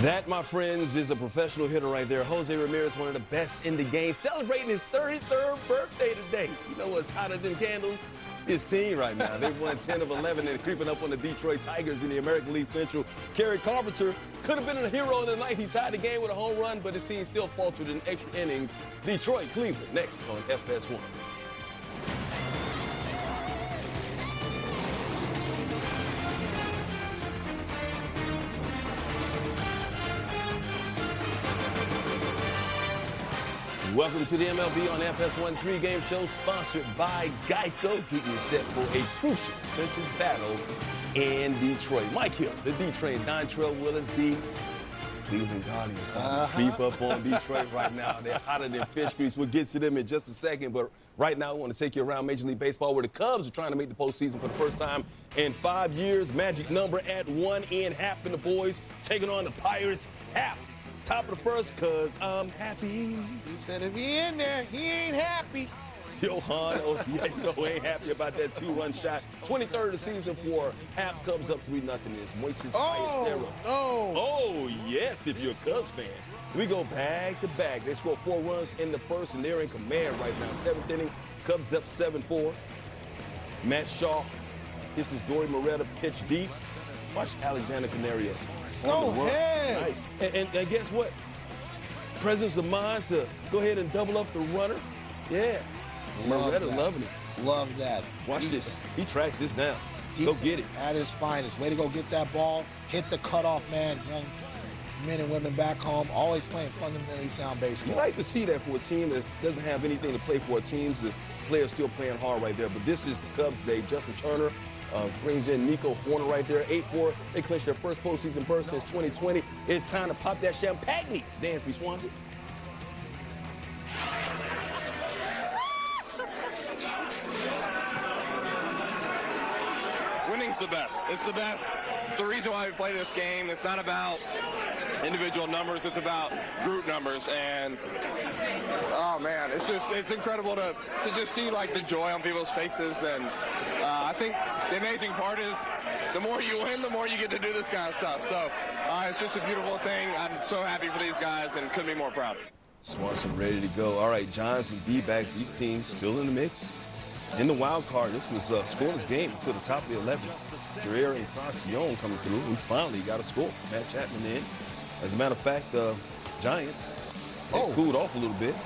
That, my friends, is a professional hitter right there. Jose Ramirez, one of the best in the game, celebrating his 33rd birthday today. You know what's hotter than candles? His team right now. They've won 10 of 11 and creeping up on the Detroit Tigers in the American League Central. Kerry Carpenter could have been a hero of the night. He tied the game with a home run, but his team still faltered in extra innings. Detroit, Cleveland, next on FS1. Welcome to the MLB on FS1 3-game show sponsored by Geico, getting you set for a crucial central battle in Detroit. Mike Hill, the D-Train, Dontrell Willis, the Cleveland Guardians starting to creep up on Detroit right now. They're hotter than fish grease. We'll get to them in just a second, but right now we want to take you around Major League Baseball where the Cubs are trying to make the postseason for the first time in 5 years. Magic number at 1 in, Happ and the boys taking on the Pirates. Happ, top of the first, cause I'm happy. He said if he in there, he ain't happy. Johan, oh, yeah, you know, ain't happy about that 2-run shot. 23rd of the season for Happ. Cubs up 3-0. It's Moises Ballesteros. Oh, yes, if you're a Cubs fan. We go back to back. They scored 4 runs in the first, and they're in command right now. 7th inning, Cubs up 7-4. Matt Shaw hits this Dory Moretta pitch deep. Watch Alexander Canario. Go ahead. Nice. And guess what? Presence of mind to go ahead and double up the runner. Yeah. Moretta loving it. Love that. Watch this. He tracks this down. Go get it. At his finest. Way to go get that ball. Hit the cutoff, man. Young men and women back home, always playing fundamentally sound baseball. You like to see that for a team that doesn't have anything to play for. Teams, the players still playing hard right there. But this is the Cubs day. Justin Turner brings in Nico Horner right there, 8-4. They clinched their first postseason berth since 2020. It's time to pop that champagne. Dansby Swansea. Winning's the best. It's the best. It's the reason why we play this game. It's not about individual numbers. It's about group numbers. And, oh, man, it's incredible to just see, like, the joy on people's faces. And I think the amazing part is the more you win, the more you get to do this kind of stuff. So it's just a beautiful thing. I'm so happy for these guys and couldn't be more proud. Swanson ready to go. All right, Giants and D-backs, these teams still in the mix. In the wild card, this was a scoreless game until the top of the 11th. Jarrell and Francione coming through. We finally got a score. Matt Chapman in. As a matter of fact, Giants cooled off a little bit.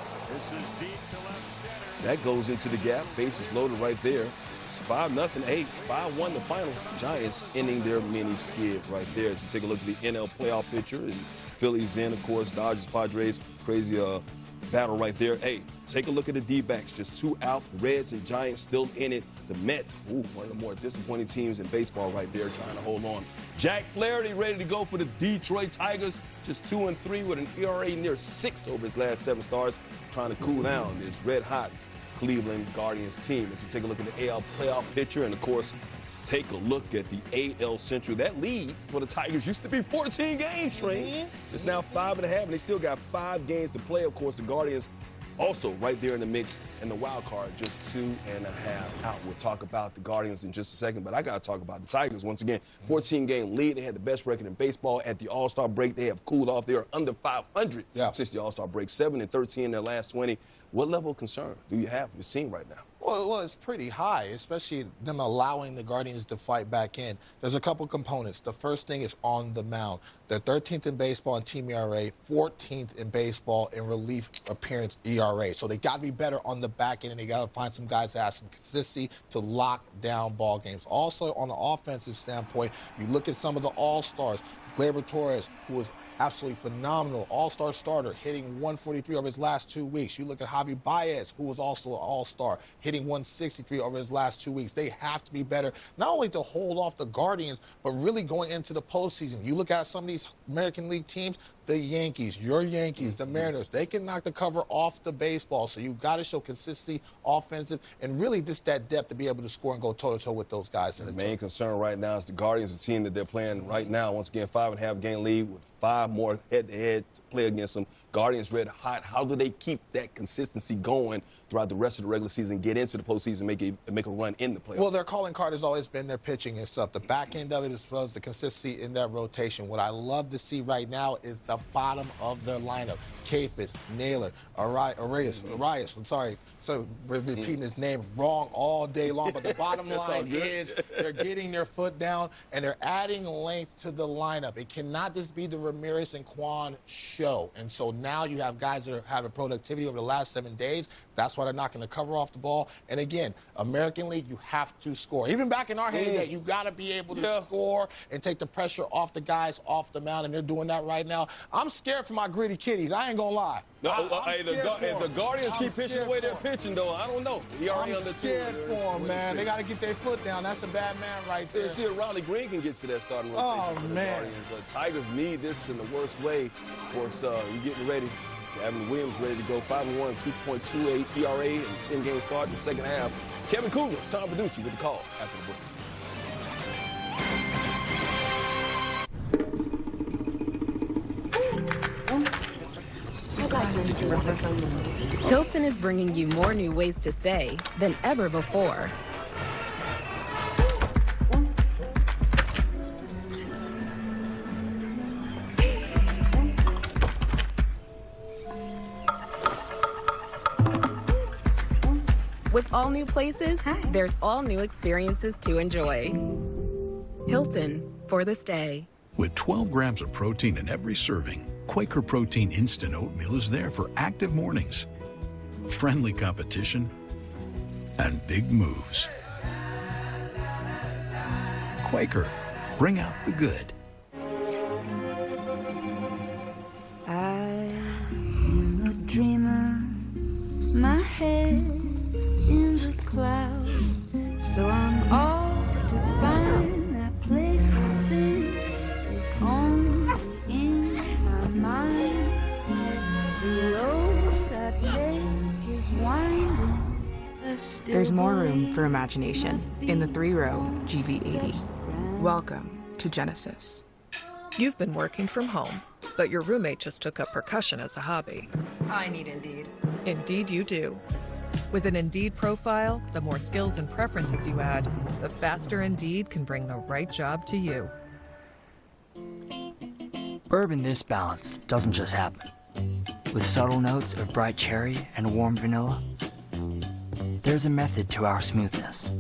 That goes into the gap. Bases loaded right there. It's 5-0, 8, 5-1 the final. Giants ending their mini skid right there. As we take a look at the NL playoff picture, and Phillies in, of course, Dodgers, Padres, crazy battle right there. Hey, take a look at the D-backs, just 2 out. The Reds and Giants still in it. The Mets, one of the more disappointing teams in baseball right there, trying to hold on. Jack Flaherty ready to go for the Detroit Tigers, just 2-3 with an ERA near 6 over his last 7 starts, trying to cool down this red-hot Cleveland Guardians team. As we take a look at the AL playoff picture, and of course, take a look at the AL Central. That lead for the Tigers used to be 14 games, Train. It's now 5.5, and they still got 5 games to play. Of course, the Guardians also right there in the mix, and the wild card just 2.5 out. We'll talk about the Guardians in just a second, but I got to talk about the Tigers once again. 14-game lead. They had the best record in baseball at the All-Star break. They have cooled off. They are under 500 since the All-Star break. 7-13 in their last 20. What level of concern do you have for the team right now? Well, it's pretty high, especially them allowing the Guardians to fight back in. There's a couple components. The first thing is on the mound. They're 13th in baseball in team ERA, 14th in baseball in relief appearance ERA. So they got to be better on the back end, and they got to find some guys that have some consistency to lock down ball games. Also, on the offensive standpoint, you look at some of the all-stars. Gleyber Torres, who is absolutely phenomenal, all-star starter, hitting 143 over his last 2 weeks. You look at Javi Baez, who was also an all-star, hitting 163 over his last 2 weeks. They have to be better, not only to hold off the Guardians, but really going into the postseason. You look at some of these American League teams, the Yankees, your Yankees, the Mariners, they can knock the cover off the baseball. So you've got to show consistency, offensive, and really just that depth to be able to score and go toe-to-toe with those guys. The main concern right now is the Guardians, the team that they're playing right now. Once again, 5.5 game lead with 5 more head-to-head to play against them. Guardians red hot. How do they keep that consistency going throughout the rest of the regular season, get into the postseason, make a run in the playoffs? Well, their calling card has always been their pitching and stuff. The back end of it as well as the consistency in that rotation. What I love to see right now is the bottom of their lineup. Kafis, Naylor, Arias, I'm sorry, so we're repeating his name wrong all day long, but the bottom line is they're getting their foot down and they're adding length to the lineup. It cannot just be the Ramirez and Kwan show. And so now you have guys that are having productivity over the last 7 days. That's why they're knocking the cover off the ball. And again, American League, you have to score. Even back in our heyday, you got to be able to score and take the pressure off the guys off the mound, and they're doing that right now. I'm scared for my gritty kitties. I ain't gonna lie. If the Guardians keep pitching the way they're pitching, though, I don't know. I'm scared for them, man. They got to get their foot down. That's a bad man right there. See if Riley Green can get to that starting rotation for the Guardians. Tigers need this in the worst way. Of course, you're getting ready. Evan Williams ready to go. 5-1, 2.28 ERA, and 10-game start in the second half. Kevin Kugler, Tom Verducci with the call after the break. Hilton is bringing you more new ways to stay than ever before. With all new places, there's all new experiences to enjoy. Hilton for the stay. With 12 grams of protein in every serving, Quaker Protein Instant Oatmeal is there for active mornings, friendly competition, and big moves. Quaker, bring out the good. I am a dreamer, my head in the clouds, so I'm off to find that place I've been, if only in my mind. The road I take is winding. There's more room for imagination in the 3-row GV80. Welcome to Genesis. You've been working from home, but your roommate just took up percussion as a hobby. I need Indeed. Indeed you do. With an Indeed profile, the more skills and preferences you add, the faster Indeed can bring the right job to you. Bourbon this balanced doesn't just happen. With subtle notes of bright cherry and warm vanilla, there's a method to our smoothness.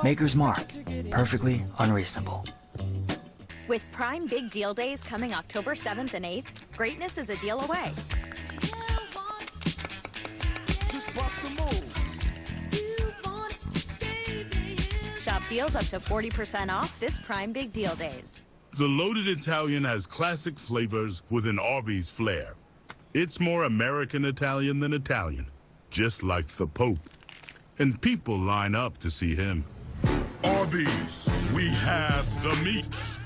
Maker's Mark, perfectly unreasonable. With Prime Big Deal Days coming October 7th and 8th, greatness is a deal away. Shop deals up to 40% off this Prime Big Deal Days. The loaded Italian has classic flavors with an Arby's flair. It's more American Italian than Italian, just like the Pope. And people line up to see him. Arby's, we have the meats.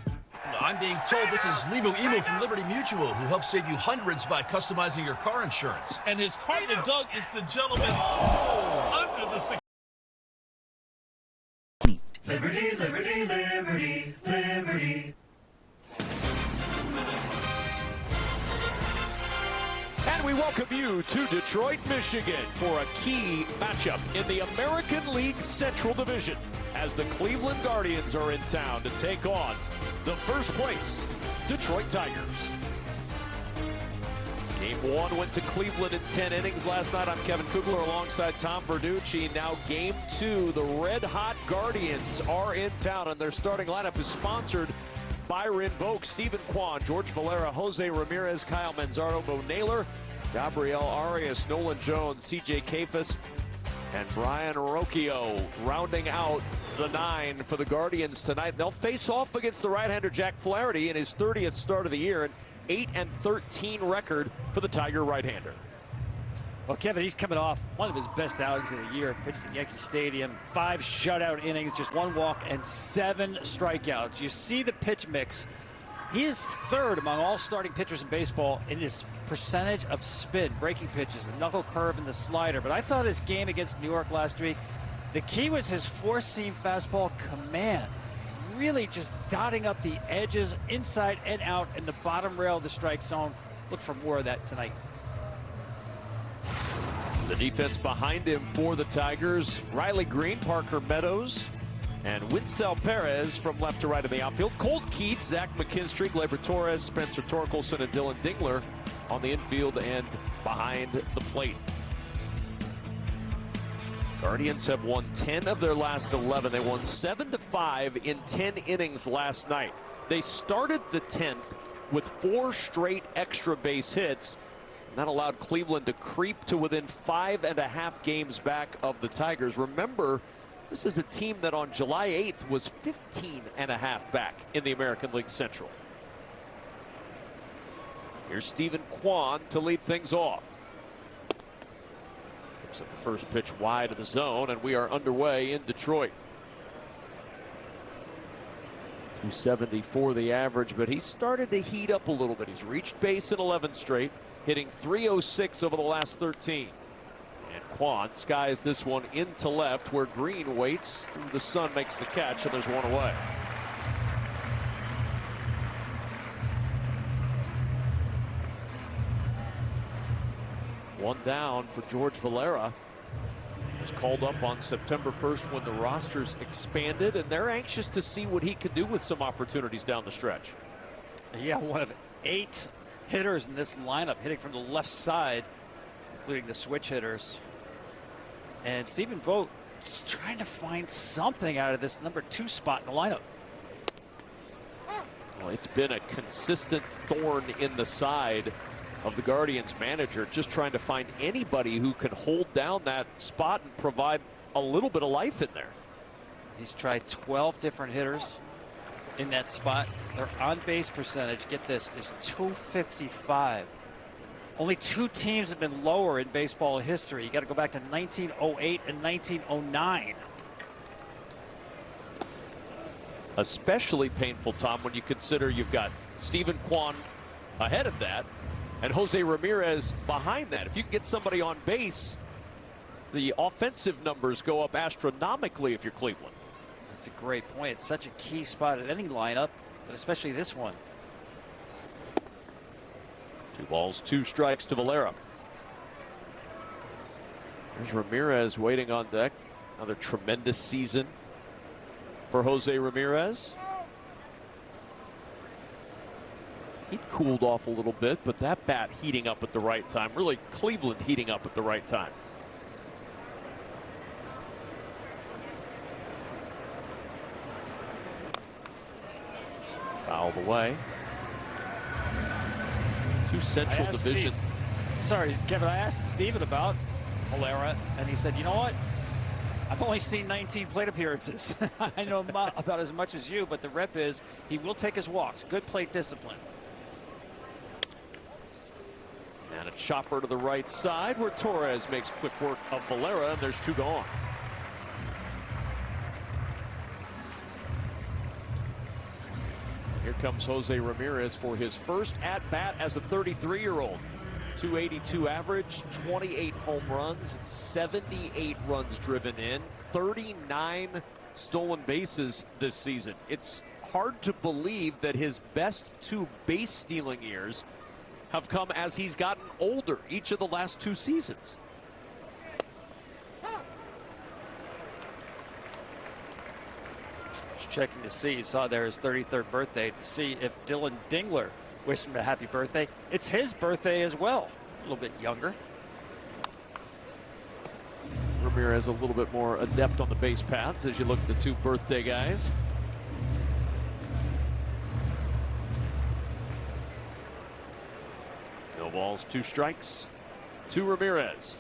I'm being told this is Limu Emu from Liberty Mutual, who helps save you hundreds by customizing your car insurance. And his partner, Doug, is the gentleman under the... Liberty, liberty, liberty, liberty. And we welcome you to Detroit, Michigan for a key matchup in the American League Central Division as the Cleveland Guardians are in town to take on the first place Detroit Tigers. Game 1 went to Cleveland in 10 innings last night. I'm Kevin Kugler alongside Tom Verducci. Now Game 2, the red-hot Guardians are in town, and their starting lineup is sponsored by Rinvoque, Stephen Kwan, George Valera, Jose Ramirez, Kyle Manzardo, Bo Naylor, Gabriel Arias, Nolan Jones, CJ Kafis, and Brian Rocchio rounding out the 9 for the Guardians tonight. They'll face off against the right-hander Jack Flaherty in his 30th start of the year, an 8-13 record for the Tiger right-hander. Well, Kevin, he's coming off one of his best outings of the year. Pitched at Yankee Stadium, 5 shutout innings, just 1 walk and 7 strikeouts. You see the pitch mix He is third among all starting pitchers in baseball in his percentage of spin, breaking pitches, the knuckle curve, and the slider. But I thought his game against New York last week, the key was his four-seam fastball command. Really just dotting up the edges, inside and out, in the bottom rail of the strike zone. Look for more of that tonight. The defense behind him for the Tigers, Riley Green, Parker Meadows, and Winsell Perez from left to right in the outfield. Colt Keith, Zach McKinstry, Gleyber Torres, Spencer Torkelson, and Dylan Dingler on the infield and behind the plate. Guardians have won 10 of their last 11. They won 7-5 in 10 innings last night. They started the 10th with 4 straight extra base hits. And that allowed Cleveland to creep to within 5.5 games back of the Tigers. Remember, this is a team that on July 8th was 15.5 back in the American League Central. Here's Stephen Kwan to lead things off. Looks at the first pitch wide of the zone, and we are underway in Detroit. 270 for the average, but he started to heat up a little bit. He's reached base in 11 straight, hitting .306 over the last 13. And Kwan skies this one into left, where Green waits through the sun, makes the catch, and there's one away. One down for George Valera. He was called up on September 1st when the rosters expanded, and they're anxious to see what he could do with some opportunities down the stretch. Yeah, one of 8 hitters in this lineup hitting from the left side, including the switch hitters. And Stephen Vogt just trying to find something out of this number 2 spot in the lineup. Well, it's been a consistent thorn in the side of the Guardians manager, just trying to find anybody who can hold down that spot and provide a little bit of life in there. He's tried 12 different hitters in that spot. Their on-base percentage, get this, is .255. Only 2 teams have been lower in baseball history. You got to go back to 1908 and 1909. Especially painful, Tom, when you consider you've got Stephen Kwan ahead of that and Jose Ramirez behind that. If you can get somebody on base, the offensive numbers go up astronomically if you're Cleveland. That's a great point. It's such a key spot at any lineup, but especially this one. 2 balls, 2 strikes to Valera. There's Ramirez waiting on deck. Another tremendous season for Jose Ramirez. He cooled off a little bit, but that bat heating up at the right time. Really, Cleveland heating up at the right time. Fouled away. 2 Central Division. Sorry, Kevin, I asked Steven about Valera, and he said, you know what? I've only seen 19 plate appearances. I know about as much as you, but the rep is he will take his walks. Good plate discipline. And a chopper to the right side where Torres makes quick work of Valera, and there's 2 gone. Here comes Jose Ramirez for his first at-bat as a 33-year-old. 282 average, 28 home runs, 78 runs driven in, 39 stolen bases this season. It's hard to believe that his best 2 base stealing years have come as he's gotten older each of the last 2 seasons. Just checking to see, you saw there his 33rd birthday, to see if Dylan Dingler wished him a happy birthday. It's his birthday as well, a little bit younger. Ramirez a little bit more adept on the base paths as you look at the 2 birthday guys. No balls, 2 strikes to Ramirez.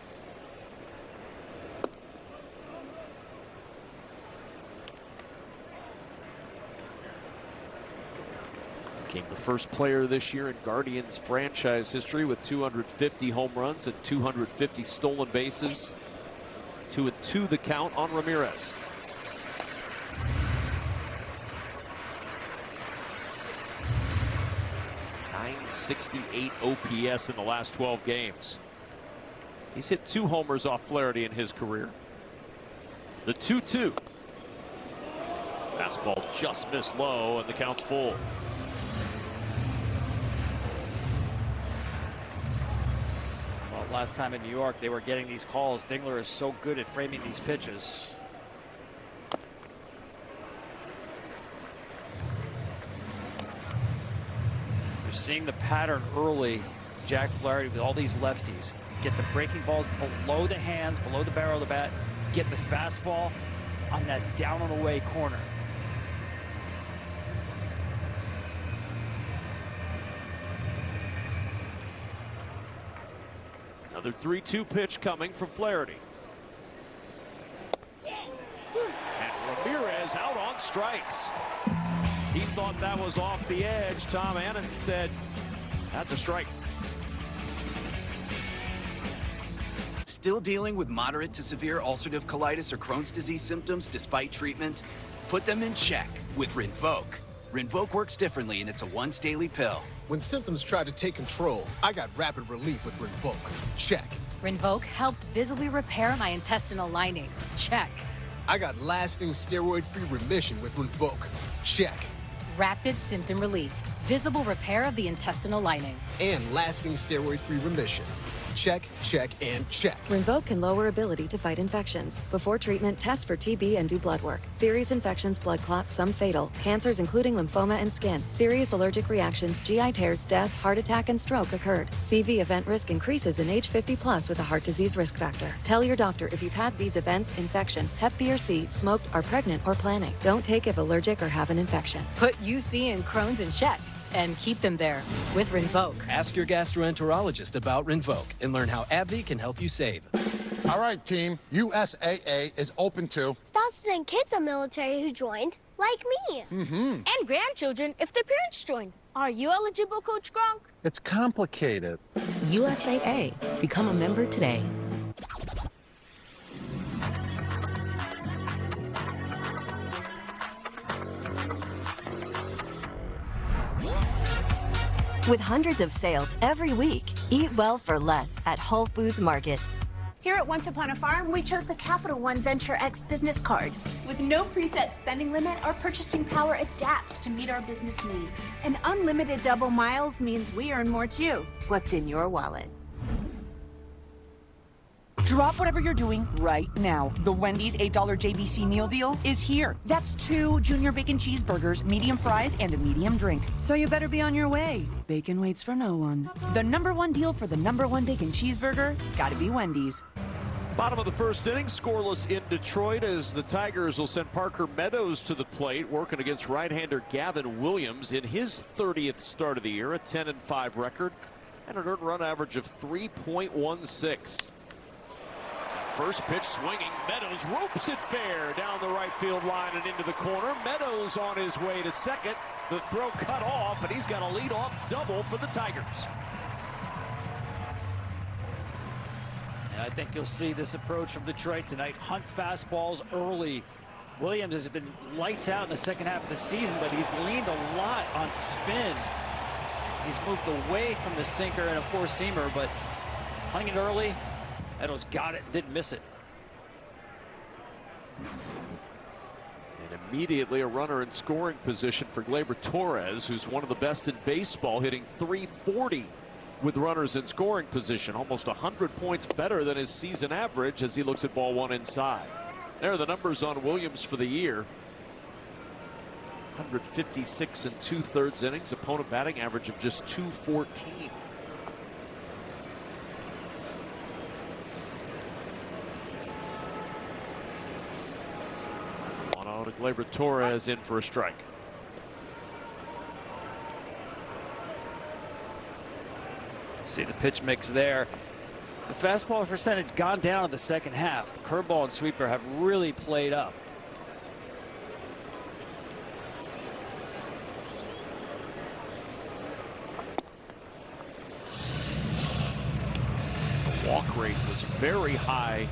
Became the first player this year in Guardians franchise history with 250 home runs and 250 stolen bases. 2-2 the count on Ramirez. 968 OPS in the last 12 games. He's hit 2 homers off Flaherty in his career. The 2-2. Fastball just missed low, and the count's full. Well, last time in New York, they were getting these calls. Dingler is so good at framing these pitches. You're seeing the pattern early. Jack Flaherty with all these lefties. Get the breaking balls below the hands, below the barrel of the bat. Get the fastball on that down and away corner. Another 3-2 pitch coming from Flaherty. And Ramirez out on strikes. He thought that was off the edge. Tom Annan said, that's a strike. Still dealing with moderate to severe ulcerative colitis or Crohn's disease symptoms despite treatment? Put them in check with Rinvoq. Rinvoq works differently, and it's a once daily pill. When symptoms try to take control, I got rapid relief with Rinvoq. Check. Rinvoq helped visibly repair my intestinal lining. Check. I got lasting steroid-free remission with Rinvoq. Check. Rapid symptom relief, visible repair of the intestinal lining, and lasting steroid-free remission. Check, check, and check. Rinvoq can lower ability to fight infections. Before treatment, test for TB and do blood work. Serious infections, blood clots, some fatal. Cancers including lymphoma and skin. Serious allergic reactions, GI tears, death, heart attack, and stroke occurred. CV event risk increases in age 50+ with a heart disease risk factor. Tell your doctor if you've had these events, infection, Hep B or C, smoked, are pregnant, or planning. Don't take if allergic or have an infection. put UC and Crohn's in check and keep them there with Rinvoq. Ask your gastroenterologist about Rinvoq and learn how AbbVie can help you save. All right, team. USAA is open to spouses and kids of military who joined, like me. And grandchildren if their parents joined. Are you eligible, Coach Gronk? It's complicated. USAA. Become a member today. With hundreds of sales every week, eat well for less at Whole Foods Market. Here at Once Upon a Farm, we chose the Capital One Venture X business card. With no preset spending limit, our purchasing power adapts to meet our business needs. And unlimited double miles means we earn more too. What's in your wallet? Drop whatever you're doing right now. The Wendy's $8 JBC meal deal is here. That's 2 junior bacon cheeseburgers, medium fries, and a medium drink. So you better be on your way. Bacon waits for no one. The #1 deal for the #1 bacon cheeseburger, gotta be Wendy's. Bottom of the first inning, scoreless in Detroit as the Tigers will send Parker Meadows to the plate, working against right-hander Gavin Williams in his 30th start of the year, a 10-5 record, and an earned run average of 3.16. First pitch swinging. Meadows ropes it fair down the right field line and into the corner. Meadows on his way to second. The throw cut off, and he's got a leadoff double for the Tigers. And I think you'll see this approach from Detroit tonight. Hunt fastballs early. Williams has been lights out in the second half of the season, but he's leaned a lot on spin. He's moved away from the sinker and a four-seamer, but hunting it early. Meadows got it, didn't miss it. And immediately a runner in scoring position for Gleyber Torres, who's one of the best in baseball, hitting .340 with runners in scoring position. Almost 100 points better than his season average as he looks at ball one inside. There are the numbers on Williams for the year. 156 and 2/3 innings, opponent batting average of just .214. To Gleyber Torres in for a strike. See the pitch mix there. The fastball percentage gone down in the second half. The curveball and sweeper have really played up. The walk rate was very high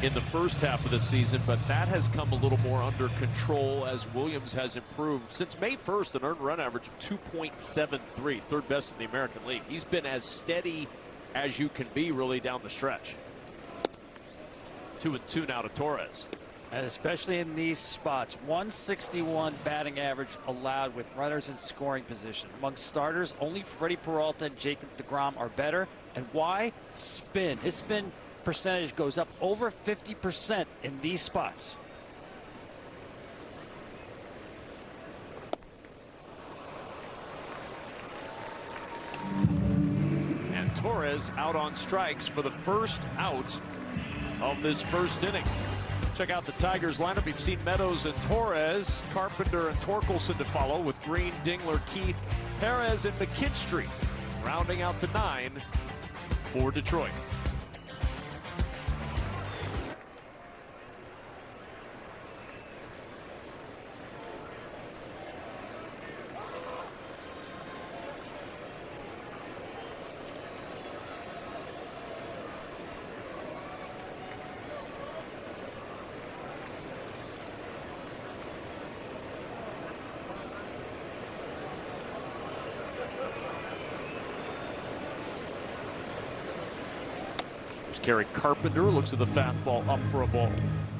in the first half of the season, but that has come a little more under control as Williams has improved. Since May 1st, an earned run average of 2.73, third best in the American League. He's been as steady as you can be really down the stretch. 2-2 now to Torres. And especially in these spots, 161 batting average allowed with runners in scoring position. Among starters, only Freddie Peralta and Jacob deGrom are better. And why? Spin. His spin percentage goes up over 50% in these spots. And Torres out on strikes for the first out of this first inning. Check out the Tigers lineup. You've seen Meadows and Torres, Carpenter and Torkelson to follow, with Green, Dingler, Keith, Perez, and McKinstry rounding out the 9 for Detroit. Kerry Carpenter looks at the fastball up for a ball.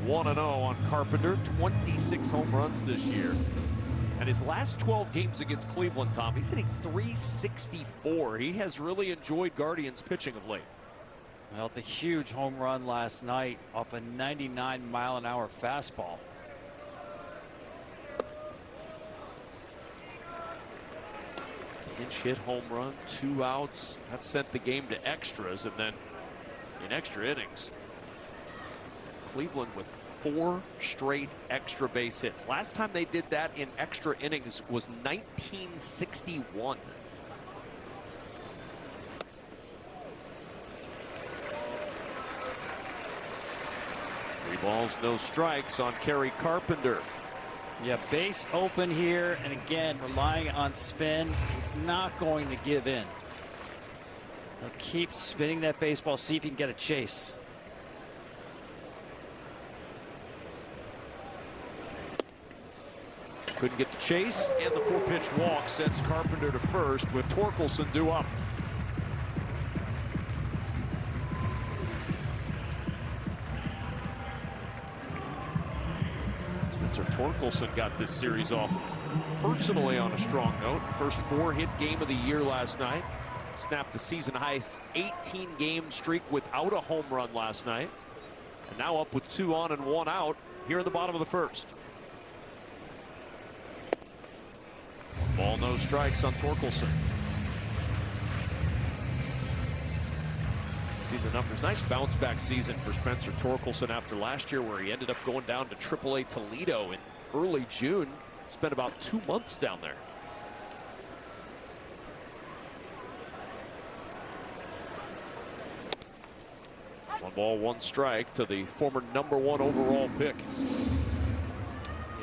1-0 on Carpenter, 26 home runs this year. And his last 12 games against Cleveland, Tom, he's hitting .364. He has really enjoyed Guardians pitching of late. Well, the huge home run last night off a 99-mile-an-hour fastball. Pinch hit home run, 2 outs. That sent the game to extras, and then in extra innings, Cleveland with 4 straight extra base hits. Last time they did that in extra innings was 1961. Three balls, no strikes on Kerry Carpenter. Yeah, base open here, and again, relying on spin. He's not going to give in. He'll keep spinning that baseball, see if he can get a chase. Couldn't get the chase, and the 4-pitch walk sends Carpenter to first with Torkelson due up. Spencer Torkelson got this series off personally on a strong note. First 4-hit game of the year last night. Snapped the season-high 18-game streak without a home run last night. And now up with 2 on and 1 out here in the bottom of the first. Ball, no strikes on Torkelson. See the numbers. Nice bounce-back season for Spencer Torkelson after last year, where he ended up going down to AAA Toledo in early June. Spent about 2 months down there. 1 ball, 1 strike to the former #1 overall pick.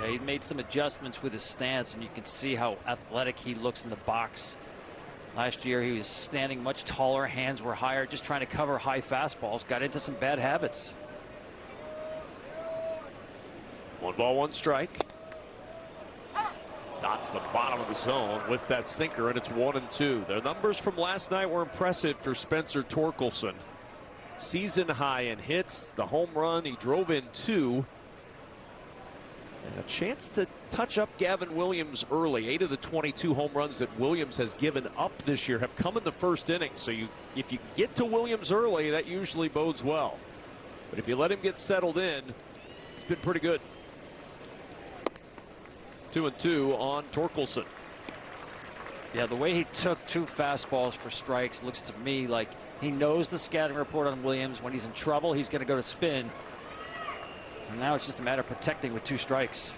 Yeah, he made some adjustments with his stance, and you can see how athletic he looks in the box. Last year, he was standing much taller, hands were higher, just trying to cover high fastballs. Got into some bad habits. 1 ball, 1 strike. Dots the bottom of the zone with that sinker, and it's 1-2. Their numbers from last night were impressive for Spencer Torkelson. Season high in hits, the home run, he drove in 2. And a chance to touch up Gavin Williams early. 8 of the 22 home runs that Williams has given up this year have come in the first inning. So if you get to Williams early, that usually bodes well. But if you let him get settled in, it's been pretty good. 2-2 on Torkelson. Yeah, the way he took 2 fastballs for strikes looks to me like he knows the scouting report on Williams. When he's in trouble, he's going to go to spin. And now it's just a matter of protecting with 2 strikes.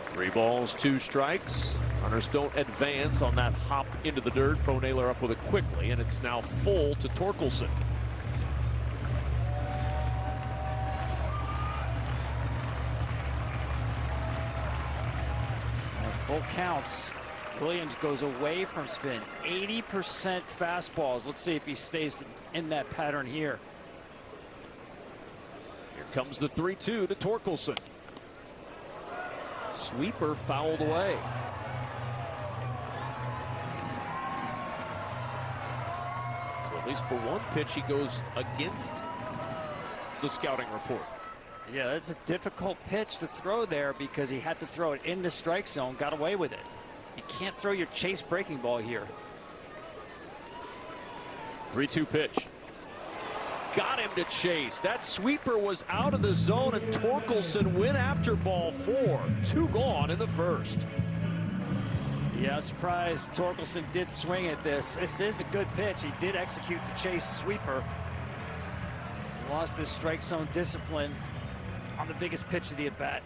Three balls, 2 strikes. Runners don't advance on that hop into the dirt. Bo Naylor up with it quickly, and it's now full to Torkelson. Full counts. Williams goes away from spin. 80% fastballs. Let's see if he stays in that pattern here. Here comes the 3-2 to Torkelson. Sweeper fouled away. So at least for one pitch, he goes against the scouting report. Yeah, that's a difficult pitch to throw there because he had to throw it in the strike zone, got away with it. You can't throw your chase breaking ball here. 3-2 pitch. Got him to chase. That sweeper was out of the zone, and Torkelson went after ball 4. 2 gone in the first. Yeah, surprised Torkelson did swing at this. This is a good pitch. He did execute the chase sweeper. Lost his strike zone discipline on the biggest pitch of the at-bat.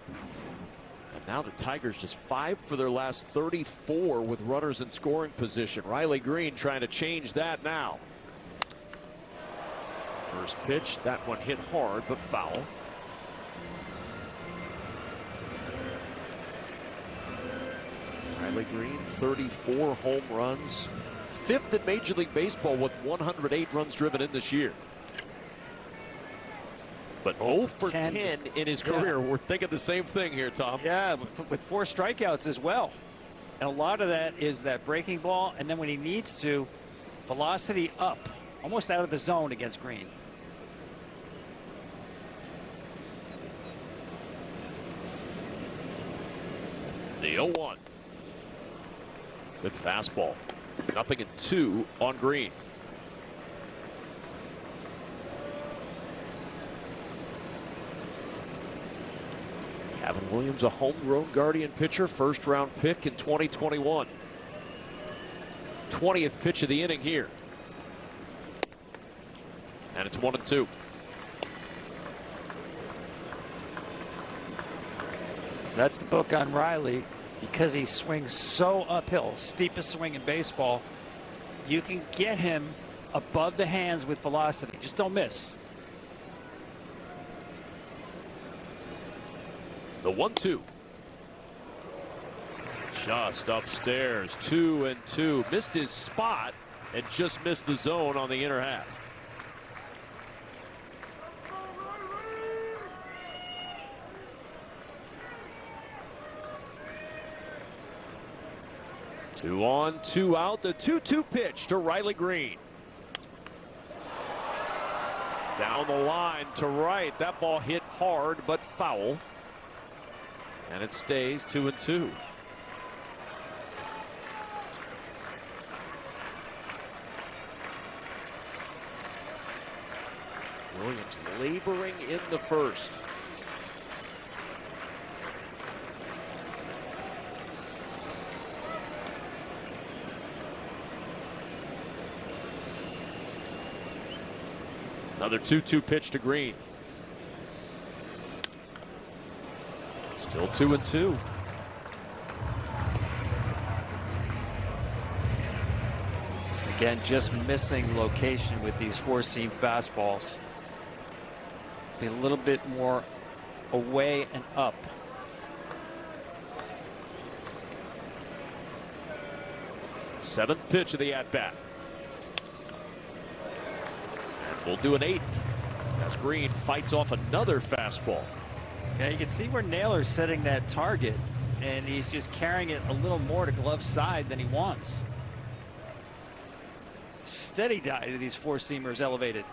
And now the Tigers just 5 for their last 34 with runners in scoring position. Riley Green trying to change that now. First pitch, that one hit hard but foul. Riley Green, 34 home runs. 5th in Major League Baseball with 108 runs driven in this year. But 0 for 10 in his career. We're thinking the same thing here, Tom. Yeah, with 4 strikeouts as well. And a lot of that is that breaking ball, and then when he needs to, velocity up, almost out of the zone against Green. The 0-1. Good fastball. 0-2 on Green. Gavin Williams, a homegrown Guardian pitcher, first-round pick in 2021. 20th pitch of the inning here. And it's 1-2. That's the book on Riley because he swings so uphill, steepest swing in baseball. You can get him above the hands with velocity. Just don't miss. The 1-2. Just upstairs. 2-2. Missed his spot and just missed the zone on the inner half. Two on, 2 out. The 2-2 pitch to Riley Green. Down the line to right. That ball hit hard but foul. And it stays 2-2. Williams laboring in the first. Another 2-2 pitch to Green. Still 2-2. Again, just missing location with these 4-seam fastballs. Be a little bit more away and up. Seventh pitch of the at-bat. And we'll do an 8th as Green fights off another fastball. Yeah, you can see where Naylor's setting that target, and he's just carrying it a little more to glove side than he wants. Steady dive to these 4-seamers elevated.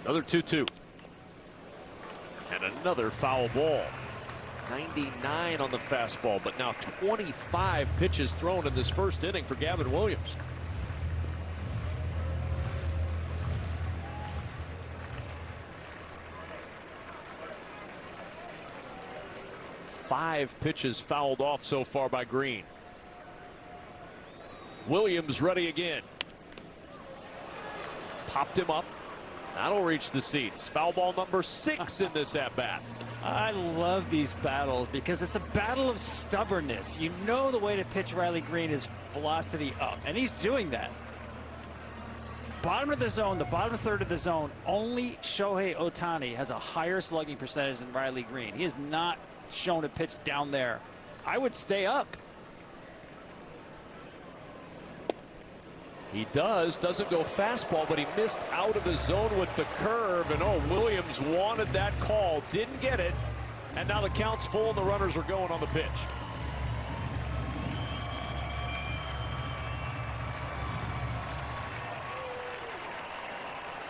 Another 2-2. And another foul ball. 99 on the fastball, but now 25 pitches thrown in this first inning for Gavin Williams. Five pitches fouled off so far by Green. Williams ready again. Popped him up. That'll reach the seats. Foul ball number 6 in this at-bat. I love these battles because it's a battle of stubbornness. You know the way to pitch Riley Green is velocity up, and he's doing that. bottom of the zone, the bottom third of the zone, only Shohei Ohtani has a higher slugging percentage than Riley Green. He has not shown a pitch down there. I would stay up. He doesn't go fastball, but he missed out of the zone with the curve. And oh, Williams wanted that call, didn't get it. And now the count's full and the runners are going on the pitch.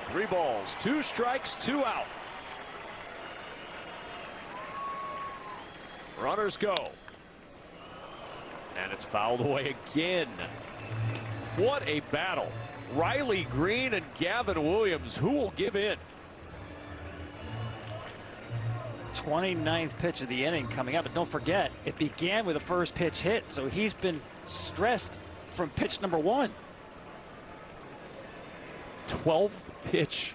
Three balls, 2 strikes, 2 out. Runners go. And it's fouled away again. What a battle. Riley Green and Gavin Williams. Who will give in? 29th pitch of the inning coming up. But don't forget, it began with a first pitch hit. So he's been stressed from pitch number 1. 12th pitch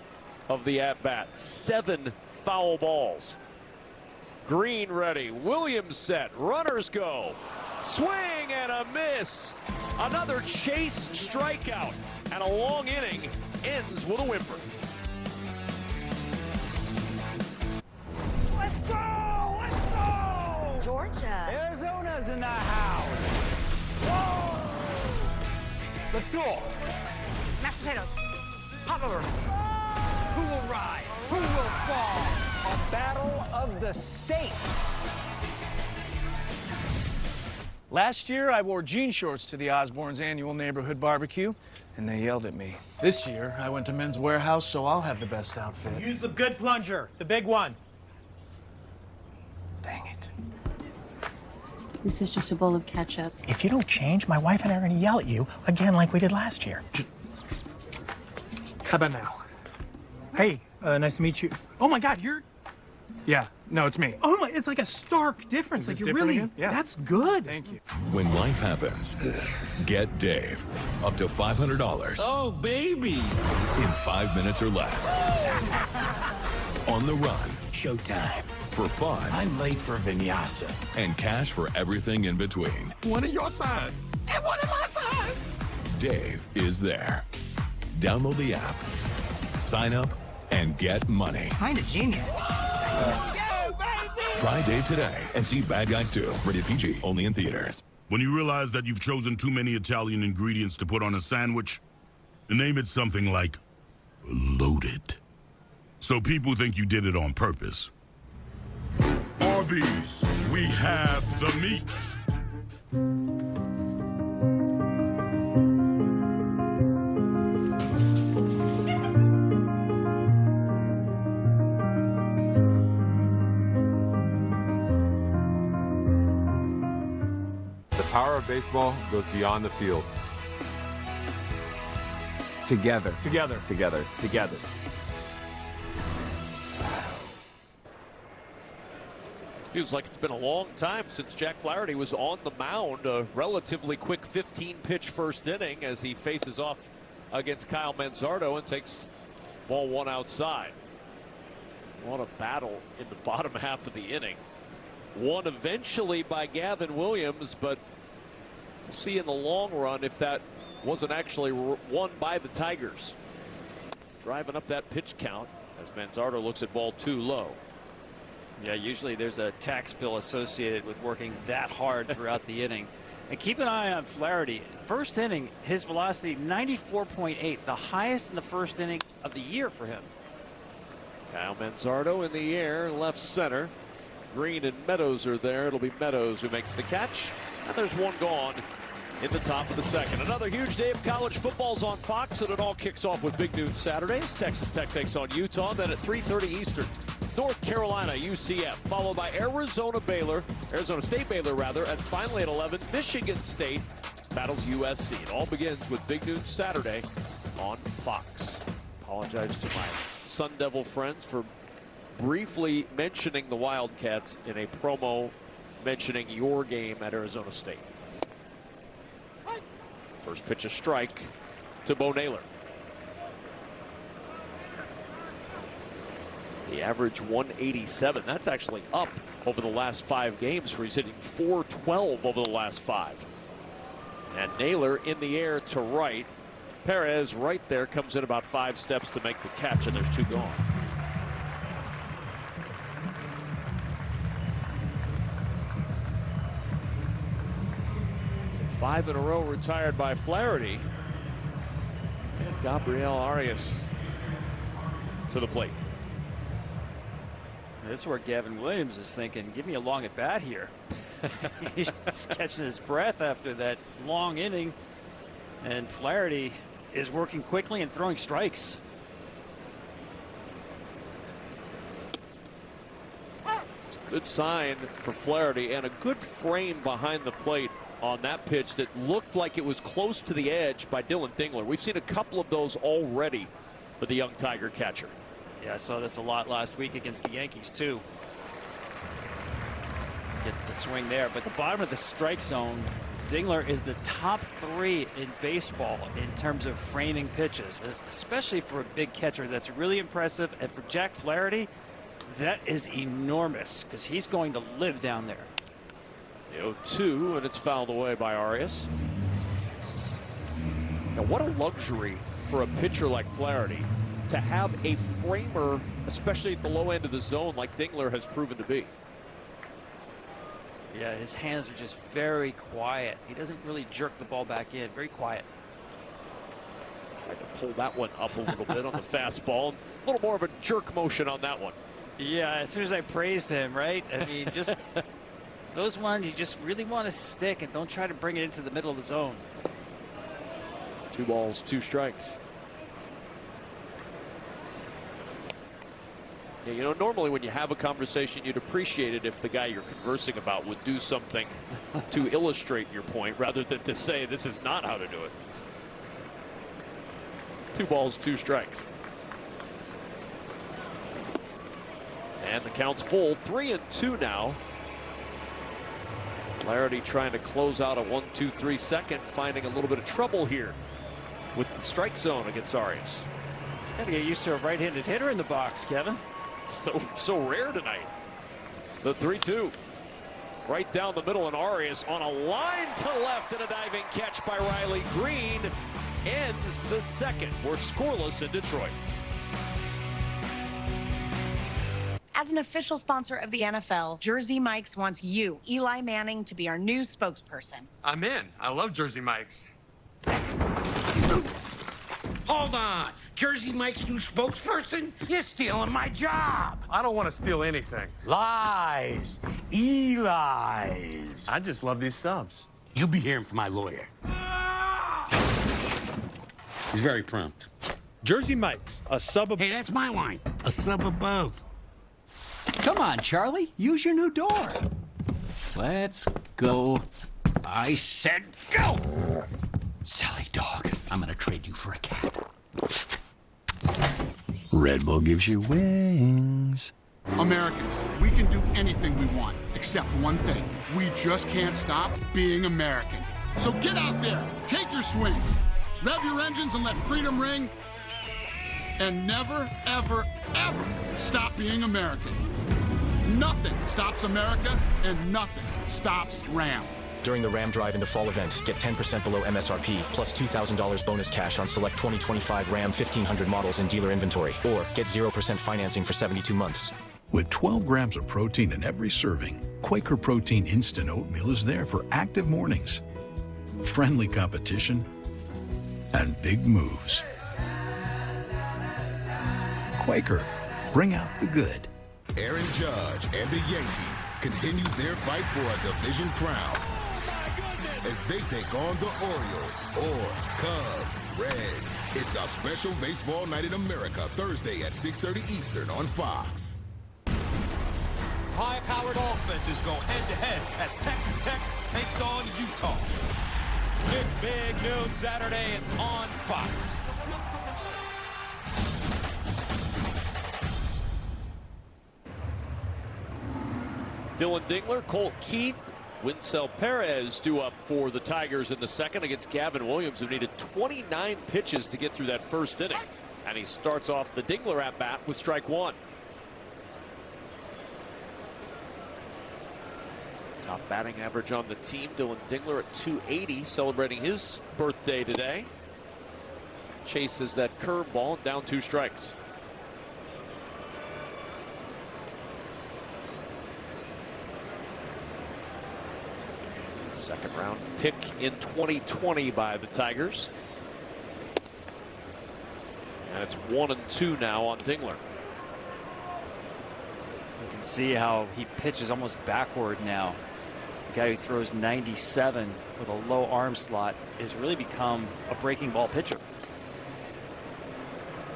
of the at-bat. 7 foul balls. Green ready. Williams set. Runners go. Swing and a miss. Another chase strikeout. And a long inning ends with a whimper. Let's go! Let's go! Georgia. Arizona's in the house. Whoa! Let's go. Mashed potatoes. Pop over. Who will rise? Who will fall? A battle of the states. Last year, I wore jean shorts to the Osborne's annual neighborhood barbecue, and they yelled at me. This year, I went to Men's Warehouse, so I'll have the best outfit. Use the good plunger, the big one. Dang it. This is just a bowl of ketchup. If you don't change, my wife and I are going to yell at you again like we did last year. How about now? Hey, nice to meet you. Oh my God, you're... Yeah, no, it's me. Oh my, it's like a stark difference. Is Like this you're different really... again? Yeah. That's good. Thank you. When life happens, get Dave. Up to $500. Oh, baby. In 5 minutes or less. On the run. Showtime. For fun. I'm late for vinyasa. And cash for everything in between. One on your side. And one on my side. Dave is there. Download the app. Sign up and get money. Kind of genius. Try Dave today and see Bad Guys 2. Rated PG. Only in theaters. When you realize that you've chosen too many Italian ingredients to put on a sandwich, name it something like loaded. So people think you did it on purpose. Arby's, we have the meats. The power of baseball goes beyond the field. Together. Together. Together. Together. Feels like it's been a long time since Jack Flaherty was on the mound. A relatively quick 15-pitch first inning as he faces off against Kyle Manzardo and takes ball 1 outside. What a battle in the bottom half of the inning. Won eventually by Gavin Williams, but we'll see in the long run if that wasn't actually won by the Tigers. Driving up that pitch count as Manzardo looks at ball 2 low. Yeah, usually there's a tax bill associated with working that hard throughout the inning. And keep an eye on Flaherty. First inning, his velocity 94.8, the highest in the first inning of the year for him. Kyle Manzardo in the air, left center. Green and Meadows are there. It'll be Meadows who makes the catch. And there's one gone in the top of the second. Another huge day of college football's on Fox, and it all kicks off with Big Noon Saturdays. Texas Tech takes on Utah. Then at 3:30 Eastern, North Carolina, UCF, followed by Arizona State Baylor rather, and finally at 11, Michigan State battles USC. It all begins with Big Noon Saturday on Fox. Apologize to my Sun Devil friends for briefly mentioning the Wildcats in a promo mentioning your game at Arizona State. First pitch a strike to Bo Naylor. The average 187. That's actually up over the last 5 games, where he's hitting 412 over the last 5. And Naylor in the air to right. Perez right there comes in about 5 steps to make the catch, and there's 2 gone. So 5 in a row retired by Flaherty. And Gabriel Arias to the plate. This is where Gavin Williams is thinking, give me a long at bat here. He's catching his breath after that long inning. And Flaherty is working quickly and throwing strikes. It's a good sign for Flaherty and a good frame behind the plate on that pitch that looked like it was close to the edge by Dylan Dingler. We've seen a couple of those already for the young Tiger catcher. Yeah, I saw this a lot last week against the Yankees too. Gets the swing there, but the bottom of the strike zone, Dingler is the top 3 in baseball in terms of framing pitches, especially for a big catcher. That's really impressive. And for Jack Flaherty, that is enormous because he's going to live down there. The 0-2, and it's fouled away by Arias. Now, what a luxury for a pitcher like Flaherty to have a framer, especially at the low end of the zone like Dingler has proven to be. Yeah, his hands are just very quiet. He doesn't really jerk the ball back in. Very quiet. Tried to pull that one up a little bit on the fastball. A little more of a jerk motion on that one. Yeah, as soon as I praised him, right? I mean, just those ones you just really want to stick and don't try to bring it into the middle of the zone. 2 balls, 2 strikes. Yeah, you know, normally when you have a conversation, you'd appreciate it if the guy you're conversing about would do something to illustrate your point rather than to say this is not how to do it. 2 balls, 2 strikes. And the count's full. 3-2 now. Flaherty trying to close out a 1-2-3 second, finding a little bit of trouble here with the strike zone against Arias. He's got to get used to a right-handed hitter in the box, Kevin. So rare tonight. The 3-2 right down the middle, and Arias on a line to left, and a diving catch by Riley Green ends the second. We're scoreless in Detroit. As an official sponsor of the NFL, Jersey Mike's wants you, Eli Manning, to be our new spokesperson. I'm in. I love Jersey Mike's. Hold on. Jersey Mike's new spokesperson? You're stealing my job. I don't want to steal anything. Lies. Eli's. I just love these subs. You'll be hearing from my lawyer. He's very prompt. Jersey Mike's, a sub above. Hey, that's my line. A sub above. Come on, Charlie. Use your new door. Let's go. I said go! Silly dog. I'm gonna trade you for a cat. Red Bull gives you wings. Americans, we can do anything we want, except one thing. We just can't stop being American. So get out there, take your swing, rev your engines and let freedom ring, and never, ever, ever stop being American. Nothing stops America, and nothing stops Ram. During the Ram Drive into Fall event, get 10% below MSRP, plus $2,000 bonus cash on select 2025 Ram 1500 models in dealer inventory, or get 0% financing for 72 months. With 12 grams of protein in every serving, Quaker Protein Instant Oatmeal is there for active mornings, friendly competition, and big moves. Quaker, bring out the good. Aaron Judge and the Yankees continue their fight for a division crown as they take on the Orioles or Cubs, Reds. It's a special baseball night in America, Thursday at 6:30 Eastern on Fox. High-powered offenses go head-to-head as Texas Tech takes on Utah. It's big noon Saturday on Fox. Dylan Dingler, Colt Keith, Winsell Perez due up for the Tigers in the second against Gavin Williams, who needed 29 pitches to get through that first inning. And he starts off the Dingler at bat with strike one. Top batting average on the team, Dylan Dingler at 280, celebrating his birthday today. chases that curveball, down 2 strikes. Second round pick in 2020 by the Tigers. And it's 1-2 now on Dingler. You can see how he pitches almost backward now. The guy who throws 97 with a low arm slot has really become a breaking ball pitcher.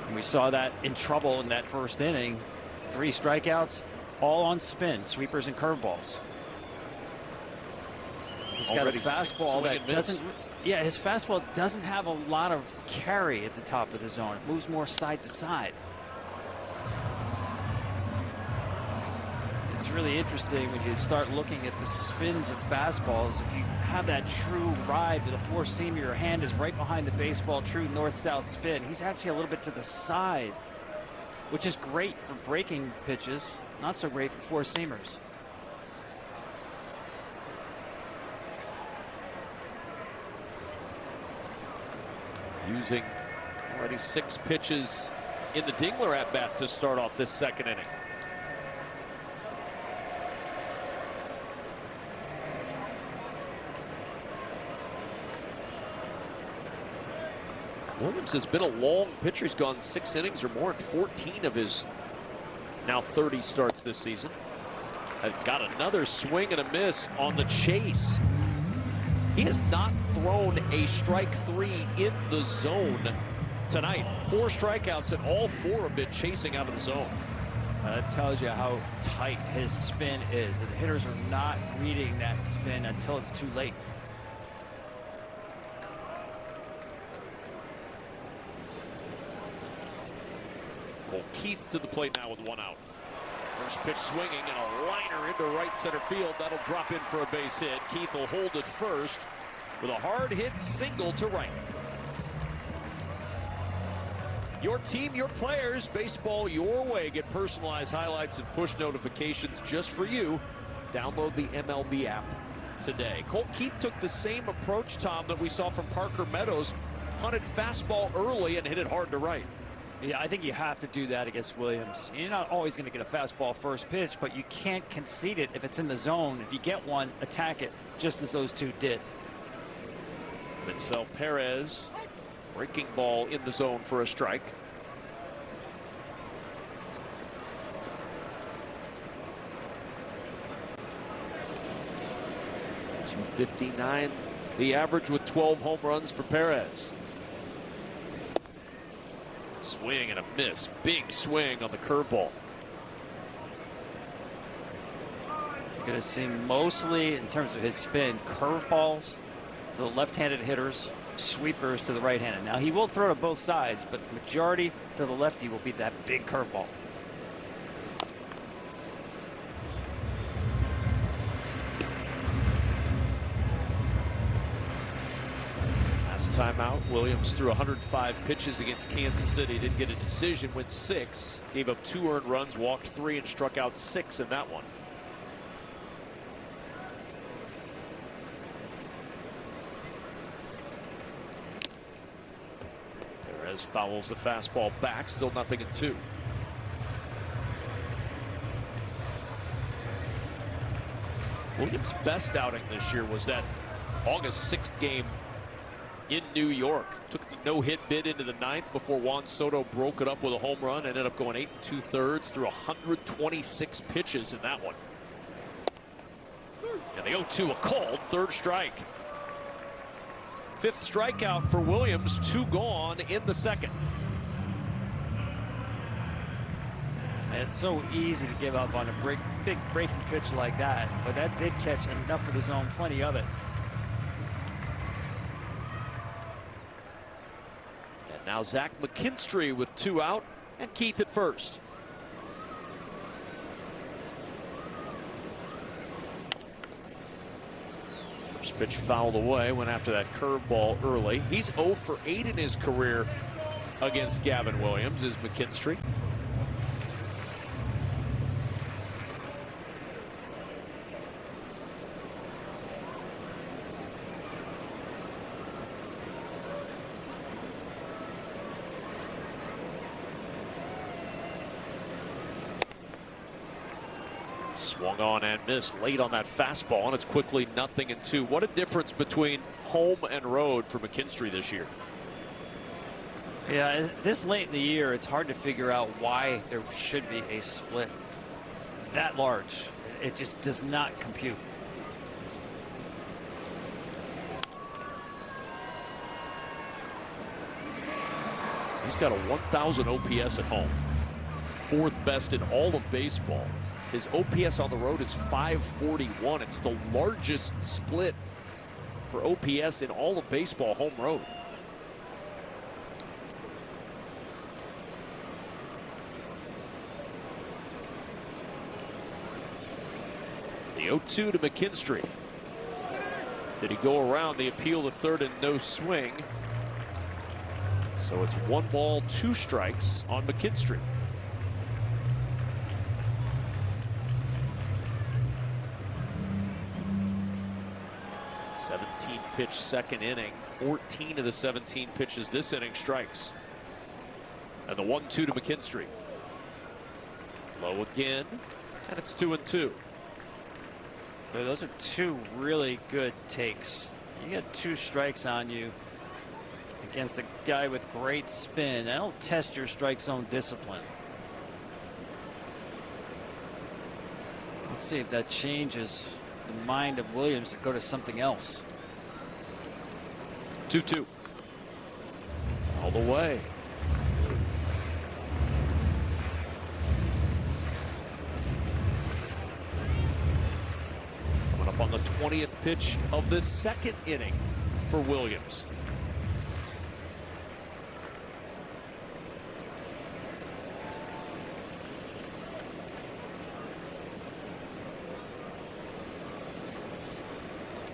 And we saw that in trouble in that first inning. 3 strikeouts, all on spin, sweepers and curveballs. He's got Already a fastball that doesn't. Yeah, his fastball doesn't have a lot of carry at the top of the zone. It moves more side to side. It's really interesting when you start looking at the spins of fastballs. If you have that true ride with a four-seamer, your hand is right behind the baseball, true north-south spin. He's actually a little bit to the side, which is great for breaking pitches, not so great for four-seamers. Using already 6 pitches in the Dingler at bat to start off this second inning. Williams has been a long pitcher. He's gone 6 innings or more in 14 of his now 30 starts this season. Got another swing and a miss on the chase. He has not thrown a strike 3 in the zone tonight. 4 strikeouts and all 4 have been chasing out of the zone. That tells you how tight his spin is. The hitters are not reading that spin until it's too late. Cole Keith to the plate now with 1 out. First pitch swinging and a liner into right center field. That'll drop in for a base hit. Keith will hold it first with a hard hit single to right. Your team, your players, baseball your way. Get personalized highlights and push notifications just for you. Download the MLB app today. Cole Keith took the same approach, Tom, that we saw from Parker Meadows. Hunted fastball early and hit it hard to right. Yeah, I think you have to do that against Williams. You're not always going to get a fastball first pitch, but you can't concede it if it's in the zone. If you get one, attack it, just as those 2 did. Minsel Perez, breaking ball in the zone for a strike. .259, the average with 12 home runs for Perez. Swing and a miss. Big swing on the curveball. You're going to see mostly, in terms of his spin, curveballs to the left-handed hitters, sweepers to the right-handed. Now, he will throw to both sides, but majority to the lefty will be that big curveball. Timeout. Williams threw 105 pitches against Kansas City. Didn't get a decision. Went 6. Gave up 2 earned runs. Walked 3 and struck out 6 in that one. Perez fouls the fastball back. Still 0-2. Williams' best outing this year was that August 6th game in New York. Took the no-hit bid into the 9th before Juan Soto broke it up with a home run. Ended up going 8 2/3 through 126 pitches in that one. And the 0-2 a called, 3rd strike. 5th strikeout for Williams, 2 gone in the 2nd. It's so easy to give up on a big breaking pitch like that, but that did catch enough for the zone, plenty of it. Now Zach McKinstry with 2 out and Keith at first. First pitch fouled away, went after that curveball early. He's 0 for 8 in his career against Gavin Williams, is McKinstry. Swung on and missed late on that fastball, and it's quickly 0-2. What a difference between home and road for McKinstry this year. Yeah, this late in the year, it's hard to figure out why there should be a split that large. It just does not compute. He's got a 1,000 OPS at home, 4th best in all of baseball. His OPS on the road is 541. It's the largest split for OPS in all of baseball, home road. The 0-2 to McKinstry. Did he go around the appeal to third and no swing? So it's 1 ball, 2 strikes on McKinstry. Pitch second inning. 14 of the 17 pitches this inning strikes. And the 1-2 to McKinstry. Low again, and it's 2-2. Those are 2 really good takes. You got 2 strikes on you against a guy with great spin. That'll test your strike zone discipline. Let's see if that changes the mind of Williams to go to something else. 2-2. All the way. Coming up on the 20th pitch of the second inning for Williams.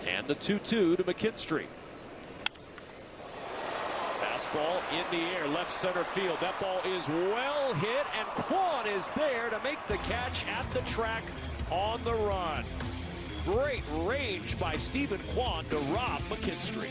And the 2-2 to McKinstry. Fastball in the air, left center field. That ball is well hit, and Kwon is there to make the catch at the track on the run. Great range by Stephen Kwon to rob McKinstry.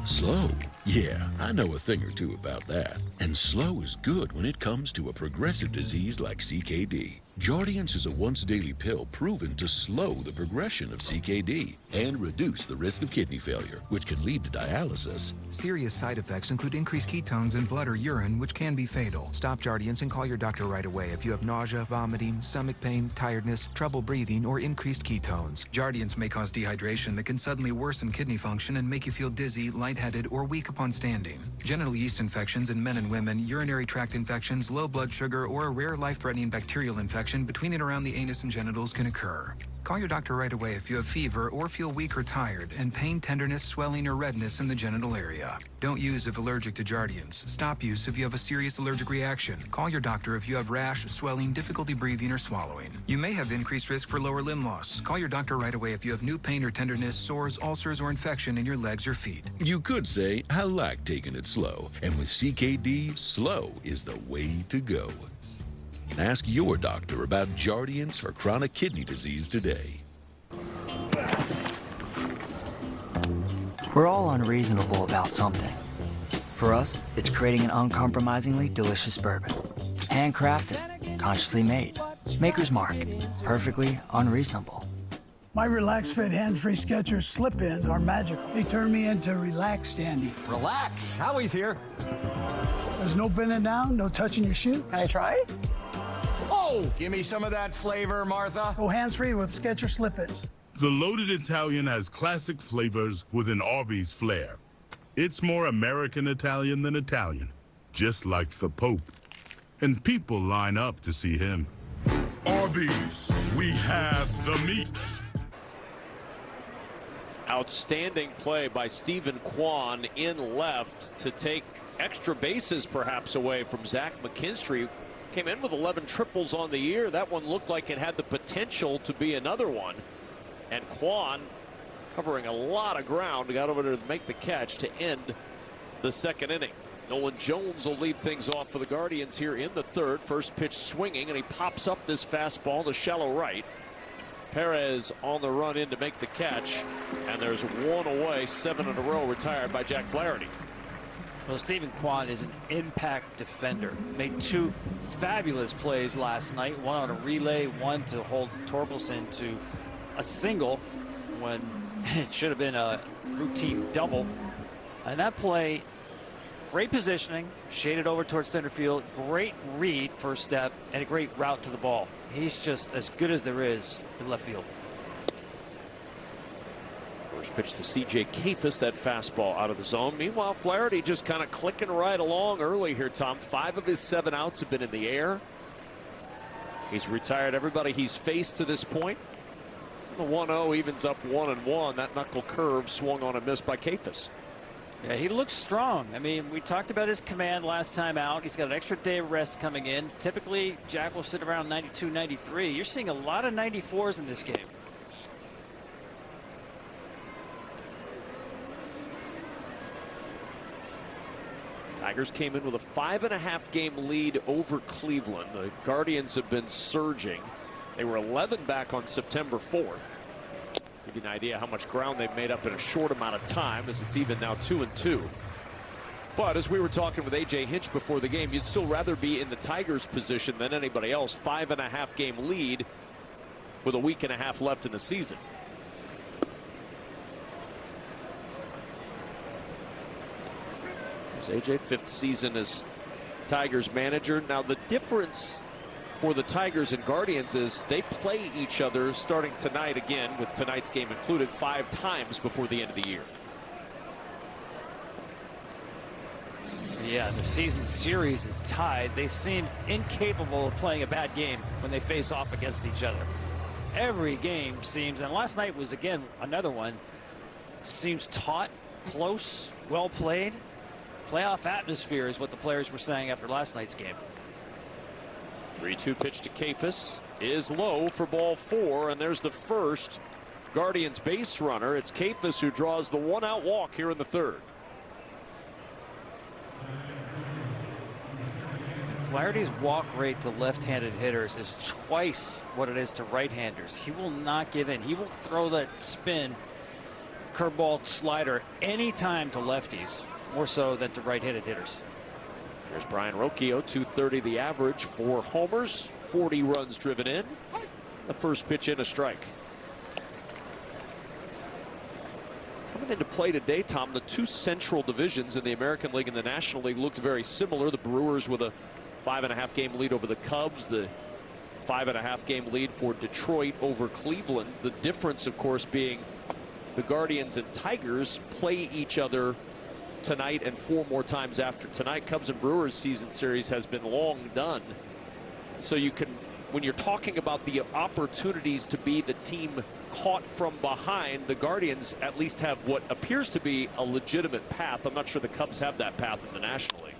Slow? Yeah, I know a thing or two about that. And slow is good when it comes to a progressive disease like CKD. Jardiance is a once-daily pill proven to slow the progression of CKD and reduce the risk of kidney failure, which can lead to dialysis. Serious side effects include increased ketones in blood or urine, which can be fatal. Stop Jardiance and call your doctor right away if you have nausea, vomiting, stomach pain, tiredness, trouble breathing, or increased ketones. Jardiance may cause dehydration that can suddenly worsen kidney function and make you feel dizzy, lightheaded, or weak upon standing. Genital yeast infections in men and women, urinary tract infections, low blood sugar, or a rare life-threatening bacterial infection between and around the anus and genitals can occur. Call your doctor right away if you have fever or feel weak or tired and pain, tenderness, swelling, or redness in the genital area. Don't use if allergic to Jardiance. Stop use if you have a serious allergic reaction. Call your doctor if you have rash, swelling, difficulty breathing, or swallowing. You may have increased risk for lower limb loss. Call your doctor right away if you have new pain or tenderness, sores, ulcers, or infection in your legs or feet. You could say, I like taking it slow. And with CKD, slow is the way to go. Ask your doctor about Jardiance for chronic kidney disease today. We're all unreasonable about something. For us, it's creating an uncompromisingly delicious bourbon. Handcrafted, consciously made. Maker's Mark, perfectly unreasonable. My Relax Fit hands-free Skechers slip-ins are magical. They turn me into relaxed Andy. Relax, Howie's here. There's no bending down, no touching your shoe. Can I try? Oh, give me some of that flavor, Martha. Go hands-free with Skechers slip-ins. The loaded Italian has classic flavors with an Arby's flair. It's more American Italian than Italian, just like the Pope. And people line up to see him. Arby's, we have the meats. Outstanding play by Stephen Kwon in left to take extra bases perhaps away from Zach McKinstry. Came in with 11 triples on the year. That one looked like it had the potential to be another one. And Kwon, covering a lot of ground, got over there to make the catch to end the second inning. Nolan Jones will lead things off for the Guardians here in the third. First pitch swinging, and he pops up this fastball to shallow right. Perez on the run in to make the catch, and there's one away. 7 in a row retired by Jack Flaherty. Well, Stephen Kwan is an impact defender. Made 2 fabulous plays last night. One on a relay, one to hold Torkelson to a single when it should have been a routine double. And that play, great positioning, shaded over towards center field, great read first step, and a great route to the ball. He's just as good as there is in left field. First pitch to C.J. Kafis, that fastball out of the zone. Meanwhile, Flaherty just kind of clicking right along early here, Tom. 5 of his 7 outs have been in the air. He's retired everybody he's faced to this point. The 1-0 evens up 1-1. That knuckle curve swung on and missed by Kafis. Yeah, he looks strong. I mean, we talked about his command last time out. He's got an extra day of rest coming in. Typically, Jack will sit around 92, 93. You're seeing a lot of 94s in this game. Tigers came in with a 5.5 game lead over Cleveland. The Guardians have been surging. They were 11 back on September 4th. Give you an idea how much ground they've made up in a short amount of time, as it's even now 2-2. But as we were talking with A.J. Hinch before the game, you'd still rather be in the Tigers' position than anybody else. 5.5 game lead with a week and a half left in the season. AJ, 5th season as Tigers manager. Now the difference for the Tigers and Guardians is they play each other starting tonight again, with tonight's game included, 5 times before the end of the year. Yeah, the season series is tied. They seem incapable of playing a bad game when they face off against each other. Every game seems, and last night was again another one, seems taut, close, well played. Playoff atmosphere is what the players were saying after last night's game. 3-2 pitch to Kafis is low for ball 4, and there's the first Guardians base runner. It's Kafis who draws the 1-out walk here in the 3rd. Flaherty's walk rate to left-handed hitters is twice what it is to right-handers. He will not give in. He will throw that spin, curveball, slider anytime to lefties, more so than to right-handed hitters. Here's Brian Rocchio, 230 the average, 4 homers, 40 runs driven in. The first pitch in, a strike. Coming into play today, Tom, the 2 central divisions in the American League and the National League looked very similar. The Brewers with a 5.5 game lead over the Cubs, the 5.5 game lead for Detroit over Cleveland. The difference, of course, being the Guardians and Tigers play each other tonight and 4 more times after tonight. Cubs and Brewers season series has been long done. So you can, when you're talking about the opportunities to be the team caught from behind, the Guardians at least have what appears to be a legitimate path. I'm not sure the Cubs have that path in the National League.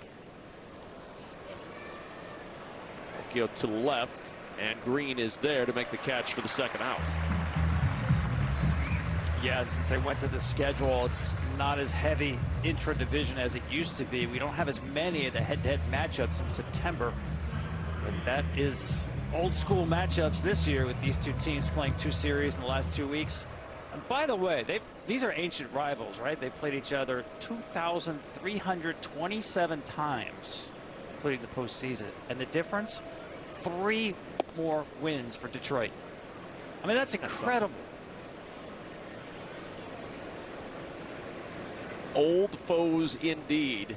Rocchio to the left, and Green is there to make the catch for the 2nd out. Yeah, since they went to the schedule, it's not as heavy intra-division as it used to be. We don't have as many of the head-to-head matchups in September. But that is old school matchups this year, with these 2 teams playing 2 series in the last 2 weeks. And by the way, these are ancient rivals, right? They played each other 2,327 times, including the postseason. And the difference, 3 more wins for Detroit. I mean, that's incredible. Old foes indeed.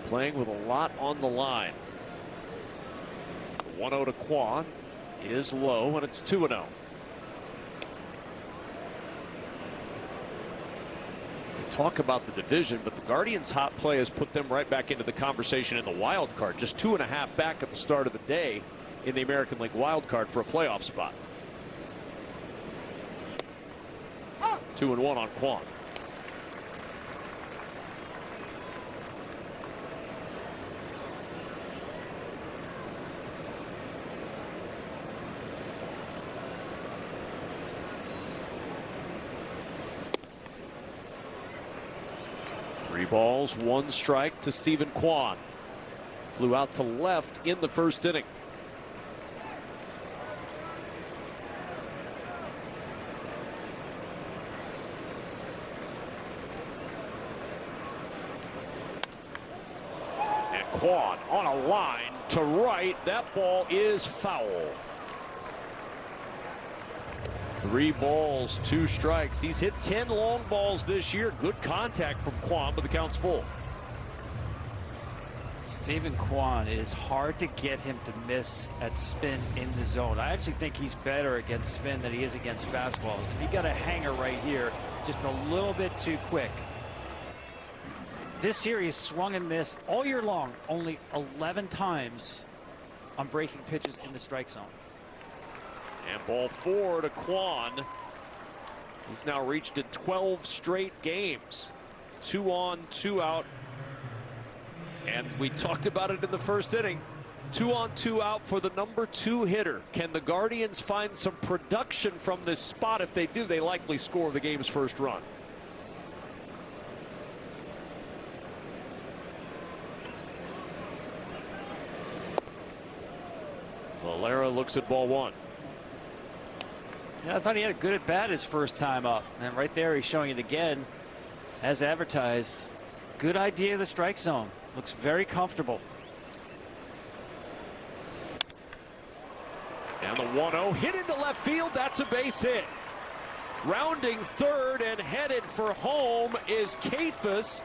Playing with a lot on the line. 1-0 to Kwan is low, and it's 2-0. Talk about the division, but the Guardians' hot play has put them right back into the conversation in the wild card. Just 2.5 back at the start of the day in the American League wild card for a playoff spot. 2-1 on Kwan. Three balls, 1 strike to Stephen Kwan. Flew out to left in the 1st inning. Quan on a line to right. That ball is foul. 3 balls, 2 strikes. He's hit 10 long balls this year. Good contact from Quan, but the count's full. Stephen Kwan, it is hard to get him to miss at spin in the zone. I actually think he's better against spin than he is against fastballs. And he got a hanger right here, just a little bit too quick. This series swung and missed all year long, only 11 times on breaking pitches in the strike zone. And ball 4 to Quan. He's now reached it 12 straight games. 2 on, 2 out. And we talked about it in the first inning. 2 on, 2 out for the number 2 hitter. Can the Guardians find some production from this spot? If they do, they likely score the game's first run. Valera looks at ball 1. Yeah, I thought he had a good at bat his first time up. And right there, he's showing it again as advertised. Good idea of the strike zone. Looks very comfortable. And the 1-0 hit into left field. That's a base hit. Rounding third and headed for home is Cephas.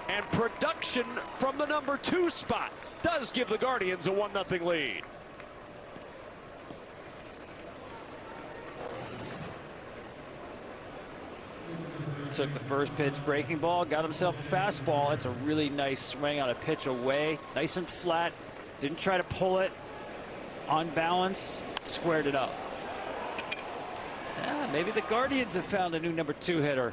And production from the number 2 spot does give the Guardians a 1-0 lead. Took the first pitch breaking ball, got himself a fastball. It's a really nice swing on a pitch away. Nice and flat. Didn't try to pull it. On balance, squared it up. Yeah, maybe the Guardians have found a new number 2 hitter.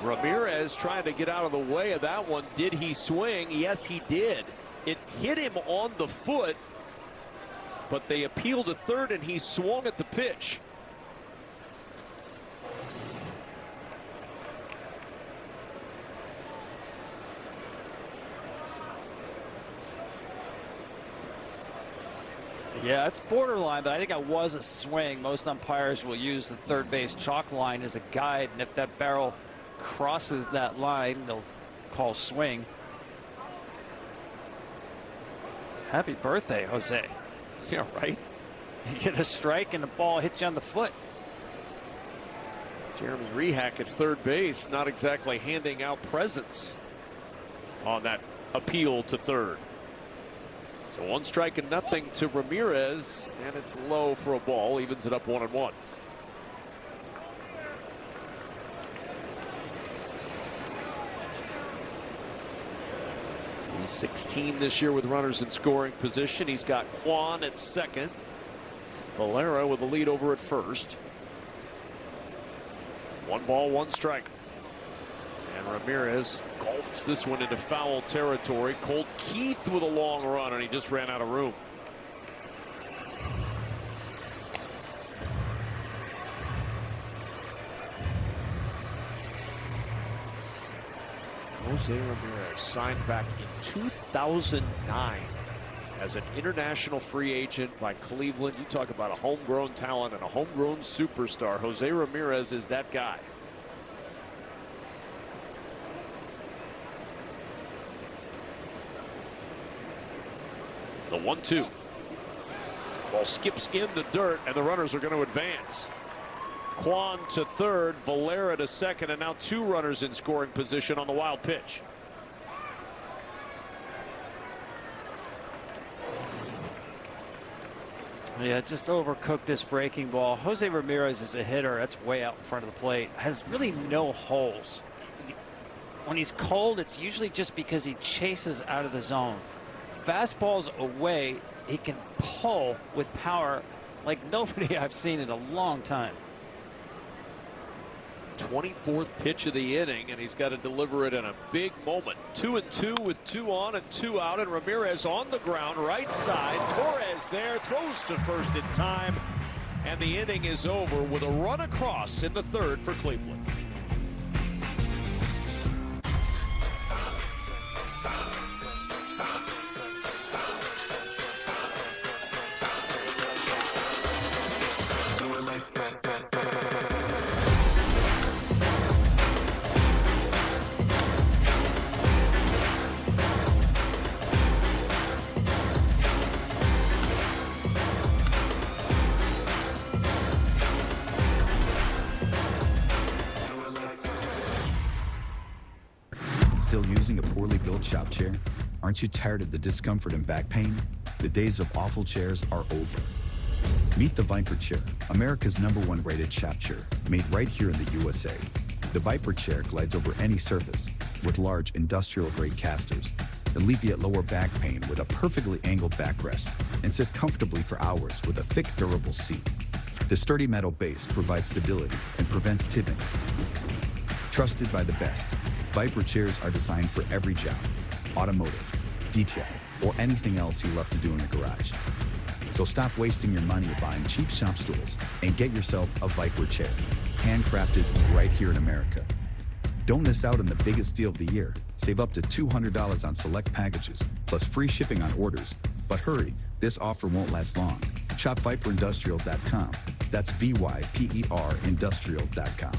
Ramirez trying to get out of the way of that one. Did he swing? Yes, he did. It hit him on the foot, but they appealed to third and he swung at the pitch. Yeah, it's borderline, but I think it was a swing. Most umpires will use the third base chalk line as a guide, and if that barrel crosses that line, they'll call swing. Happy birthday, Jose. Yeah, right. You get a strike and the ball hits you on the foot. Jeremy Rehack at third base, not exactly handing out presents on that appeal to third. So 1 strike and nothing to Ramirez, and it's low for a ball, evens it up 1-1. He's 16 this year with runners in scoring position. He's got Quan at second. Valera with the lead over at first. 1 ball, 1 strike. And Ramirez golfs this one into foul territory. Colt Keith with a long run, and he just ran out of room. Jose Ramirez signed back in 2009 as an international free agent by Cleveland. You talk about a homegrown talent and a homegrown superstar. Jose Ramirez is that guy. The 1-2. Ball skips in the dirt, and the runners are going to advance. Quan to third, Valera to second, and now 2 runners in scoring position on the wild pitch. Yeah, just overcooked this breaking ball. Jose Ramirez is a hitter. That's way out in front of the plate. Has really no holes. When he's cold, it's usually just because he chases out of the zone. Fastballs away, he can pull with power like nobody I've seen in a long time. 24th pitch of the inning, and he's got to deliver it in a big moment. 2-2 with 2 on and 2 out, and Ramirez on the ground, right side. Torres there, throws to first in time, and the inning is over with a run across in the third for Cleveland. using a poorly built shop chair? Aren't you tired of the discomfort and back pain? The days of awful chairs are over. Meet the Viper Chair, America's #1 rated shop chair, made right here in the USA. The Viper Chair glides over any surface with large industrial-grade casters. Alleviate lower back pain with a perfectly angled backrest and sit comfortably for hours with a thick, durable seat. The sturdy metal base provides stability and prevents tipping. Trusted by the best, Viper chairs are designed for every job, automotive, detail, or anything else you love to do in the garage. So stop wasting your money buying cheap shop stools and get yourself a Viper chair, handcrafted right here in America. Don't miss out on the biggest deal of the year. Save up to $200 on select packages, plus free shipping on orders. But hurry, this offer won't last long. Shop ViperIndustrial.com. That's VYPER Industrial.com.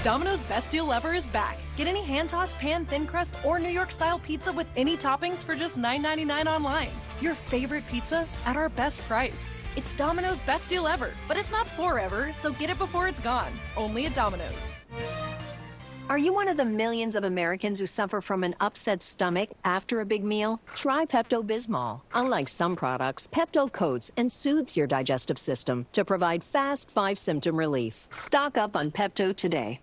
Domino's Best Deal Ever is back. Get any hand-tossed pan, thin crust, or New York-style pizza with any toppings for just $9.99 online. Your favorite pizza at our best price. It's Domino's Best Deal Ever, but it's not forever, so get it before it's gone. Only at Domino's. Are you one of the millions of Americans who suffer from an upset stomach after a big meal? Try Pepto-Bismol. Unlike some products, Pepto coats and soothes your digestive system to provide fast 5-symptom relief. Stock up on Pepto today.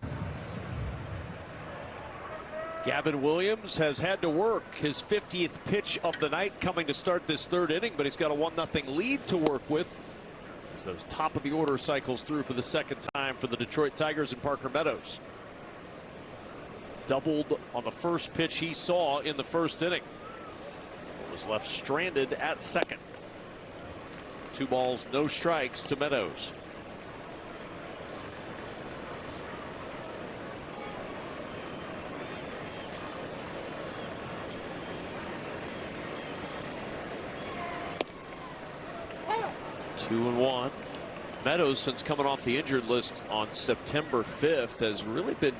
Gavin Williams has had to work his 50th pitch of the night coming to start this third inning, but he's got a 1-0 lead to work with as those top of the order cycles through for the second time for the Detroit Tigers and Parker Meadows. Doubled on the first pitch he saw in the first inning. Was left stranded at second. 2 balls, no strikes to Meadows. Two and one. Meadows, since coming off the injured list on September 5th, has really been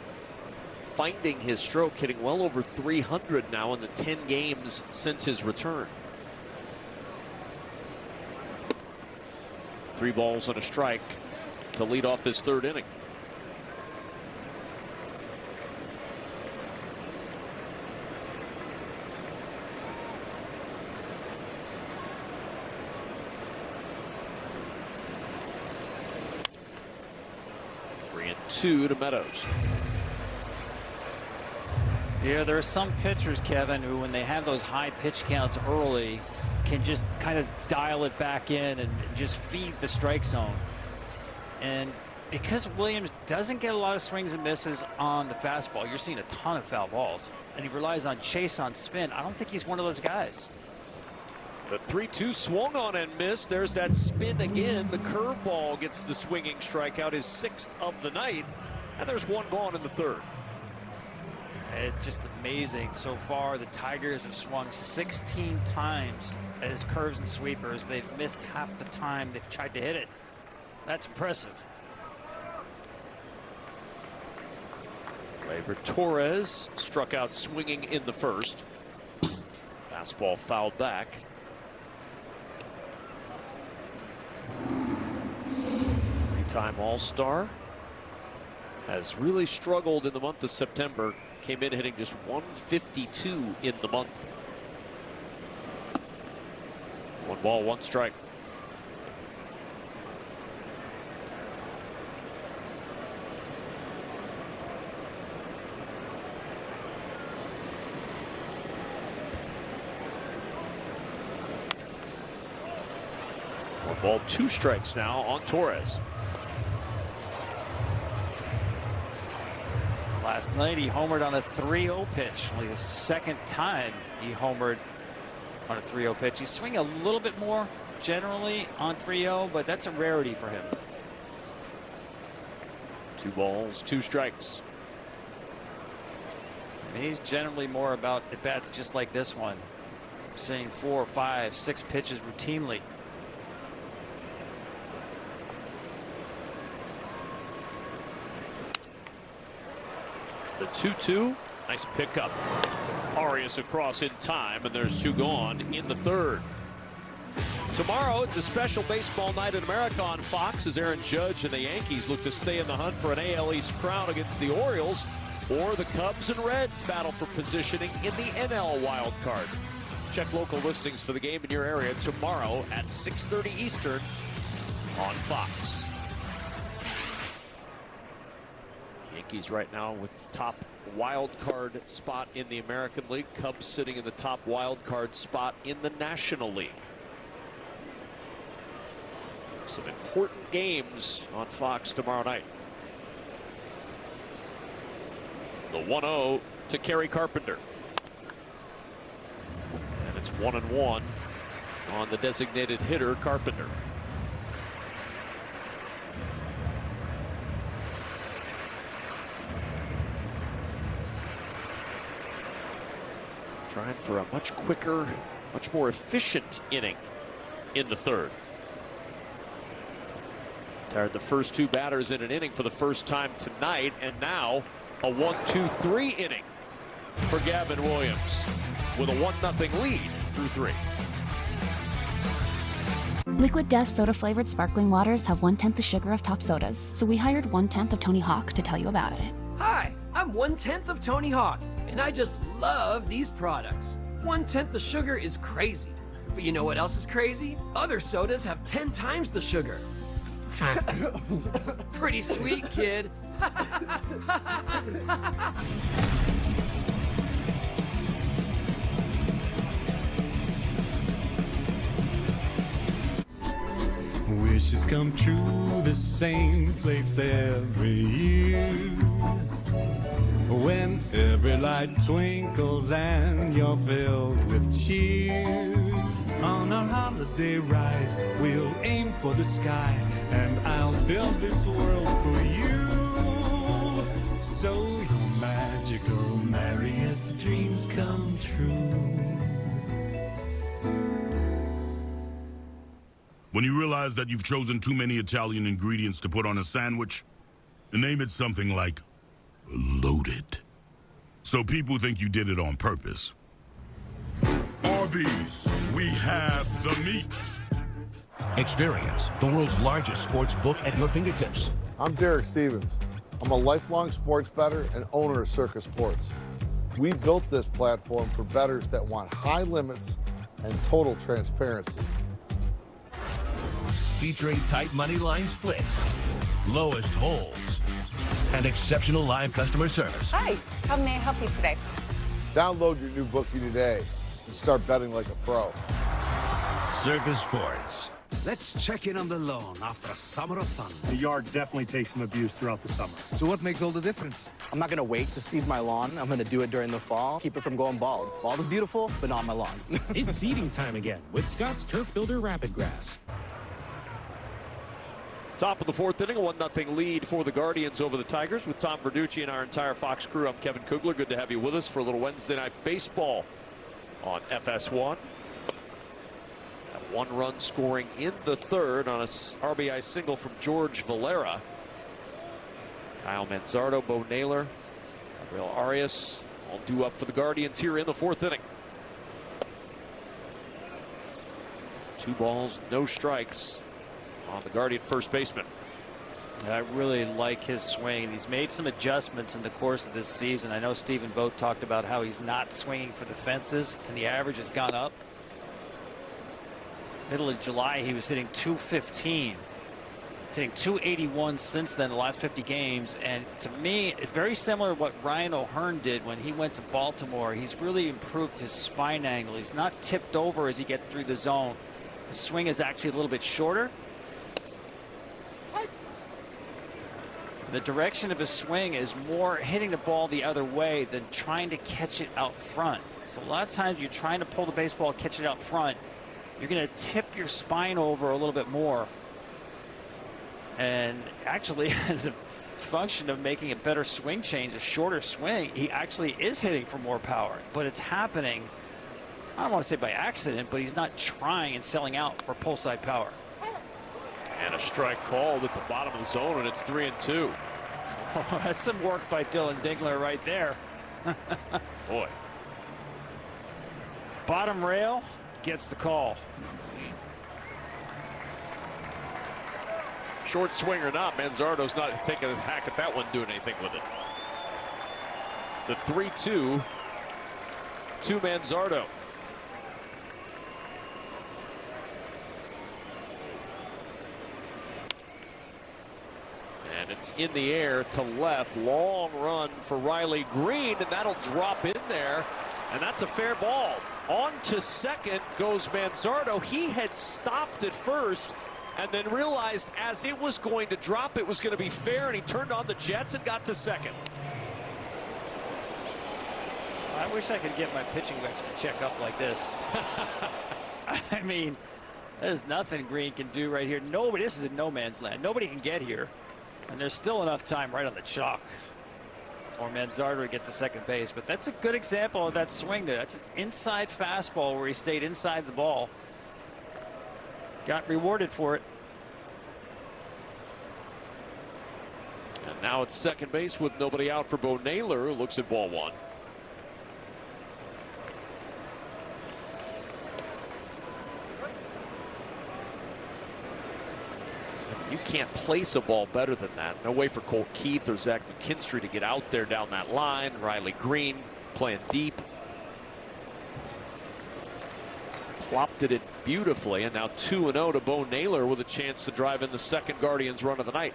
finding his stroke, hitting well over 300 now in the 10 games since his return. 3 balls and a strike to lead off this third inning. Three and 2 to Meadows. Yeah, there are some pitchers, Kevin, who when they have those high pitch counts early can just kind of dial it back in and just feed the strike zone. And because Williams doesn't get a lot of swings and misses on the fastball, you're seeing a ton of foul balls, and he relies on chase on spin. I don't think he's one of those guys. The 3-2 swung on and missed. There's that spin again. The curveball gets the swinging strikeout, his 6th of the night, and there's 1 gone in the third. It's just amazing. So far, the Tigers have swung 16 times at his curves and sweepers. They've missed half the time they've tried to hit it. That's impressive. Gleyber Torres struck out swinging in the first. Fastball fouled back. Three-time All-Star. Has really struggled in the month of September. Came in hitting just 152 in the month. 1 ball, 1 strike. One ball, 2 strikes now on Torres. Last night he homered on a 3-0 pitch. Only his 2nd time he homered on a 3-0 pitch. He's swinging a little bit more generally on 3-0, but that's a rarity for him. 2 balls, 2 strikes. I mean, he's generally more about at bats just like this one, seeing 4, 5, 6 pitches routinely. The 2-2, nice pickup. Arias across in time, and there's 2 gone in the third. Tomorrow, it's a special baseball night in America on Fox as Aaron Judge and the Yankees look to stay in the hunt for an AL East crown against the Orioles. or the Cubs and Reds battle for positioning in the NL wild card. Check local listings for the game in your area tomorrow at 6:30 Eastern on Fox. Yankees right now with the top wild card spot in the American League. Cubs sitting in the top wild card spot in the National League. Some important games on Fox tomorrow night. The 1-0 to Kerry Carpenter. And it's 1-1 on the designated hitter, Carpenter. Trying for a much quicker, much more efficient inning in the third. Tired the first two batters in an inning for the first time tonight, and now a 1-2-3 inning for Gavin Williams with a 1-0 lead through 3. Liquid Death soda-flavored sparkling waters have 1/10 the sugar of top sodas, so we hired 1/10 of Tony Hawk to tell you about it. Hi, I'm 1/10 of Tony Hawk, and I just love these products. 1/10 the sugar is crazy, but you know what else is crazy? Other sodas have 10 times the sugar. Pretty sweet, kid. Wishes come true, the same place every year. When every light twinkles and you're filled with cheer. On our holiday ride, we'll aim for the sky, and I'll build this world for you. So you're magical, merriest dreams come true. When you realize that you've chosen too many Italian ingredients to put on a sandwich, name it something like loaded. So people think you did it on purpose. Arby's, we have the meats. Experience the world's largest sports book at your fingertips. I'm Derek Stevens. I'm a lifelong sports bettor and owner of Circus Sports. We built this platform for bettors that want high limits and total transparency. Featuring tight money line splits, lowest holds, and exceptional live customer service. Hi, how may I help you today? Download your new bookie today and start betting like a pro. Circus Sports. Let's check in on the lawn after a summer of fun. The yard definitely takes some abuse throughout the summer. So what makes all the difference? I'm not going to wait to seed my lawn. I'm going to do it during the fall. Keep it from going bald. Bald is beautiful, but not my lawn. It's seeding time again with Scott's Turf Builder Rapid Grass. Top of the fourth inning, a 1-0 lead for the Guardians over the Tigers. With Tom Verducci and our entire Fox crew, I'm Kevin Kugler. Good to have you with us for a little Wednesday night baseball on FS1. One run scoring in the third on a RBI single from George Valera. Kyle Manzardo, Bo Naylor, Gabriel Arias all due up for the Guardians here in the fourth inning. 2 balls, no strikes on the Guardian first baseman. I really like his swing. He's made some adjustments in the course of this season. I know Stephen Vogt talked about how he's not swinging for the fences, and the average has gone up. Middle of July, he was hitting 215. He's hitting 281 since then, the last 50 games. And to me, it's very similar to what Ryan O'Hearn did when he went to Baltimore. He's really improved his spine angle. He's not tipped over as he gets through the zone. The swing is actually a little bit shorter. The direction of his swing is more hitting the ball the other way than trying to catch it out front. So a lot of times you're trying to pull the baseball, catch it out front. You're going to tip your spine over a little bit more. And actually, as a function of making a better swing change, a shorter swing, he actually is hitting for more power. But it's happening, I don't want to say by accident, but he's not trying and selling out for pull side power. And a strike called at the bottom of the zone, and it's 3-2. Oh, that's some work by Dylan Dingler right there. Boy. Bottom rail gets the call. Short swing or not, Manzardo's not taking his hack at that one, doing anything with it. The 3-2 to Manzardo. And it's in the air to left. Long run for Riley Green, and that'll drop in there. And that's a fair ball. On to second goes Manzardo. He had stopped at first and then realized as it was going to drop, it was going to be fair, and he turned on the jets and got to second. I wish I could get my pitching wedge to check up like this. I mean, there's nothing Green can do right here. Nobody, this is in no man's land. Nobody can get here. And there's still enough time right on the chalk for Manzardo to get to second base. But that's a good example of that swing there. That's an inside fastball where he stayed inside the ball. Got rewarded for it. And now it's second base with nobody out for Bo Naylor, who looks at ball one. You can't place a ball better than that. No way for Colt Keith or Zach McKinstry to get out there down that line. Riley Green playing deep. Plopped it in beautifully, and now 2-0 to Bo Naylor with a chance to drive in the second Guardians run of the night.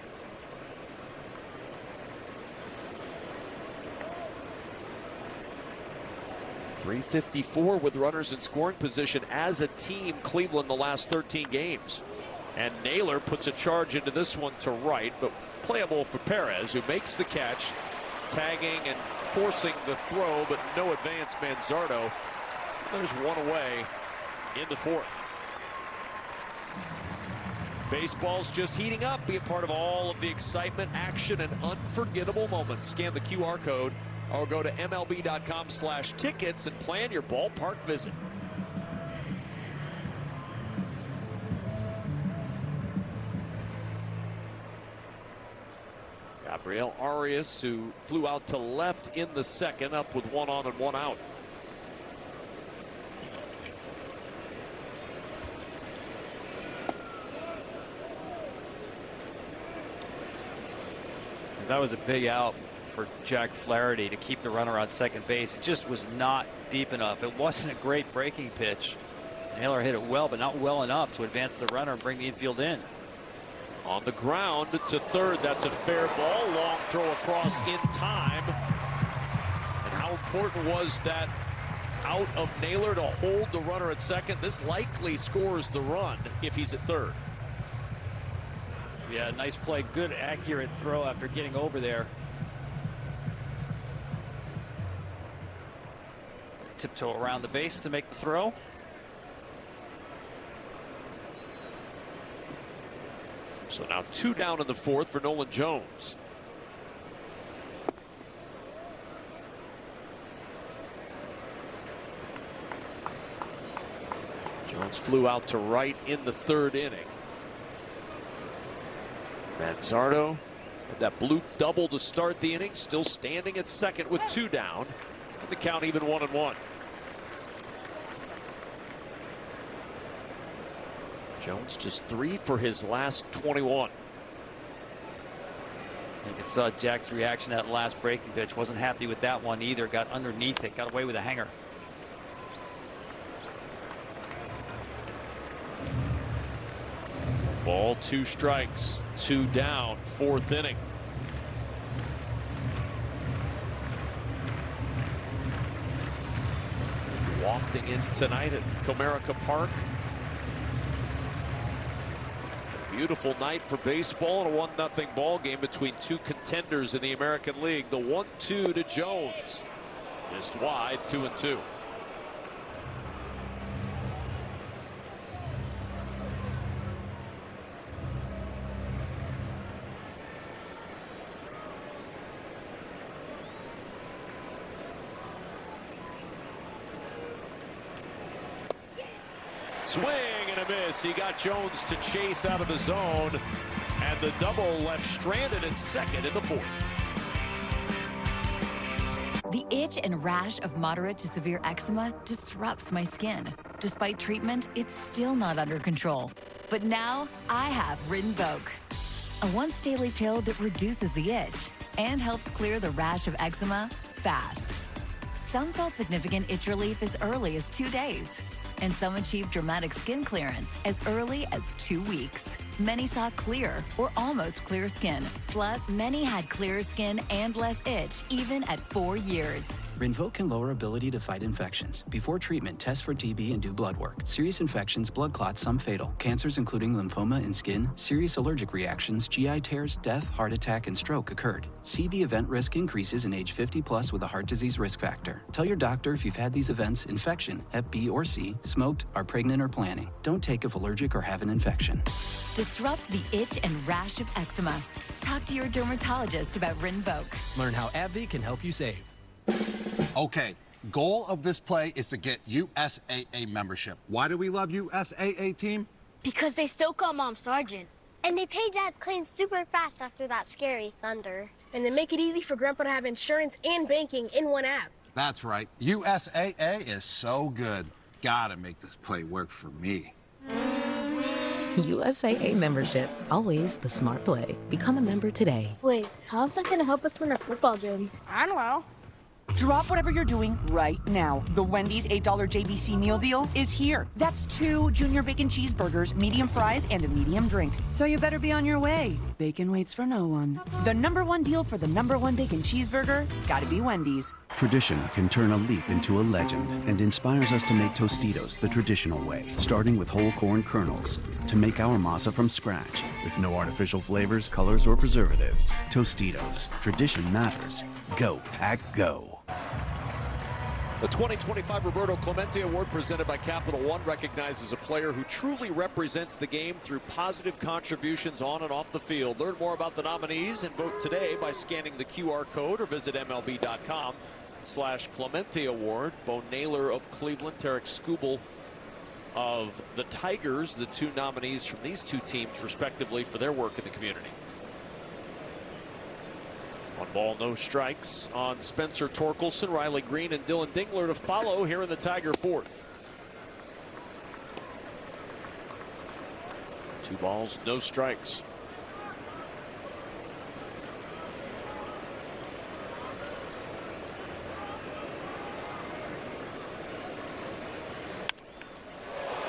.354 with runners in scoring position as a team, Cleveland, the last 13 games. And Naylor puts a charge into this one to right, but playable for Perez, who makes the catch, tagging and forcing the throw, but no advance. Manzardo. There's one away in the fourth. Baseball's just heating up. Be a part of all of the excitement, action, and unforgettable moments. Scan the QR code or go to MLB.com/tickets and plan your ballpark visit. Gabriel Arias, who flew out to left in the second, up with one on and one out. That was a big out for Jack Flaherty to keep the runner on second base. It just was not deep enough. It wasn't a great breaking pitch. Naylor hit it well, but not well enough to advance the runner and bring the infield in. On the ground to third. That's a fair ball. Long throw across in time. And how important was that out of Naylor to hold the runner at second? This likely scores the run if he's at third. Yeah, nice play. Good, accurate throw after getting over there. Tiptoe around the base to make the throw. So now 2 down in the fourth for Nolan Jones. Jones flew out to right in the third inning. Manzardo with that blue double to start the inning, still standing at second with 2 down. And the count even 1-1. Jones just 3 for his last 21. You can saw Jack's reaction to that last breaking pitch. Wasn't happy with that one either. Got underneath it. Got away with a hanger. Ball, 2 strikes, 2 down, fourth inning. Wafting in tonight at Comerica Park. Beautiful night for baseball and a 1-0 ball game between 2 contenders in the American League. The 1-2 to Jones. Missed wide, 2-2. Swing and a miss. He got Jones to chase out of the zone, and the double left stranded at second in the fourth. The itch and rash of moderate to severe eczema disrupts my skin. Despite treatment, it's still not under control. But now I have Rinvoq, a once daily pill that reduces the itch and helps clear the rash of eczema fast. Some felt significant itch relief as early as 2 days, and some achieved dramatic skin clearance as early as 2 weeks. Many saw clear or almost clear skin. Plus, many had clearer skin and less itch, even at 4 years. Rinvoq can lower ability to fight infections. Before treatment, test for TB and do blood work. Serious infections, blood clots, some fatal. Cancers including lymphoma and skin, serious allergic reactions, GI tears, death, heart attack, and stroke occurred. CV event risk increases in age 50 plus with a heart disease risk factor. Tell your doctor if you've had these events, infection, Hep B or C, smoked, are pregnant or planning. Don't take if allergic or have an infection. Disrupt the itch and rash of eczema. Talk to your dermatologist about Rinvoq. Learn how AbbVie can help you save. Okay, goal of this play is to get USAA membership. Why do we love USAA, team? Because they still call Mom Sergeant. And they pay Dad's claims super fast after that scary thunder. And they make it easy for Grandpa to have insurance and banking in one app. That's right. USAA is so good. Gotta make this play work for me. USAA membership. Always the smart play. Become a member today. Wait, how's that gonna help us win a football game? I don't know. Drop whatever you're doing right now. The Wendy's $8 JBC meal deal is here. That's 2 junior bacon cheeseburgers, medium fries, and a medium drink. So you better be on your way. Bacon waits for no one. The #1 deal for the #1 bacon cheeseburger, gotta be Wendy's. Tradition can turn a leap into a legend and inspires us to make Tostitos the traditional way, starting with whole corn kernels to make our masa from scratch with no artificial flavors, colors, or preservatives. Tostitos. Tradition matters. Go, Pack, go. The 2025 Roberto Clemente Award presented by Capital One recognizes a player who truly represents the game through positive contributions on and off the field. Learn more about the nominees and vote today by scanning the QR code or visit MLB.com/Clemente Award. Bo Naylor of Cleveland, Tarek Skubal of the Tigers, the 2 nominees from these 2 teams respectively for their work in the community. 1 ball, no strikes on Spencer Torkelson, Riley Green, and Dylan Dingler to follow here in the Tiger 4th. 2 balls, no strikes.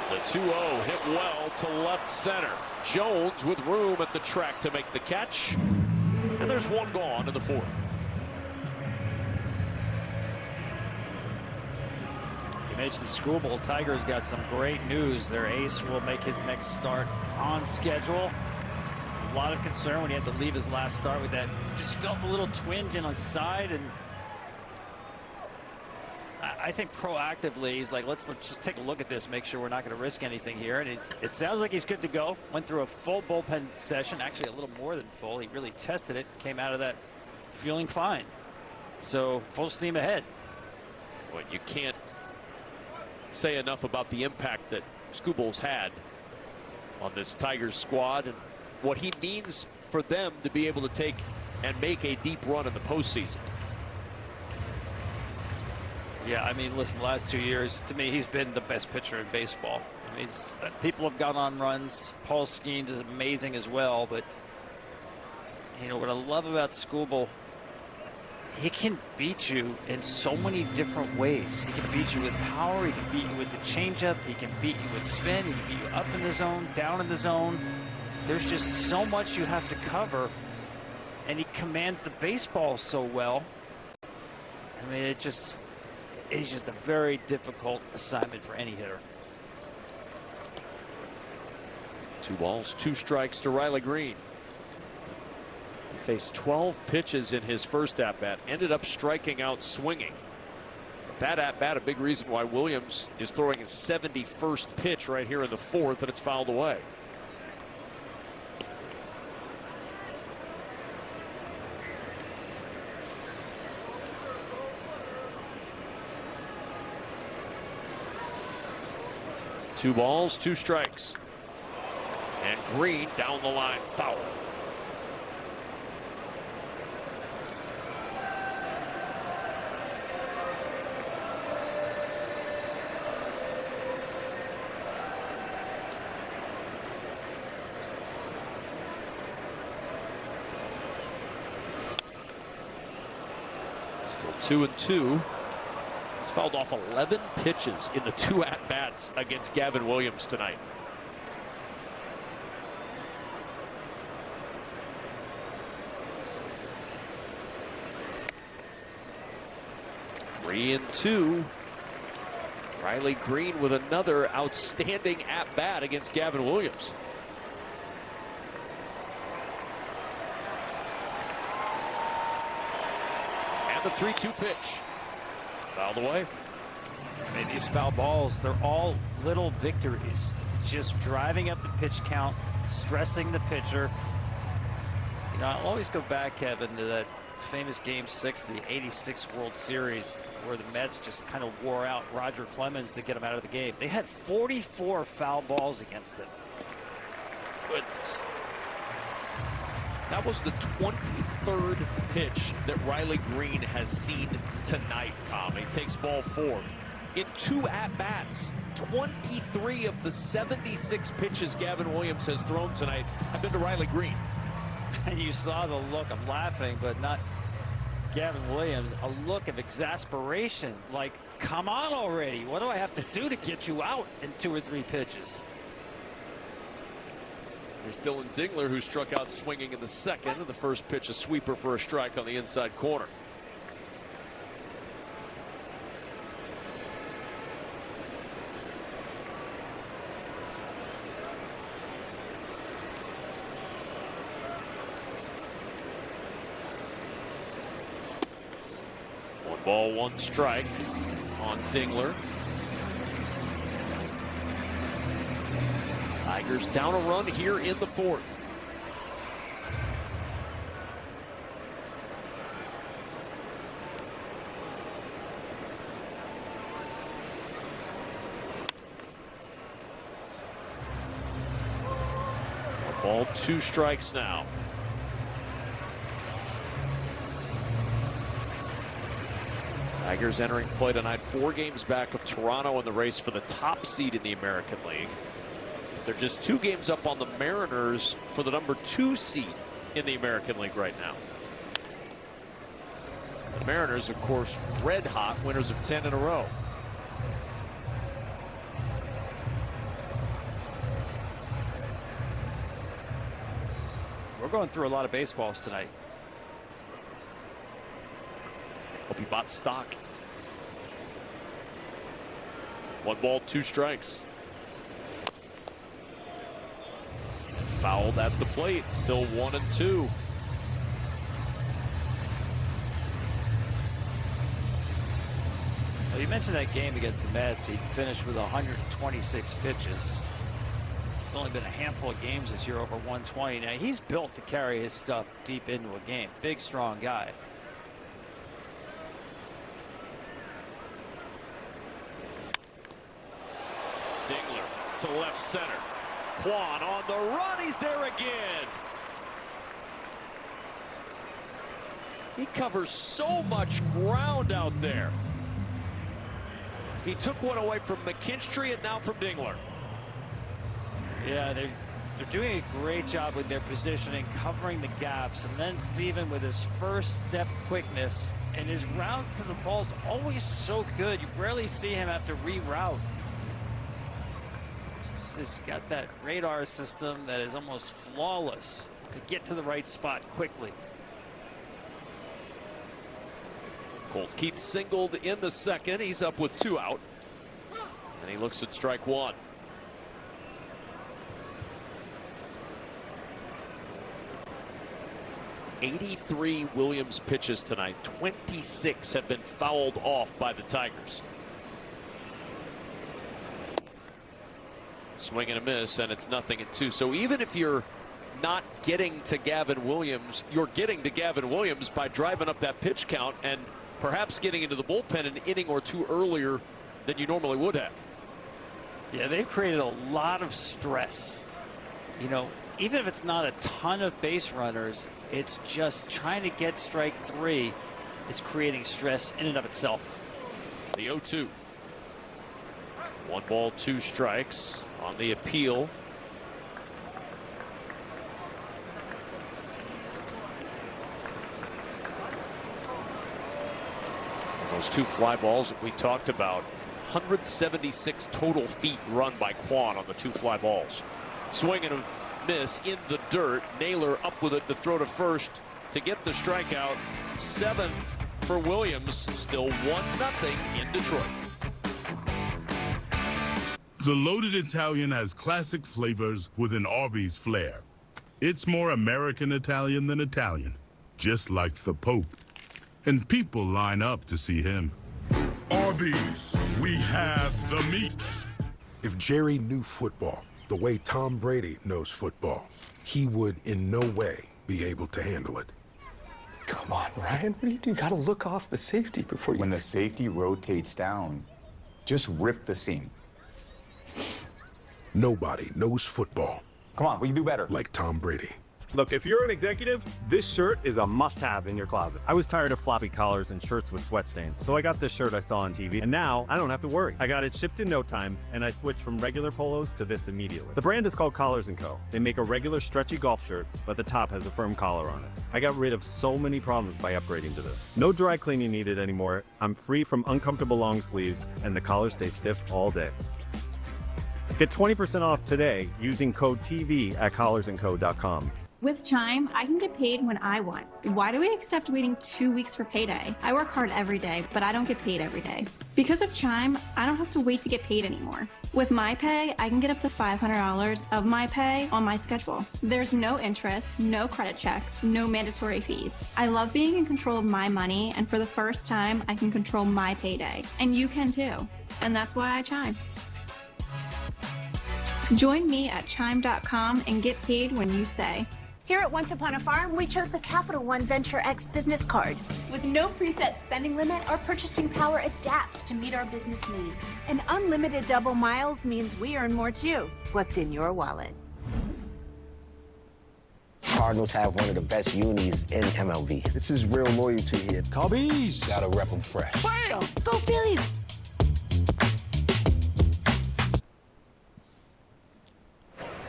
The 2-0 hit well to left center. Jones with room at the track to make the catch. And there's 1 gone in the 4th. You mentioned Skubal. Tigers got some great news. Their ace will make his next start on schedule. A lot of concern when he had to leave his last start with that. Just felt a little twinge in his side, and I think proactively he's like, let's just take a look at this, make sure we're not going to risk anything here. And it sounds like he's good to go. Went through a full bullpen session, actually a little more than full. He really tested it, came out of that feeling fine. So full steam ahead. Well, you can't say enough about the impact that Skubal's had on this Tigers squad and what he means for them to be able to take and make a deep run in the postseason. Yeah, I mean, listen, the last 2 years, to me, he's been the best pitcher in baseball. I mean, people have gone on runs. Paul Skeens is amazing as well, but, you know, what I love about Skubal, he can beat you in so many different ways. He can beat you with power, he can beat you with the changeup, he can beat you with spin, he can beat you up in the zone, down in the zone. There's just so much you have to cover, and he commands the baseball so well. I mean, it's just a very difficult assignment for any hitter. 2 balls, 2 strikes to Riley Green. He faced 12 pitches in his first at-bat, ended up striking out swinging. Bad at-bat, a big reason why Williams is throwing his 71st pitch right here in the 4th, and it's fouled away. Two balls, 2 strikes. And Green down the line, foul. Still 2-2. He's fouled off 11 pitches in the 2 at-bats against Gavin Williams tonight. Three and 2. Riley Green with another outstanding at-bat against Gavin Williams. And the 3-2 pitch. Fouled away. And these foul balls, they're all little victories. Just driving up the pitch count, stressing the pitcher. You know, I'll always go back, Kevin, to that famous Game 6 of the '86 World Series where the Mets just kind of wore out Roger Clemens to get him out of the game. They had 44 foul balls against him. Goodness. That was the 23rd pitch that Riley Green has seen tonight, Tom. He takes ball 4. In 2 at-bats, 23 of the 76 pitches Gavin Williams has thrown tonight have been to Riley Green. And you saw the look, I'm laughing, but not Gavin Williams, a look of exasperation, like, come on already. What do I have to do to get you out in 2 or 3 pitches? There's Dylan Dingler, who struck out swinging in the 2nd, and the first pitch a sweeper for a strike on the inside corner. Ball 1 strike on Dingler. Tigers down a run here in the 4th. Ball 2 strikes now. Tigers entering play tonight 4 games back of Toronto in the race for the top seed in the American League. They're just 2 games up on the Mariners for the number 2 seed in the American League right now. The Mariners, of course, red hot, winners of 10 in a row. We're going through a lot of baseballs tonight. Hope you bought stock. 1 ball, 2 strikes. Fouled at the plate. Still 1 and 2. Well, you mentioned that game against the Mets. He finished with 126 pitches. It's only been a handful of games this year over 120. Now, he's built to carry his stuff deep into a game. Big, strong guy. Dingler to left center. Kwan on the run. He's there again. He covers so much ground out there. He took one away from McKinstry and now from Dingler. Yeah, they're doing a great job with their positioning, covering the gaps. And then Steven with his first step quickness and his route to the ball is always so good. You rarely see him have to reroute. He's got that radar system that is almost flawless to get to the right spot quickly. Colt Keith singled in the 2nd. He's up with 2 out. And he looks at strike 1. '83 Williams pitches tonight. 26 have been fouled off by the Tigers. Swing and a miss, and it's 0-2. So even if you're not getting to Gavin Williams, you're getting to Gavin Williams by driving up that pitch count and perhaps getting into the bullpen an inning or 2 earlier than you normally would have. Yeah, they've created a lot of stress. You know, even if it's not a ton of base runners, it's just trying to get strike 3 is creating stress in and of itself. The 0-2. 1 ball, 2 strikes on the appeal. Those two fly balls that we talked about, 176 total feet run by Quan on the two fly balls. Swing and a miss in the dirt. Naylor up with it to throw to first to get the strikeout. 7th for Williams. Still 1-0 in Detroit. The loaded Italian has classic flavors with an Arby's flair. It's more American Italian than Italian, just like the Pope. And people line up to see him. Arby's, we have the meats. If Jerry knew football the way Tom Brady knows football, he would in no way be able to handle it. Come on, Ryan, what do you do? You gotta look off the safety before you... When the safety rotates down, just rip the seam. Nobody knows football. Come on, we can do better. Like Tom Brady. Look, if you're an executive, this shirt is a must-have in your closet. I was tired of floppy collars and shirts with sweat stains, so I got this shirt I saw on TV, and now I don't have to worry. I got it shipped in no time, and I switched from regular polos to this immediately. The brand is called Collars & Co. They make a regular stretchy golf shirt, but the top has a firm collar on it. I got rid of so many problems by upgrading to this. No dry cleaning needed anymore. I'm free from uncomfortable long sleeves, and the collars stay stiff all day. Get 20% off today using code TV at collarsandco.com. With Chime, I can get paid when I want. Why do we accept waiting 2 weeks for payday? I work hard every day, but I don't get paid every day. Because of Chime, I don't have to wait to get paid anymore. With my pay, I can get up to $500 of my pay on my schedule. There's no interest, no credit checks, no mandatory fees. I love being in control of my money, and for the first time, I can control my payday. And you can too. And that's why I Chime. Join me at chime.com and get paid when you say. Here at Once Upon a Farm, we chose the Capital One Venture X business card. With no preset spending limit, our purchasing power adapts to meet our business needs. And unlimited double miles means we earn more too. What's in your wallet? Cardinals have one of the best unis in MLB. This is real loyalty here. Cubbies! Gotta rep them fresh. Bam! Go Phillies!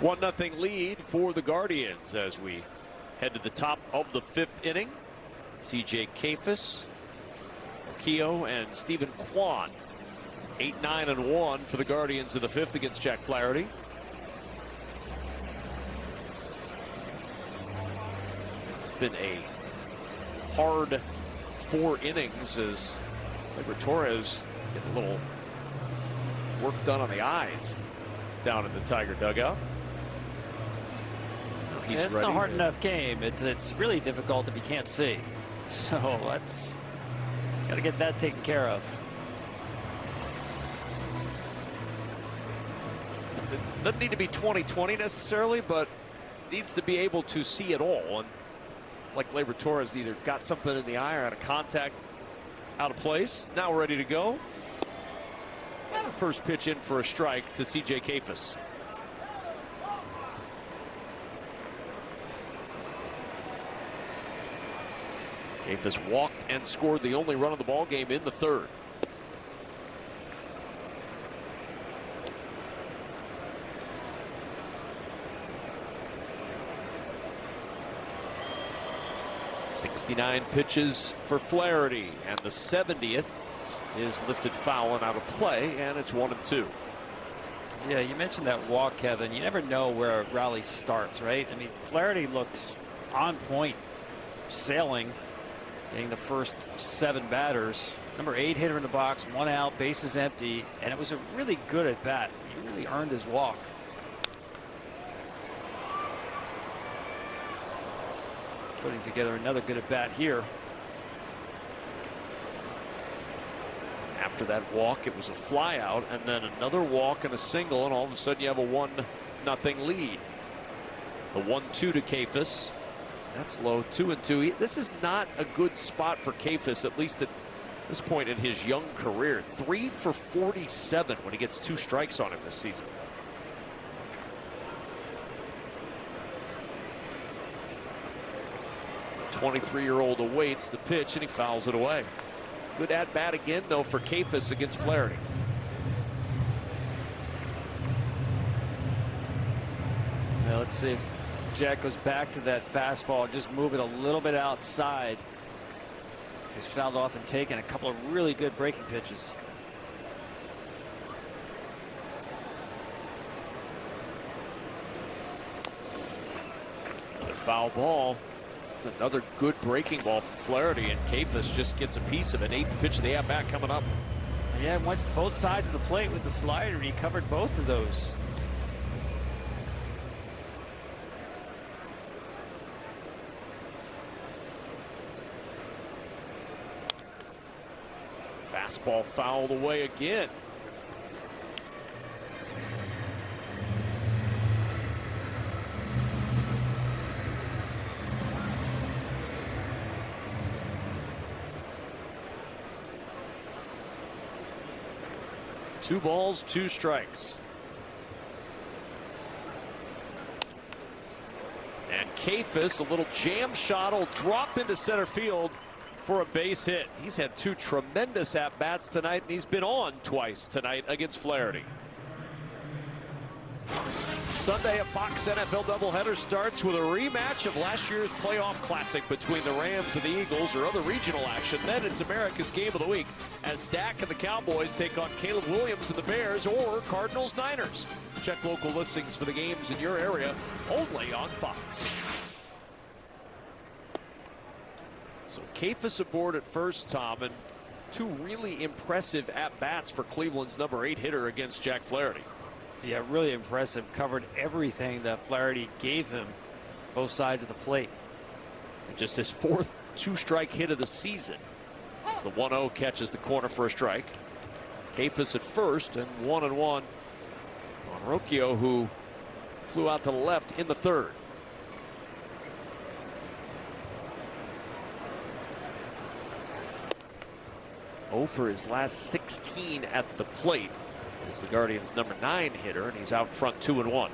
One nothing lead for the Guardians as we head to the top of the 5th inning. C.J. Kafis, Keogh, and Stephen Kwan. 8-9-1 for the Guardians in the 5th against Jack Flaherty. It's been a hard 4 innings as Gleyber Torres getting a little work done on the eyes down in the Tiger dugout. It's a hard enough game. It's really difficult if you can't see. So let's got to get that taken care of. It doesn't need to be 20/20 necessarily, but needs to be able to see it all. And like Gleyber Torres either got something in the eye or had a contact out of place. Now we're ready to go. And the first pitch in for a strike to C.J. Kafis. Kafis walked and scored the only run of the ball game in the 3rd. "69 pitches for Flaherty, and the 70th is lifted foul and out of play, and it's 1-2. Yeah, you mentioned that walk, Kevin. You never know where a rally starts, right? I mean, Flaherty looked on point, sailing, getting the first 7 batters. Number 8 hitter in the box, 1 out, bases empty, and it was a really good at bat. He really earned his walk. Putting together another good at bat here. After that walk, it was a fly out, and then another walk and a single, and all of a sudden you have a 1-0 lead. The 1-2 to Kafis. That's low, 2-2. This is not a good spot for Kafis, at least at this point in his young career. 3 for 47 when he gets 2 strikes on him this season. The 23-year-old awaits the pitch, and he fouls it away. Good at bat again, though, for Kafis against Flaherty. Now let's see if Jack goes back to that fastball, just move it a little bit outside. He's fouled off and taken a couple of really good breaking pitches. Another foul ball. It's another good breaking ball from Flaherty, and Kafis just gets a piece of it. 8th pitch of the at-bat coming up. Yeah, went both sides of the plate with the slider. He covered both of those. Fastball fouled away again. Two balls, 2 strikes. And Kafis, a little jam shot, will drop into center field for a base hit. He's had 2 tremendous at-bats tonight, and he's been on twice tonight against Flaherty. Sunday, a Fox NFL doubleheader starts with a rematch of last year's playoff classic between the Rams and the Eagles, or other regional action. Then it's America's Game of the Week as Dak and the Cowboys take on Caleb Williams and the Bears, or Cardinals-Niners. Check local listings for the games in your area, only on Fox. So Kafis aboard at first, Tom, and 2 really impressive at-bats for Cleveland's number 8 hitter against Jack Flaherty. Yeah, really impressive. Covered everything that Flaherty gave him, both sides of the plate. And just his 4th 2-strike hit of the season. As the 1-0 catches the corner for a strike. Kafis at first, and 1-1 on Rocchio, who flew out to the left in the 3rd. For his last 16 at the plate is the Guardians' number 9 hitter, and he's out front 2-1.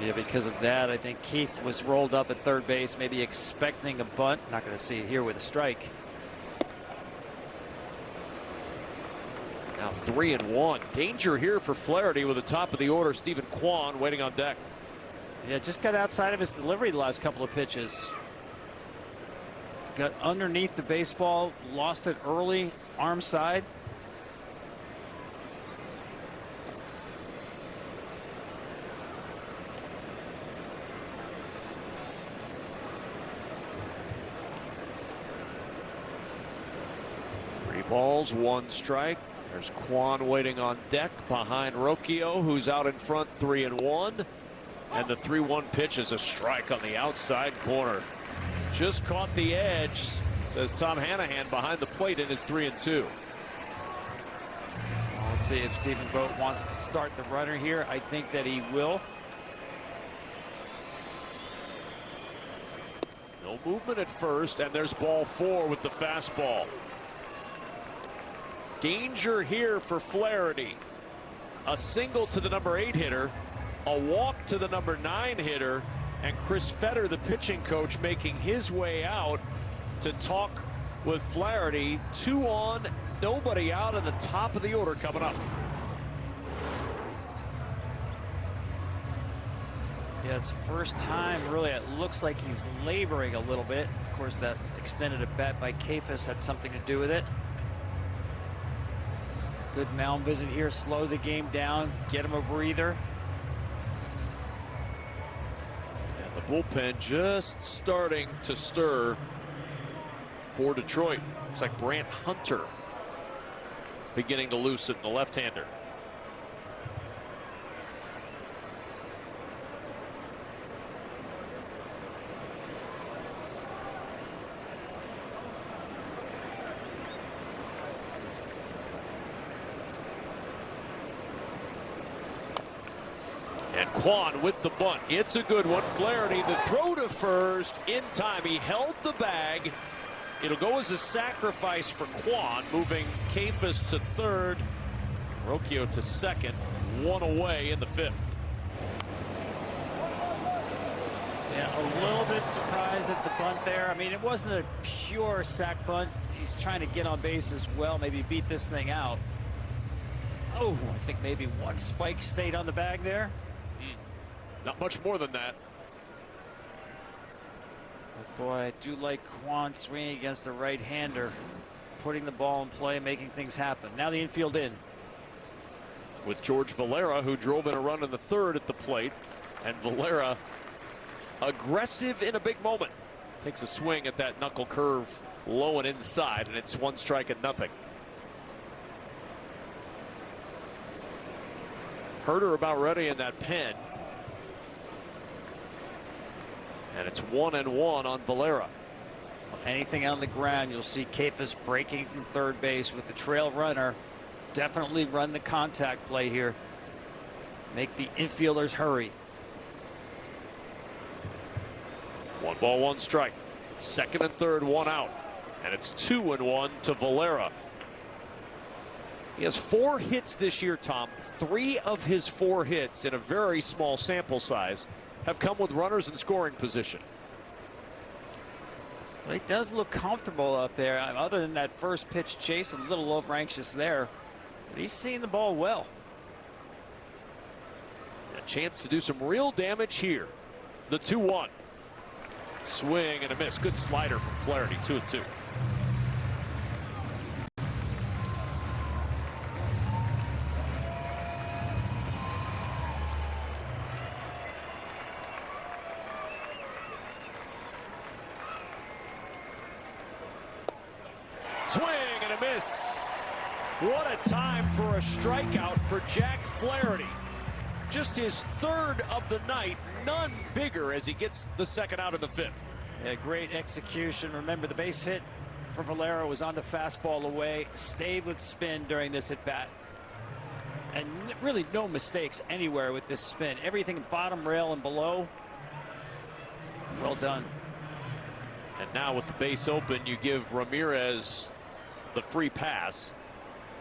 Yeah, because of that, I think Keith was rolled up at third base, maybe expecting a bunt. Not going to see it here with a strike. Now 3-1. Danger here for Flaherty with the top of the order, Stephen Kwan, waiting on deck. Yeah, just got outside of his delivery the last couple of pitches. Got underneath the baseball, lost it early, arm side. Three balls, 1 strike. There's Kwan waiting on deck behind Rocchio, who's out in front 3-1. And the 3-1 pitch is a strike on the outside corner. Just caught the edge, says Tom Hanahan behind the plate, and it's 3-2. Let's see if Stephen Vogt wants to start the runner here. I think that he will. No movement at first, and there's ball 4 with the fastball. Danger here for Flaherty. A single to the number 8 hitter, a walk to the number 9 hitter, and Chris Fetter, the pitching coach, making his way out to talk with Flaherty. 2 on, nobody out, in the top of the order coming up. Yes, first time, really, it looks like he's laboring a little bit. Of course, that extended at bat by Kafis had something to do with it. Good mound visit here, slow the game down, get him a breather. Bullpen just starting to stir for Detroit. Looks like Brant Hunter beginning to loosen, the left-hander. And Kwan with the bunt. It's a good one. Flaherty, the throw to first in time. He held the bag. It'll go as a sacrifice for Kwan, moving Kafis to third, Rocchio to second. 1 away in the 5th. Yeah, a little bit surprised at the bunt there. I mean, it wasn't a pure sac bunt. He's trying to get on base as well, maybe beat this thing out. Oh, I think maybe 1 spike stayed on the bag there. Not much more than that. But boy, I do like Quan swinging against the right-hander, putting the ball in play, making things happen. Now the infield in. With George Valera, who drove in a run in the third at the plate. And Valera, aggressive in a big moment. Takes a swing at that knuckle curve low and inside, and it's 1 strike and nothing. Herder about ready in that pen. And it's 1-1 on Valera. Anything on the ground, you'll see Kefas breaking from third base with the trail runner. Definitely run the contact play here. Make the infielders hurry. 1 ball, 1 strike. Second and third, 1 out. And it's 2-1 to Valera. He has 4 hits this year, Tom. 3 of his 4 hits in a very small sample size have come with runners in scoring position. Well, he does look comfortable up there. Other than that first pitch chase, a little over anxious there. But he's seeing the ball well. A chance to do some real damage here. The 2-1. Swing and a miss. Good slider from Flaherty. 2-2. Swing and a miss. What a time for a strikeout for Jack Flaherty. Just his 3rd of the night. None bigger as he gets the 2nd out of the 5th. Yeah, great execution. Remember, the base hit for Valera was on the fastball away. Stayed with spin during this at bat. And really no mistakes anywhere with this spin. Everything bottom rail and below. Well done. And now with the base open, you give Ramirez the free pass.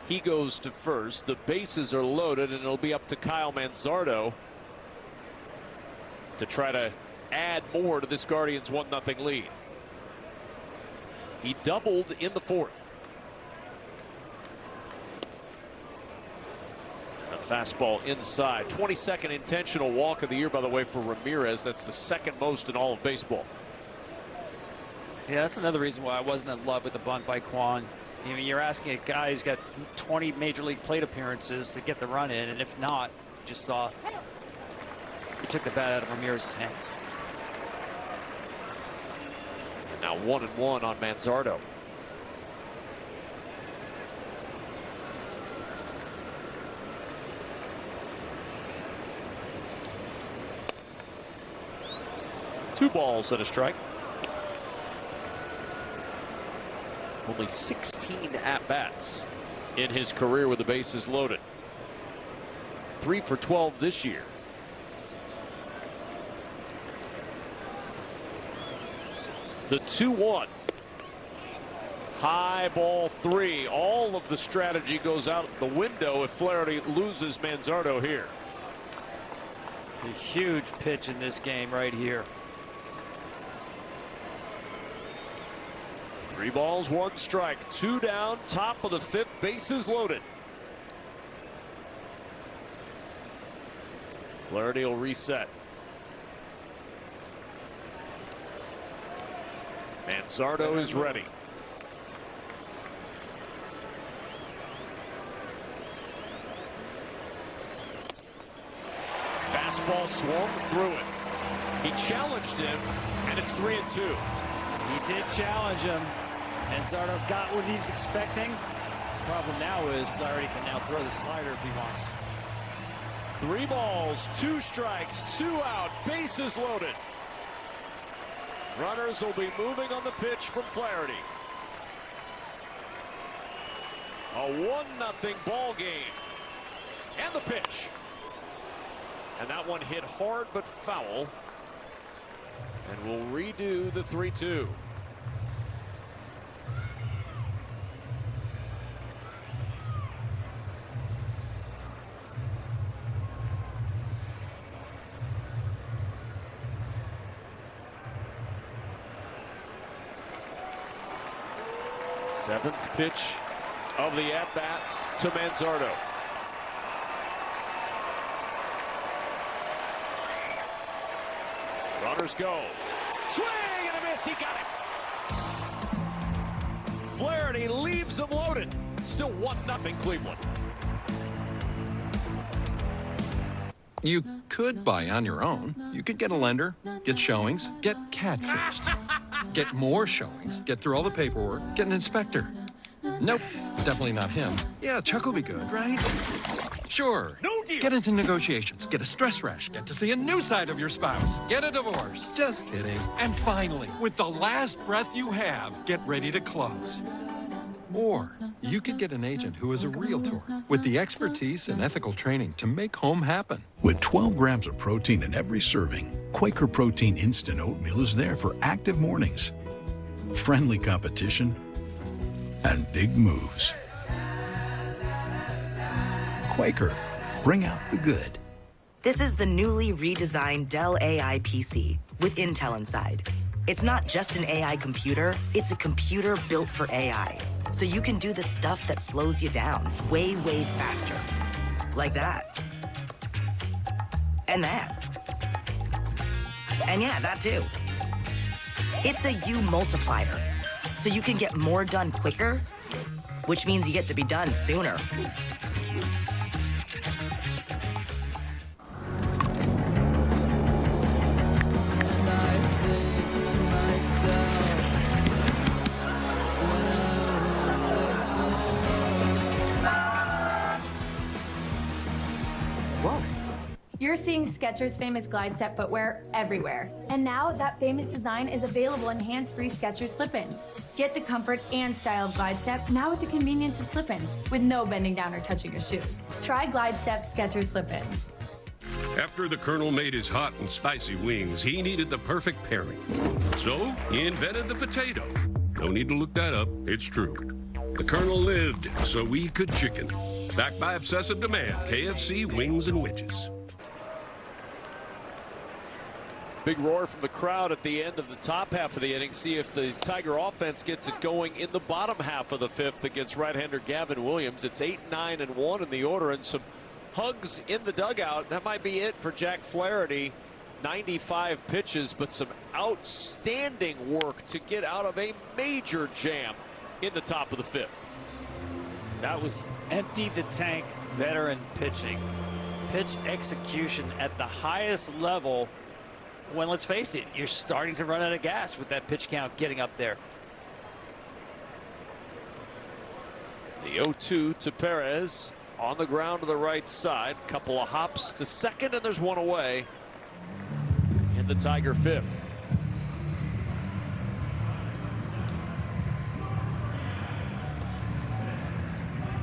He goes to first. The bases are loaded, and it'll be up to Kyle Manzardo to try to add more to this Guardians 1-0 lead. He doubled in the 4th. A fastball inside. 22nd intentional walk of the year, by the way, for Ramirez. That's the 2nd most in all of baseball. Yeah, that's another reason why I wasn't in love with the bunt by Quan. I mean, you're asking a guy who's got 20 major league plate appearances to get the run in, and if not, just saw he took the bat out of Ramirez's hands. And now 1-1 on Manzardo. Two balls and a strike. Only 16 at-bats in his career with the bases loaded. 3 for 12 this year. The 2-1. High ball 3. All of the strategy goes out the window if Flaherty loses Manzardo here. A huge pitch in this game right here. 3 balls, 1 strike, 2 down, top of the 5th, bases loaded. Flaherty will reset. Manzardo is ready. Fastball swung through it. He challenged him, and it's 3-2. He did challenge him. Manzardo got what he was expecting. Problem now is Flaherty can now throw the slider if he wants. 3 balls, 2 strikes, 2 out, bases loaded. Runners will be moving on the pitch from Flaherty. A 1-0 ball game. And the pitch. And that one hit hard but foul. And we'll redo the 3-2. Seventh pitch of the at-bat to Manzardo. Runners go. Swing and a miss. He got it. Flaherty leaves them loaded. Still 1-0 Cleveland. You could buy on your own. You could get a lender, get showings, get catfished, get more showings, get through all the paperwork, get an inspector. Nope, definitely not him. Yeah, Chuck will be good, right? Sure. No deal. Get into negotiations, get a stress rash, get to see a new side of your spouse, get a divorce. Just kidding. And finally, with the last breath you have, get ready to close. Or you could get an agent who is a realtor with the expertise and ethical training to make home happen. With 12 grams of protein in every serving, Quaker Protein Instant Oatmeal is there for active mornings, friendly competition, and big moves. Quaker, bring out the good. This is the newly redesigned Dell AI PC with Intel inside. It's not just an AI computer, it's a computer built for AI. So you can do the stuff that slows you down way, way faster. Like that. And that. And yeah, that too. It's a U multiplier. So you can get more done quicker, which means you get to be done sooner. You're seeing Skechers' famous glide step footwear everywhere. And now that famous design is available in hands-free Skechers slip-ins. Get the comfort and style of glide step now with the convenience of slip-ins with no bending down or touching your shoes. Try glide step Skechers slip-ins. After the Colonel made his hot and spicy wings, he needed the perfect pairing. So he invented the potato. No need to look that up, it's true. The Colonel lived so we could chicken. Backed by obsessive demand, KFC wings and wedges. Big roar from the crowd at the end of the top half of the inning. See if the Tiger offense gets it going in the bottom half of the fifth against right-hander Gavin Williams. It's 8-9-1 in the order, and some hugs in the dugout. That might be it for Jack Flaherty. 95 pitches, but some outstanding work to get out of a major jam in the top of the fifth. That was empty the tank veteran pitching. Pitch execution at the highest level. When, let's face it, you're starting to run out of gas with that pitch count getting up there. The 0-2 to Perez on the ground to the right side. Couple of hops to second, and there's one away in the Tiger fifth.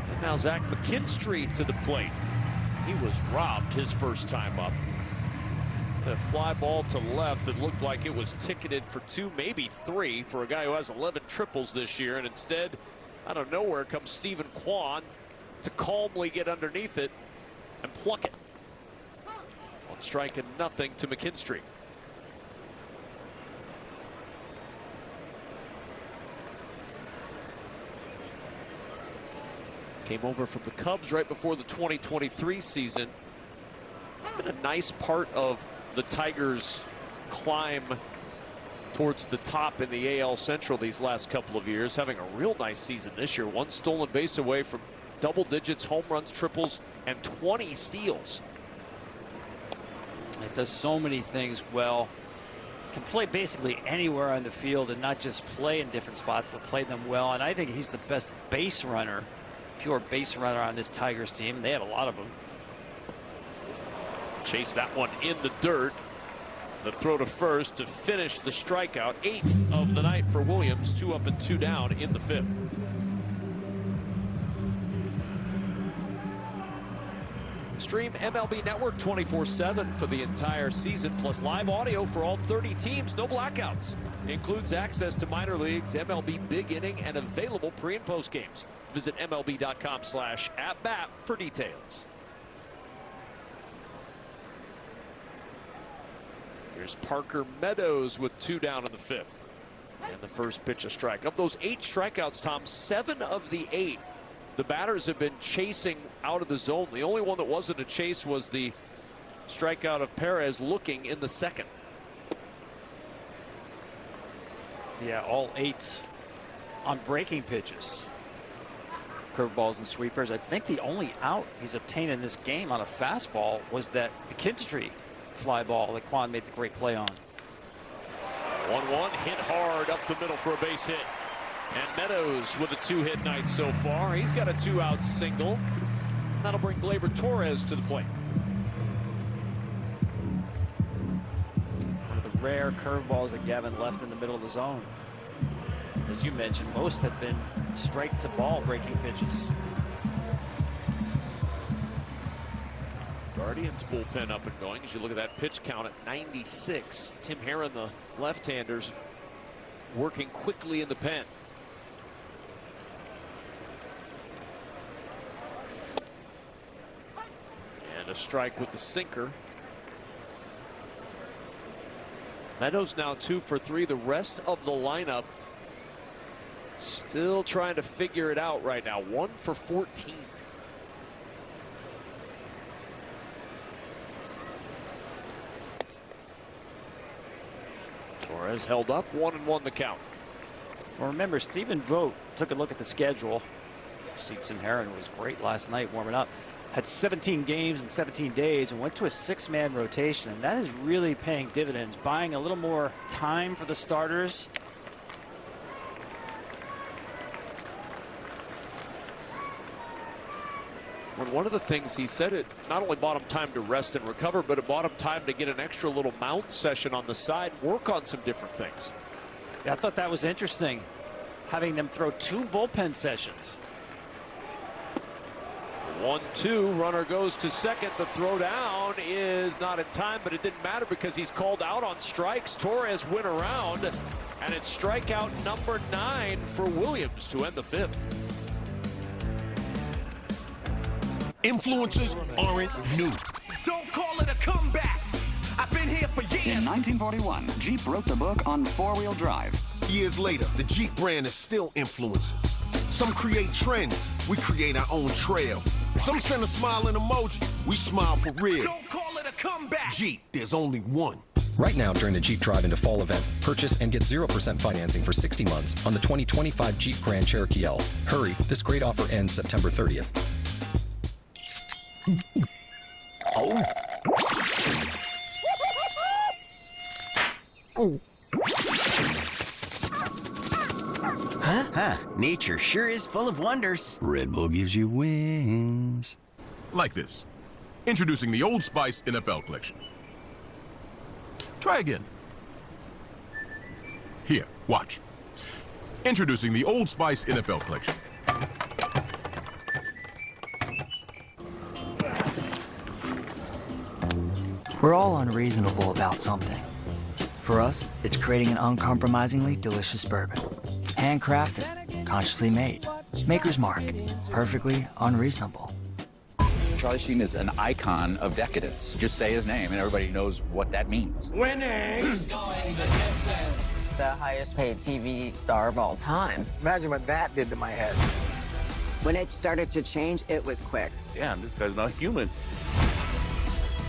And now Zach McKinstry to the plate. He was robbed his first time up. A fly ball to left that looked like it was ticketed for 2, maybe 3 for a guy who has 11 triples this year, and instead out of nowhere comes Stephen Kwan to calmly get underneath it and pluck it. On strike and nothing to McKinstry. Came over from the Cubs right before the 2023 season. Been a nice part of the Tigers' climb towards the top in the AL Central these last couple of years, having a real nice season this year. 1 stolen base away from double digits, home runs, triples, and 20 steals. It does so many things well. Can play basically anywhere on the field and not just play in different spots, but play them well. And I think he's the best base runner, pure base runner on this Tigers team. They have a lot of them. Chase that one in the dirt. The throw to first to finish the strikeout. 8th of the night for Williams. 2 up and 2 down in the 5th. Stream MLB Network 24/7 for the entire season, plus live audio for all 30 teams. No blackouts. Includes access to minor leagues, MLB Big Inning, and available pre and post games. Visit MLB.com/@bat for details. Here's Parker Meadows with 2 down in the 5th. And the first pitch a strike. Of those 8 strikeouts, Tom, 7 of the 8, the batters have been chasing out of the zone. The only one that wasn't a chase was the strikeout of Perez looking in the second. Yeah, all 8 on breaking pitches. Curveballs and sweepers. I think the only out he's obtained in this game on a fastball was that McKinstry fly ball that Quan made the great play on. 1-1, hit hard up the middle for a base hit. And Meadows with a 2-hit night so far. He's got a 2-out single. That'll bring Gleyber Torres to the plate. One of the rare curveballs that Gavin left in the middle of the zone. As you mentioned, most have been strike to ball breaking pitches. Guardians bullpen up and going as you look at that pitch count at 96. Tim Herron, the left-handers, working quickly in the pen. And a strike with the sinker. Meadows now 2 for 3. The rest of the lineup still trying to figure it out right now. 1 for 14. Torres held up, 1-1 the count. Well, remember, Stephen Vogt took a look at the schedule. See, Tim Herron was great last night warming up. Had 17 games in 17 days and went to a 6-man rotation. And that is really paying dividends, buying a little more time for the starters. When one of the things he said, it not only bought him time to rest and recover, but it bought him time to get an extra little mount session on the side, work on some different things. Yeah, I thought that was interesting, having them throw 2 bullpen sessions. 1-2, runner goes to second. The throw down is not in time, but it didn't matter because he's called out on strikes. Torres went around, and it's strikeout number 9 for Williams to end the 5th. Influencers aren't new. Don't call it a comeback. I've been here for years. In 1941, Jeep wrote the book on four-wheel drive. Years later, the Jeep brand is still influencing. Some create trends. We create our own trail. Some send a smiling emoji. We smile for real. Don't call it a comeback. Jeep, there's only one. Right now, during the Jeep Drive into Fall event, purchase and get 0% financing for 60 months on the 2025 Jeep Grand Cherokee L. Hurry, this great offer ends September 30th. Oh. Huh? Nature sure is full of wonders. Red Bull gives you wings. Like this. Introducing the Old Spice NFL Collection. Try again. Here, watch. Introducing the Old Spice NFL Collection. We're all unreasonable about something. For us, it's creating an uncompromisingly delicious bourbon. Handcrafted, consciously made. Maker's Mark, perfectly unreasonable. Charlie Sheen is an icon of decadence. Just say his name and everybody knows what that means. Winning! Who's going the distance? The highest paid TV star of all time. Imagine what that did to my head. When it started to change, it was quick. Damn, this guy's not human.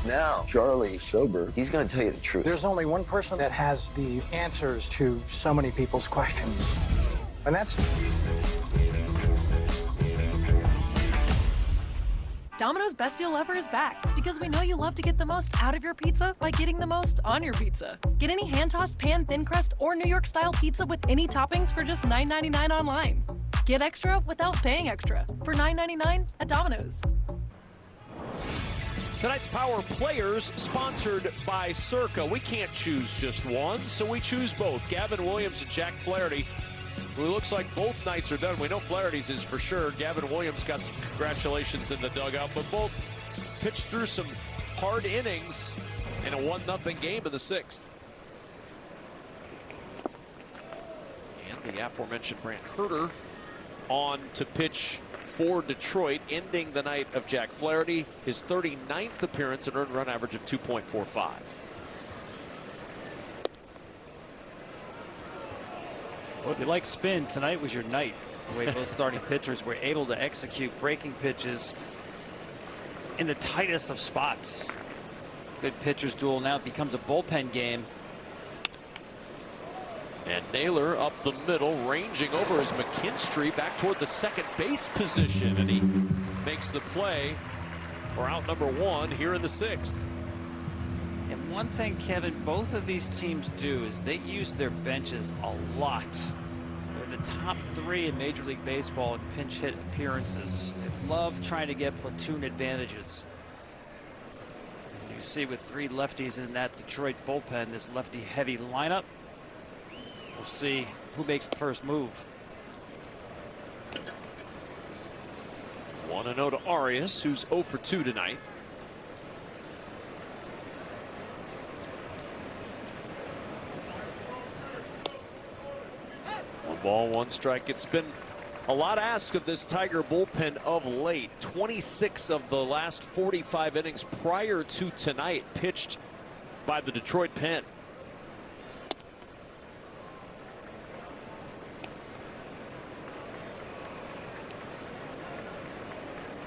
Now, Charlie sober, he's going to tell you the truth. There's only one person that has the answers to so many people's questions, and that's... Domino's Best Deal Ever is back because we know you love to get the most out of your pizza by getting the most on your pizza. Get any hand-tossed pan, thin crust, or New York-style pizza with any toppings for just $9.99 online. Get extra without paying extra for $9.99 at Domino's. Tonight's Power Players sponsored by Circa. We can't choose just one, so we choose both. Gavin Williams and Jack Flaherty, who looks like both nights are done. We know Flaherty's is for sure. Gavin Williams got some congratulations in the dugout, but both pitched through some hard innings in a 1-0 game in the 6th. And the aforementioned Brant Herter on to pitch for Detroit, ending the night of Jack Flaherty, his 39th appearance, an earned run average of 2.45. Well, if you like spin, tonight was your night. The way both starting pitchers were able to execute breaking pitches in the tightest of spots. Good pitchers duel now. It becomes a bullpen game. And Naylor up the middle, ranging over is McKinstry back toward the second base position, and he makes the play for out number 1 here in the 6th. And one thing, Kevin, both of these teams do is they use their benches a lot. They're the top 3 in Major League Baseball in pinch hit appearances. They love trying to get platoon advantages. You see with 3 lefties in that Detroit bullpen, this lefty-heavy lineup. We'll see who makes the first move. 1-0 to Arias, who's 0 for 2 tonight. One ball, one strike. It's been a lot asked of this Tiger bullpen of late. 26 of the last 45 innings prior to tonight pitched by the Detroit pen.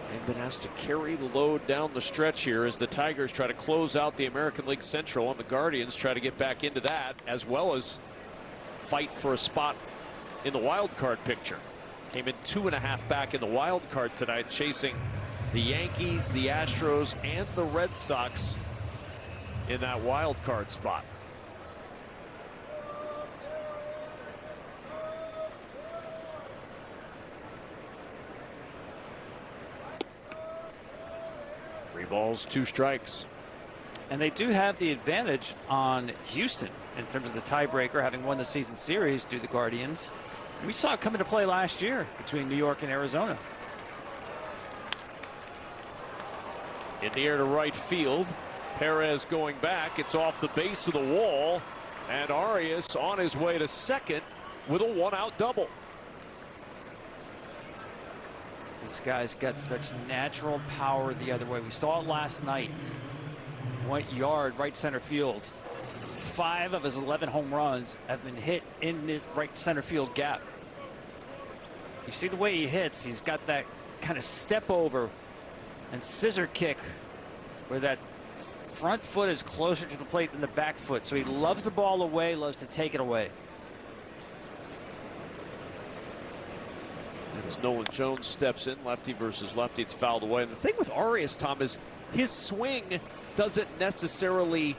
They've been asked to carry the load down the stretch here as the Tigers try to close out the American League Central, and the Guardians try to get back into that, as well as fight for a spot in the wild card picture. Came in 2.5 back in the wild card tonight, chasing the Yankees, the Astros, and the Red Sox in that wild card spot. Three balls, 2 strikes. And they do have the advantage on Houston in terms of the tiebreaker, having won the season series due to the Guardians. We saw it come into play last year between New York and Arizona. In the air to right field. Perez going back. It's off the base of the wall. And Arias on his way to second with a 1-out double. This guy's got such natural power the other way. We saw it last night. Went yard, right center field. 5 of his 11 home runs have been hit in the right center field gap. You see the way he hits. He's got that kind of step over and scissor kick where that front foot is closer to the plate than the back foot. So he loves the ball away, loves to take it away. And as Nolan Jones steps in, lefty versus lefty, it's fouled away. And the thing with Arias, Tom, is his swing doesn't necessarily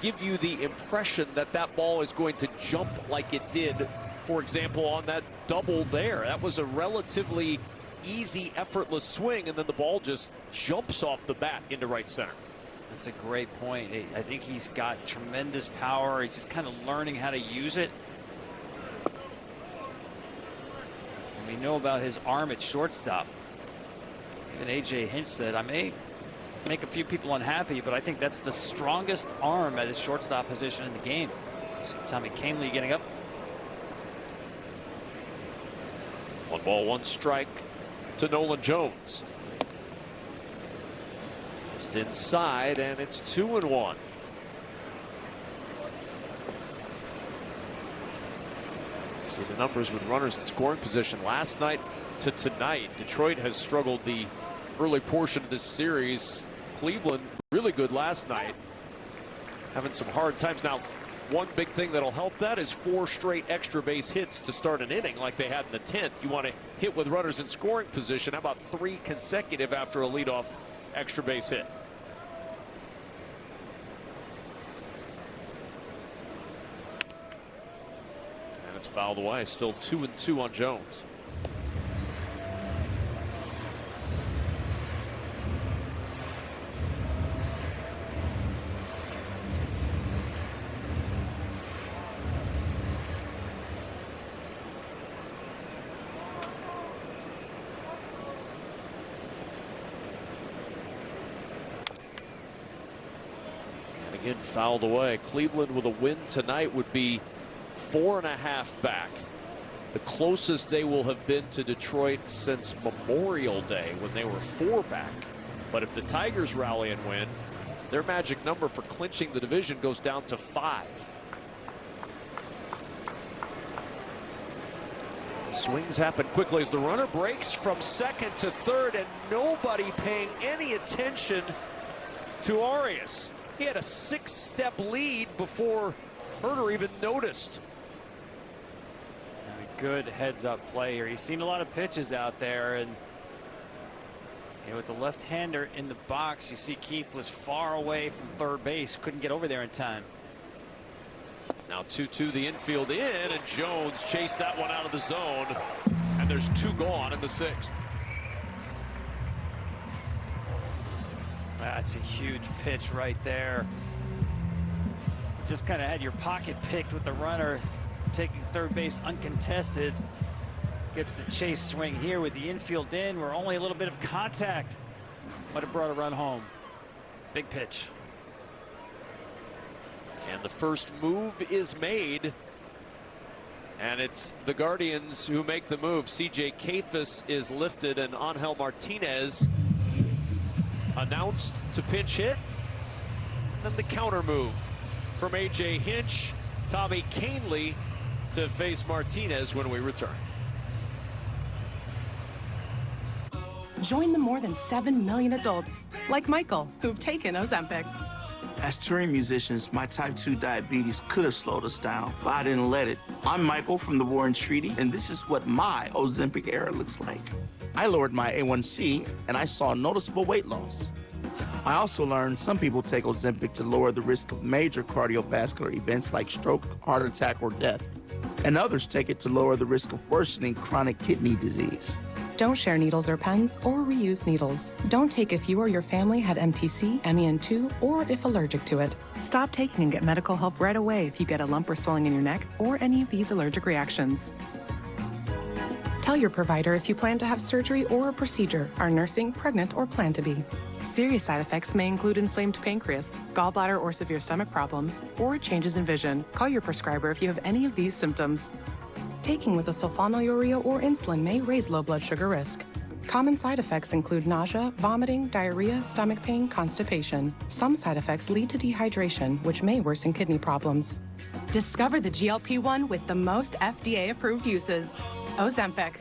give you the impression that that ball is going to jump like it did, for example, on that double there. That was a relatively easy, effortless swing, and then the ball just jumps off the bat into right center. That's a great point. I think he's got tremendous power. He's just kind of learning how to use it. And we know about his arm at shortstop. Even A.J. Hinch said, I may make a few people unhappy, but I think that's the strongest arm at his shortstop position in the game. So Tommy Kahnle getting up. 1 ball, 1 strike to Nolan Jones. Just inside, and it's 2-1. See the numbers with runners in scoring position. Last night to tonight, Detroit has struggled the early portion of this series. Cleveland really good last night, having some hard times. Now, one big thing that'll help that is 4 straight extra base hits to start an inning like they had in the 10th. You want to hit with runners in scoring position. How about 3 consecutive after a leadoff extra base hit? And it's fouled away. Still 2-2 on Jones. Again, fouled away. Cleveland with a win tonight would be 4.5 back. The closest they will have been to Detroit since Memorial Day when they were 4 back. But if the Tigers rally and win, their magic number for clinching the division goes down to 5. Swings happen quickly as the runner breaks from second to third, and nobody paying any attention to Arias. He had a 6-step lead before Herter even noticed. good heads-up play here. He's seen a lot of pitches out there, and with the left-hander in the box, you see Keith was far away from third base, couldn't get over there in time. Now 2-2 the infield in, and Jones chased that one out of the zone, and there's 2 gone in the 6th. That's a huge pitch right there. Just kind of had your pocket picked with the runner taking third base uncontested. Gets the chase swing here with the infield in, where only a little bit of contact might have brought a run home. Big pitch. And the first move is made. And it's the Guardians who make the move. C.J. Kafis is lifted, and Angel Martinez announced to pinch hit. And then the counter move from A.J. Hinch, Tommy Kahnle to face Martinez when we return. Join the more than 7 million adults, like Michael, who've taken Ozempic. As touring musicians, my type 2 diabetes could have slowed us down, but I didn't let it. I'm Michael from the Warren Treaty, and this is what my Ozempic era looks like. I lowered my A1C, and I saw noticeable weight loss. I also learned some people take Ozempic to lower the risk of major cardiovascular events like stroke, heart attack, or death. And others take it to lower the risk of worsening chronic kidney disease. Don't share needles or pens or reuse needles. Don't take if you or your family had MTC, MEN2, or if allergic to it. Stop taking and get medical help right away if you get a lump or swelling in your neck or any of these allergic reactions. Tell your provider if you plan to have surgery or a procedure, are nursing, pregnant, or plan to be. Serious side effects may include inflamed pancreas, gallbladder or severe stomach problems, or changes in vision. Call your prescriber if you have any of these symptoms. Taking with a sulfonylurea or insulin may raise low blood sugar risk. Common side effects include nausea, vomiting, diarrhea, stomach pain, constipation. Some side effects lead to dehydration, which may worsen kidney problems. Discover the GLP-1 with the most FDA-approved uses. Ozempic.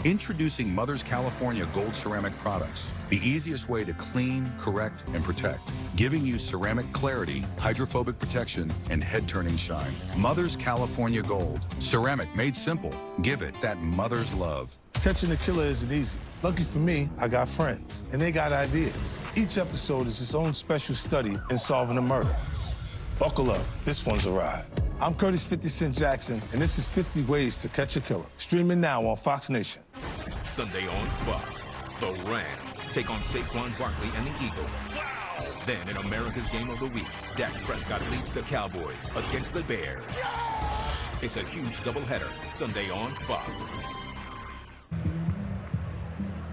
Introducing Mother's California Gold Ceramic Products, the easiest way to clean, correct, and protect, giving you ceramic clarity, hydrophobic protection, and head-turning shine. Mother's California Gold. Ceramic made simple. Give it that mother's love. Catching the killer isn't easy. Lucky for me, I got friends, and they got ideas. Each episode is its own special study in solving a murder. Buckle up, this one's a ride. I'm Curtis 50 Cent Jackson, and this is 50 Ways to Catch a Killer. Streaming now on Fox Nation. Sunday on Fox, the Rams take on Saquon Barkley and the Eagles. Wow. Then in America's Game of the Week, Dak Prescott leads the Cowboys against the Bears. Yeah. It's a huge doubleheader, Sunday on Fox.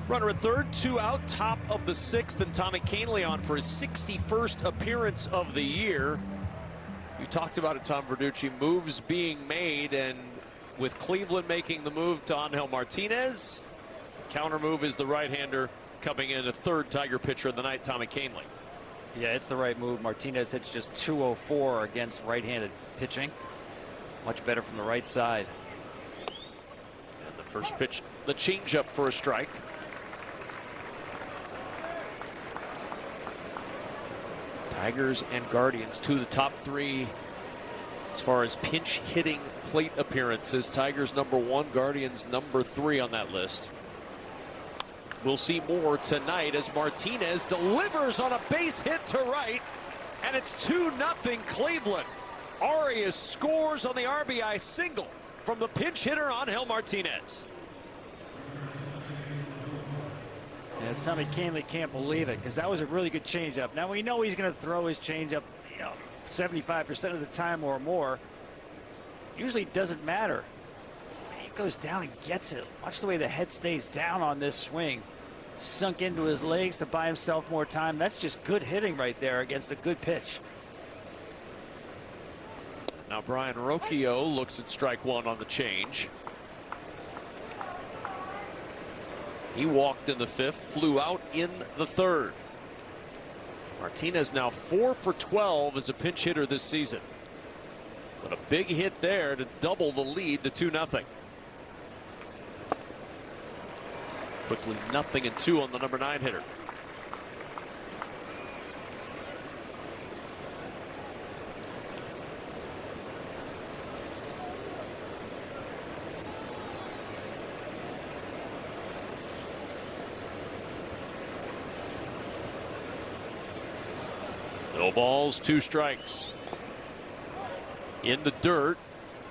Runner at third, 2 out, top of the 6th, and Tommy Kahnle on for his 61st appearance of the year. You talked about it, Tom Verducci, moves being made, and with Cleveland making the move to Angel Martinez, the counter move is the right-hander coming in, a third Tiger pitcher of the night, Tommy Kahnle. Yeah, it's the right move. Martinez hits just 204 against right-handed pitching. Much better from the right side. And the first pitch, the changeup for a strike. Tigers and Guardians, 2 of the top 3 as far as pinch hitting plate appearances. Tigers #1, Guardians #3 on that list. We'll see more tonight as Martinez delivers on a base hit to right, and it's 2-0 Cleveland. Arias scores on the RBI single from the pinch hitter Angel Martinez. Yeah, Tommy Kahnle can't believe it, because that was a really good changeup. Now we know he's going to throw his changeup 75% of the time or more. Usually it doesn't matter. He goes down and gets it. Watch the way the head stays down on this swing. Sunk into his legs to buy himself more time. That's just good hitting right there against a good pitch. Now Brian Rocchio looks at strike 1 on the change. He walked in the 5th, flew out in the 3rd. Martinez now 4 for 12 as a pinch hitter this season. But a big hit there to double the lead to 2-0. Quickly 0-2 on the #9 hitter. No balls, 2 strikes. In the dirt.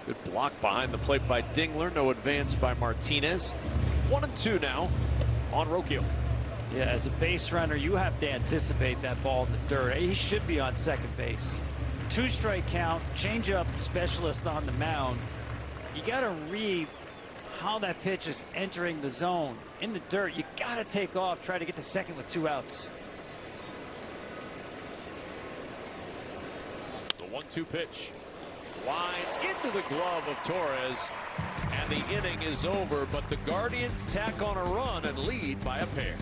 Good block behind the plate by Dingler. No advance by Martinez. 1-2 now on Rocchio. Yeah, as a base runner, you have to anticipate that ball in the dirt. He should be on second base. 2-strike count, change-up specialist on the mound. You got to read how that pitch is entering the zone. In the dirt, you got to take off, try to get to second with 2 outs. The 1-2 pitch. Line into the glove of Torres. And the inning is over, but the Guardians tack on a run and lead by a pair.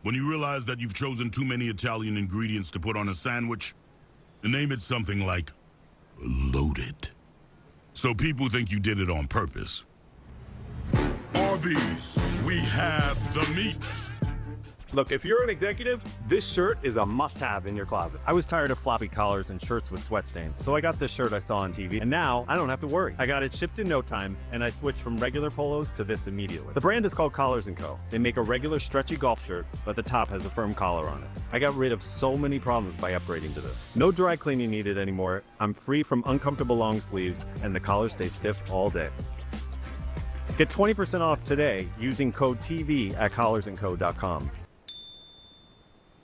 When you realize that you've chosen too many Italian ingredients to put on a sandwich, name it something like loaded. So people think you did it on purpose. Arby's, we have the meats. Look, if you're an executive, this shirt is a must-have in your closet. I was tired of floppy collars and shirts with sweat stains, so I got this shirt I saw on TV, and now I don't have to worry. I got it shipped in no time, and I switched from regular polos to this immediately. The brand is called Collars & Co. They make a regular stretchy golf shirt, but the top has a firm collar on it. I got rid of so many problems by upgrading to this. No dry cleaning needed anymore. I'm free from uncomfortable long sleeves, and the collars stay stiff all day. Get 20% off today using code TV at collarsandco.com.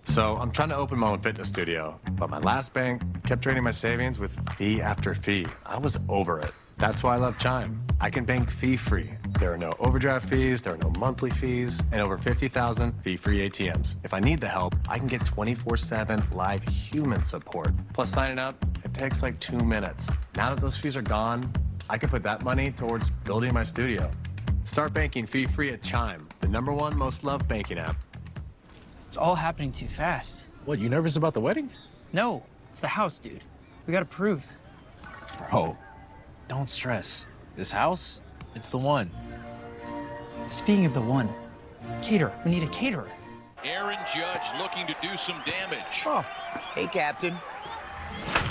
So I'm trying to open my own fitness studio, but my last bank kept draining my savings with fee after fee. I was over it. That's why I love Chime. I can bank fee-free. There are no overdraft fees, there are no monthly fees, and over 50,000 fee-free ATMs. If I need the help, I can get 24/7 live human support. Plus, signing up, it takes like 2 minutes. Now that those fees are gone, I can put that money towards building my studio. Start banking fee-free at Chime, the #1 most loved banking app. It's all happening too fast. What, you nervous about the wedding? No, it's the house, dude. We got approved. Bro, don't stress. This house, it's the one. Speaking of the one, caterer. We need a caterer. Aaron Judge looking to do some damage. Oh, hey, Captain.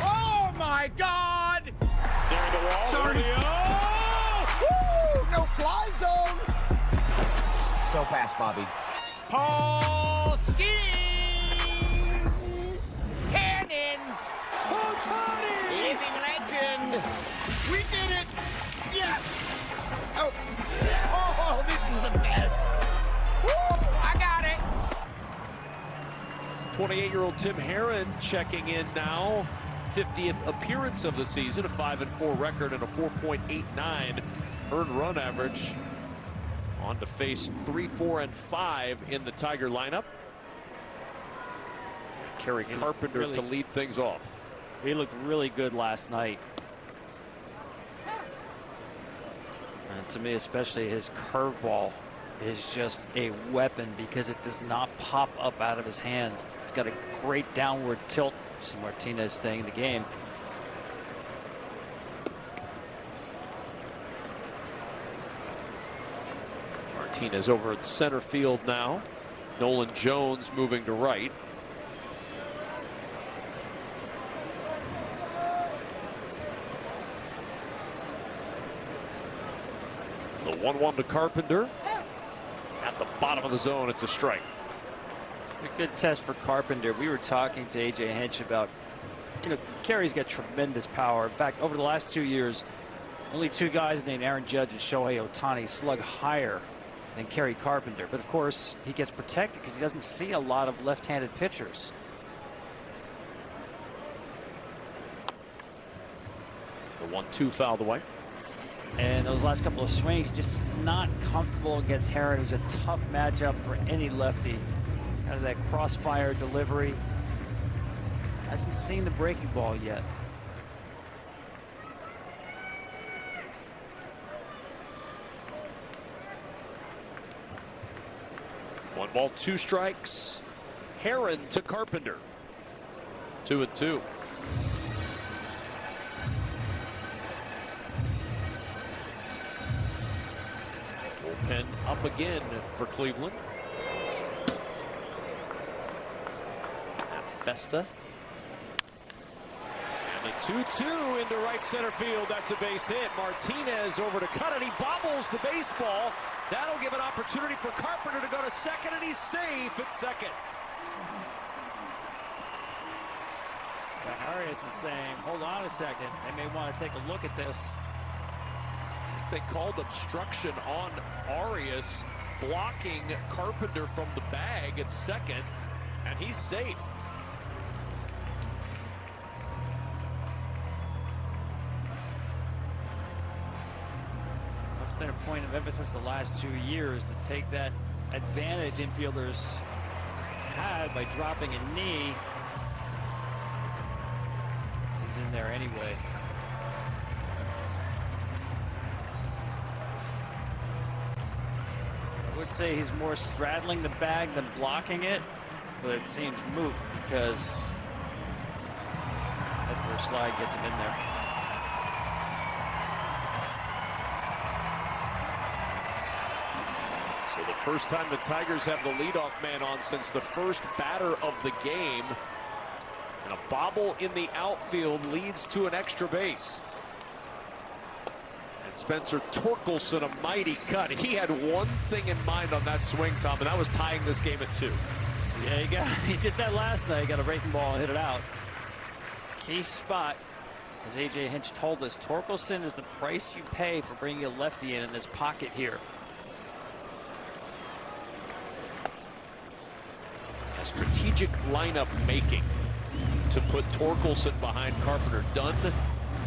Oh, my God! Near the wall. Sorry. Woo! No fly zone! So fast, Bobby. Paul skis! Cannons! Otani! Living legend! We did it! Yes! Oh, this is the best! Woo! I got it! 28-year-old Tim Herron checking in now. 50th appearance of the season, a 5-4 record and a 4.89 earned run average. On to face 3, 4, and 5 in the Tiger lineup. Kerry Carpenter really, to lead things off. He looked really good last night. And to me, especially his curveball is just a weapon because it does not pop up out of his hand. He's got a great downward tilt. See Martinez staying in the game. Martinez over at center field now. Nolan Jones moving to right. The 1-1 to Carpenter. At the bottom of the zone, it's a strike. It's a good test for Carpenter. We were talking to AJ Hinch about, Kerry's got tremendous power. In fact, over the last 2 years, only 2 guys named Aaron Judge and Shohei Ohtani slug higher than Kerry Carpenter. But of course, he gets protected because he doesn't see a lot of left-handed pitchers. The 1-2 fouled away. And those last couple of swings, just not comfortable against Herron, who's a tough matchup for any lefty. Kind of that crossfire delivery. Hasn't seen the breaking ball yet. One ball, 2 strikes. Herron to Carpenter. 2-2. Bullpen up again for Cleveland. At Festa. And a 2-2 into right center field. That's a base hit. Martinez over to cut it. He bobbles the baseball. That'll give an opportunity for Carpenter to go to second, and he's safe at second. Arias is saying, hold on a second. They may want to take a look at this. They called obstruction on Arias, blocking Carpenter from the bag at second, and he's safe. That's been a point of emphasis the last 2 years, to take that advantage infielders had by dropping a knee. He's in there anyway. I would say he's more straddling the bag than blocking it, but it seems moot because that first slide gets him in there. So the first time the Tigers have the leadoff man on since the first batter of the game. And a bobble in the outfield leads to an extra base. And Spencer Torkelson, a mighty cut. He had one thing in mind on that swing, Tom, and that was tying this game at 2. Yeah, he did that last night. He got a breaking ball and hit it out. Key spot, as A.J. Hinch told us, Torkelson is the price you pay for bringing a lefty in this pocket here. A strategic lineup making to put Torkelson behind Carpenter, done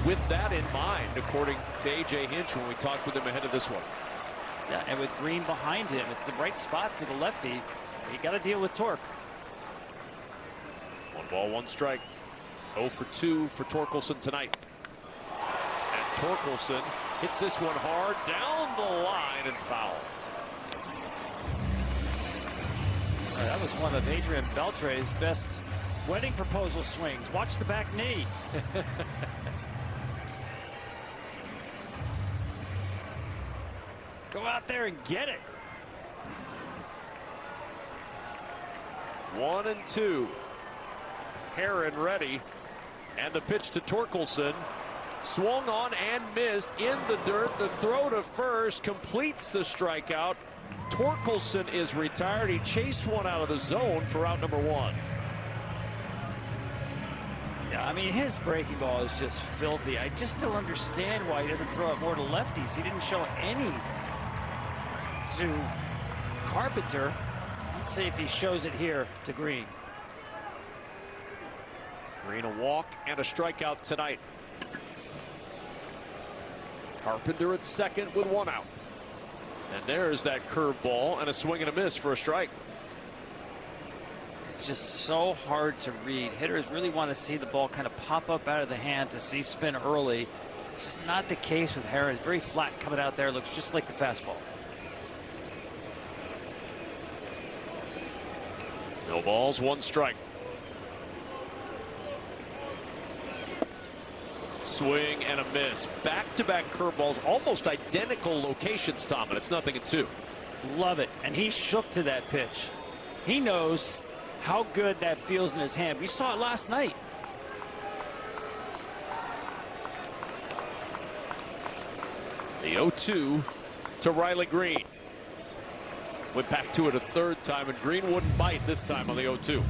with that in mind, according to A.J. Hinch when we talked with him ahead of this one. Yeah, and with Green behind him, it's the right spot for the lefty. You got to deal with Torque. 1 ball, 1 strike. 0 for 2 for Torkelson tonight. And Torkelson hits this one hard down the line and foul. That was one of Adrian Beltre's best wedding proposal swings. Watch the back knee. Go out there and get it. 1 and 2. Herron ready. And the pitch to Torkelson. Swung on and missed in the dirt. The throw to first completes the strikeout. Torkelson is retired. He chased one out of the zone for out number 1. Yeah, I mean, his breaking ball is just filthy. I just don't understand why he doesn't throw it more to lefties. He didn't show any to Carpenter. Let's see if he shows it here to Green. Green, a walk and a strikeout tonight. Carpenter at second with 1 out. And there's that curveball and a swing and a miss for a strike. It's just so hard to read. Hitters really want to see the ball kind of pop up out of the hand to see spin early. It's just not the case with Harris. Very flat coming out there. Looks just like the fastball. No balls, 1 strike. Swing and a miss. Back-to-back curveballs, almost identical locations, Tom, and it's 0-2. Love it. And he shook to that pitch. He knows how good that feels in his hand. We saw it last night. The 0-2 to Riley Green. Went back to it a 3rd time, and Green wouldn't bite this time on the 0-2.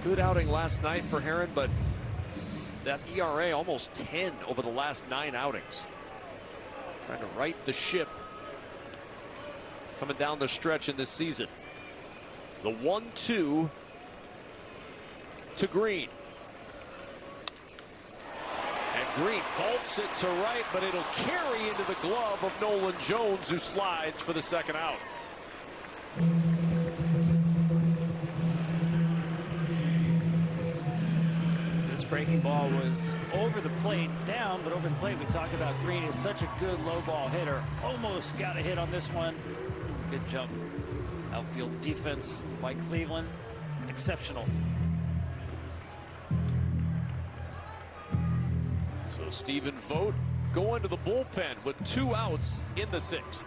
Good outing last night for Herron, but that ERA almost 10 over the last 9 outings. Trying to right the ship coming down the stretch in this season. The 1-2 to Green. And Green golfs it to right, but it'll carry into the glove of Nolan Jones, who slides for the 2nd out. Breaking ball was over the plate, down, but over the plate. We talked about Green is such a good low ball hitter. Almost got a hit on this one. Good jump. Outfield defense by Cleveland, exceptional. So Stephen Vogt going to the bullpen with 2 outs in the 6th.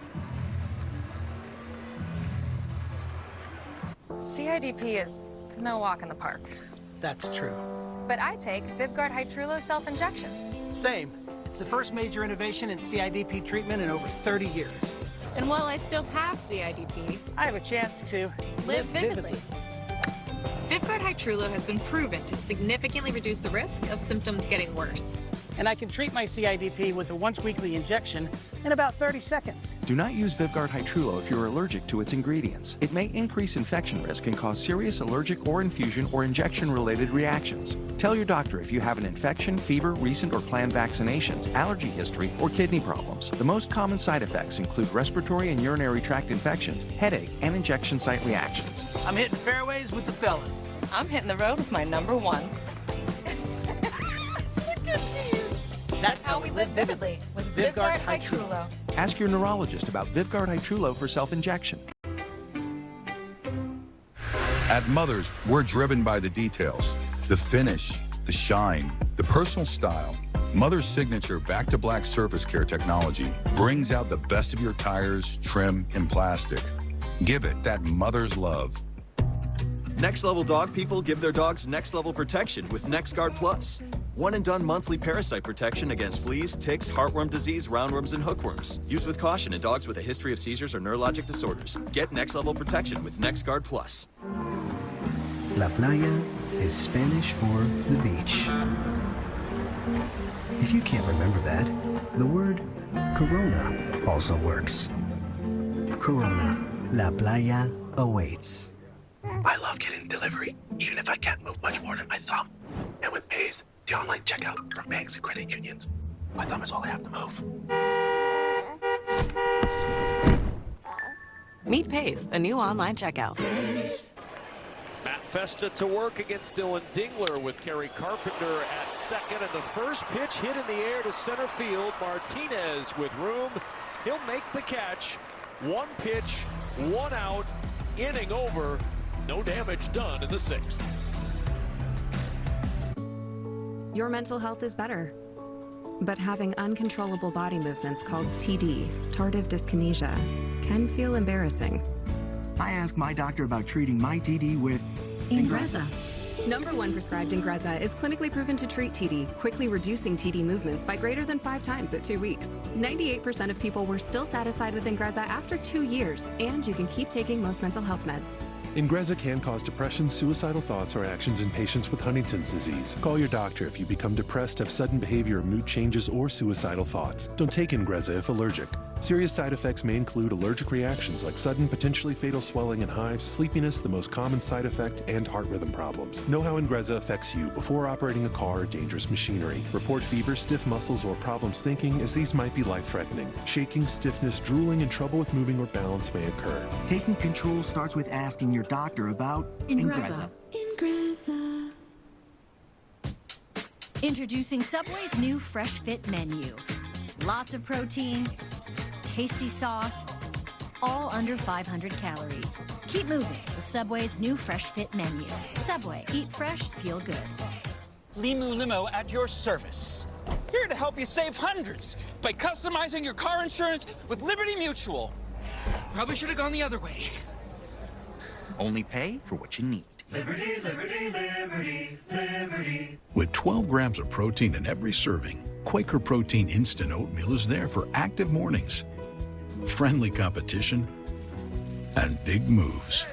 CIDP is no walk in the park. That's true. But I take VivGuard Hytrulo self-injection. Same. It's the first major innovation in CIDP treatment in over 30 years. And while I still have CIDP, I have a chance to live vividly. VivGuard Hytrulo has been proven to significantly reduce the risk of symptoms getting worse. And I can treat my CIDP with a once-weekly injection in about 30 seconds. Do not use VivGuard Hytrulo if you're allergic to its ingredients. It may increase infection risk and cause serious allergic or infusion or injection-related reactions. Tell your doctor if you have an infection, fever, recent or planned vaccinations, allergy history, or kidney problems. The most common side effects include respiratory and urinary tract infections, headache, and injection site reactions. I'm hitting fairways with the fellas. I'm hitting the road with my number one. Look at you. That's how we live vividly with VivGuard Hytrulo. Ask your neurologist about VivGuard Hytrulo for self-injection. At Mothers, we're driven by the details. The finish, the shine, the personal style. Mother's signature back-to-black surface care technology brings out the best of your tires, trim, and plastic. Give it that mother's love. Next level dog people give their dogs next level protection with NexGuard Plus. One and done monthly parasite protection against fleas, ticks, heartworm disease, roundworms, and hookworms. Used with caution in dogs with a history of seizures or neurologic disorders. Get next level protection with NexGuard Plus. La playa is Spanish for the beach. If you can't remember that, the word Corona also works. Corona, La playa awaits. I love getting delivery, even if I can't move much more than my thumb. And with Pays, the online checkout from banks and credit unions, my thumb is all I have to move. Meet Pays, a new online checkout. Matt Festa to work against Dylan Dingler with Kerry Carpenter at second. And the first pitch hit in the air to center field. Martinez with room. He'll make the catch. One pitch, one out, inning over. No damage done in the sixth. Your mental health is better. But having uncontrollable body movements called TD, tardive dyskinesia, can feel embarrassing. I asked my doctor about treating my TD with Ingrezza. #1 prescribed Ingrezza is clinically proven to treat TD, quickly reducing TD movements by greater than 5 times at 2 weeks. 98% of people were still satisfied with Ingrezza after 2 years, and you can keep taking most mental health meds. Ingrezza can cause depression, suicidal thoughts, or actions in patients with Huntington's disease. Call your doctor if you become depressed, have sudden behavior or mood changes, or suicidal thoughts. Don't take Ingrezza if allergic. Serious side effects may include allergic reactions like sudden, potentially fatal swelling and hives, sleepiness, the most common side effect, and heart rhythm problems. Know how Ingrezza affects you before operating a car or dangerous machinery. Report fever, stiff muscles, or problems thinking, as these might be life-threatening. Shaking, stiffness, drooling, and trouble with moving or balance may occur. Taking control starts with asking your doctor about Ingrezza. Ingrezza. Introducing Subway's new Fresh Fit menu. Lots of protein, tasty sauce, all under 500 calories. Keep moving with Subway's new Fresh Fit menu. Subway, eat fresh, feel good. Limu Limo at your service. Here to help you save hundreds by customizing your car insurance with Liberty Mutual. Probably should have gone the other way. Only pay for what you need. Liberty, liberty, liberty, liberty. With 12 grams of protein in every serving, Quaker Protein Instant Oatmeal is there for active mornings, friendly competition, and big moves.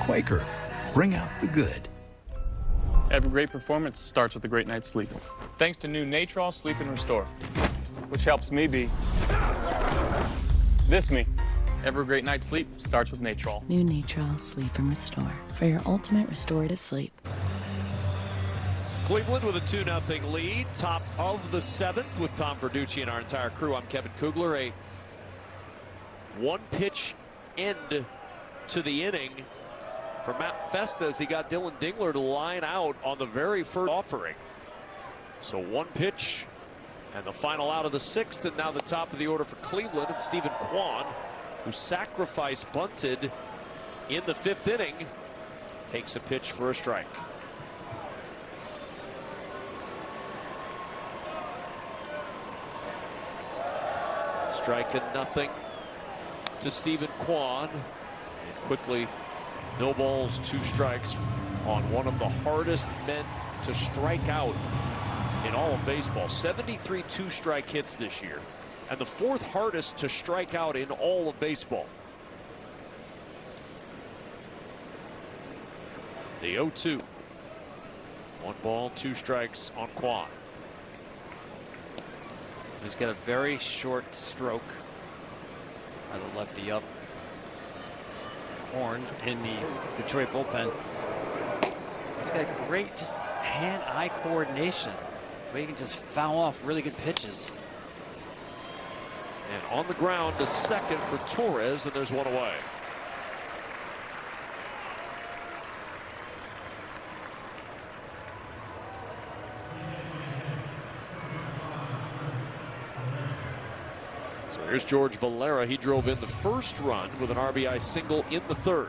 Quaker, bring out the good. Every great performance starts with a great night's sleep. Thanks to new Natrol Sleep and Restore, which helps me be this me. Every great night's sleep starts with Natrol. New Natrol Sleep and Restore for your ultimate restorative sleep. Cleveland with a 2-0 lead, top of the 7th with Tom Verducci and our entire crew. I'm Kevin Kugler. A one-pitch end to the inning for Matt Festa as he got Dylan Dingler to line out on the very first offering. So one pitch and the final out of the 6th, and now the top of the order for Cleveland, and Stephen Kwan, who sacrifice bunted in the 5th inning, takes a pitch for a strike. Striking nothing to Stephen Kwan, and quickly no balls, 2 strikes on one of the hardest men to strike out in all of baseball. 73 2-strike hits this year. and the 4th hardest to strike out in all of baseball. The 0-2. 1 ball, 2 strikes on Quan. He's got a very short stroke by the lefty up. Horn in the Detroit bullpen. He's got great just hand-eye coordination where he can just foul off really good pitches. And on the ground to second for Torres, and there's 1 away. So here's George Valera. He drove in the 1st run with an RBI single in the 3rd.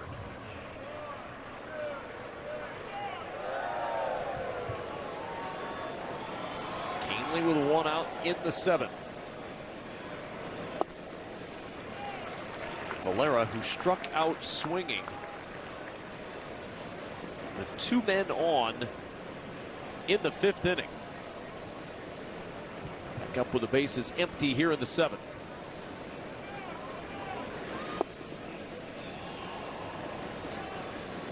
Canely with 1 out in the 7th. Valera, who struck out swinging with 2 men on in the 5th inning. Back up with the bases empty here in the 7th.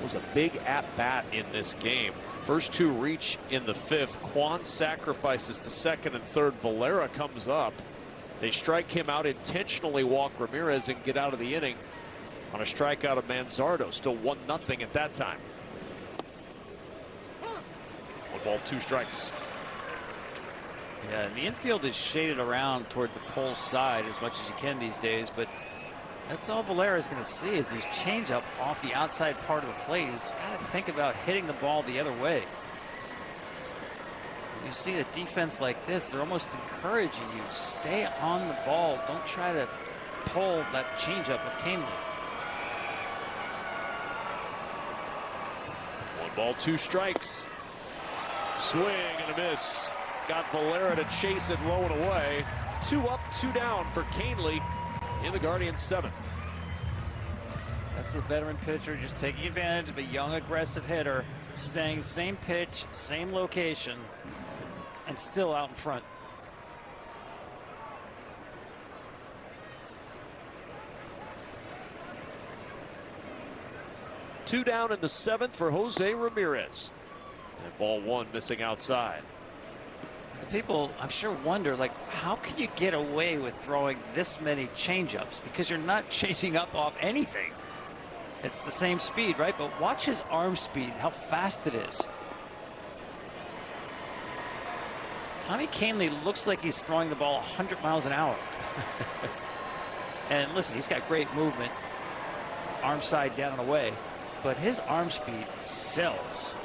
Was a big at-bat in this game. First 2 reach in the 5th. Quan sacrifices to 2nd and 3rd. Valera comes up. They strike him out, intentionally walk Ramirez, and get out of the inning on a strikeout of Manzardo. Still 1-0 at that time. 1 ball, 2 strikes. Yeah, and the infield is shaded around toward the pole side as much as you can these days, but that's all Valera is going to see is his changeup off the outside part of the plate. He's got to think about hitting the ball the other way. You see a defense like this, they're almost encouraging you. Stay on the ball. Don't try to pull that changeup of Canely. 1 ball, 2 strikes. Swing and a miss. Got Valera to chase it low and away. 2 up, 2 down for Canely in the Guardians' 7th. That's the veteran pitcher just taking advantage of a young, aggressive hitter, staying same pitch, same location, and still out in front. Two down in the 7th for Jose Ramirez. And ball 1 missing outside. The people, I'm sure, wonder, like, how can you get away with throwing this many changeups? Because you're not chasing up off anything. It's the same speed, right? But watch his arm speed, how fast it is. Tommy Canely looks like he's throwing the ball 100 miles an hour. And listen, he's got great movement, arm side down and away, but his arm speed sells.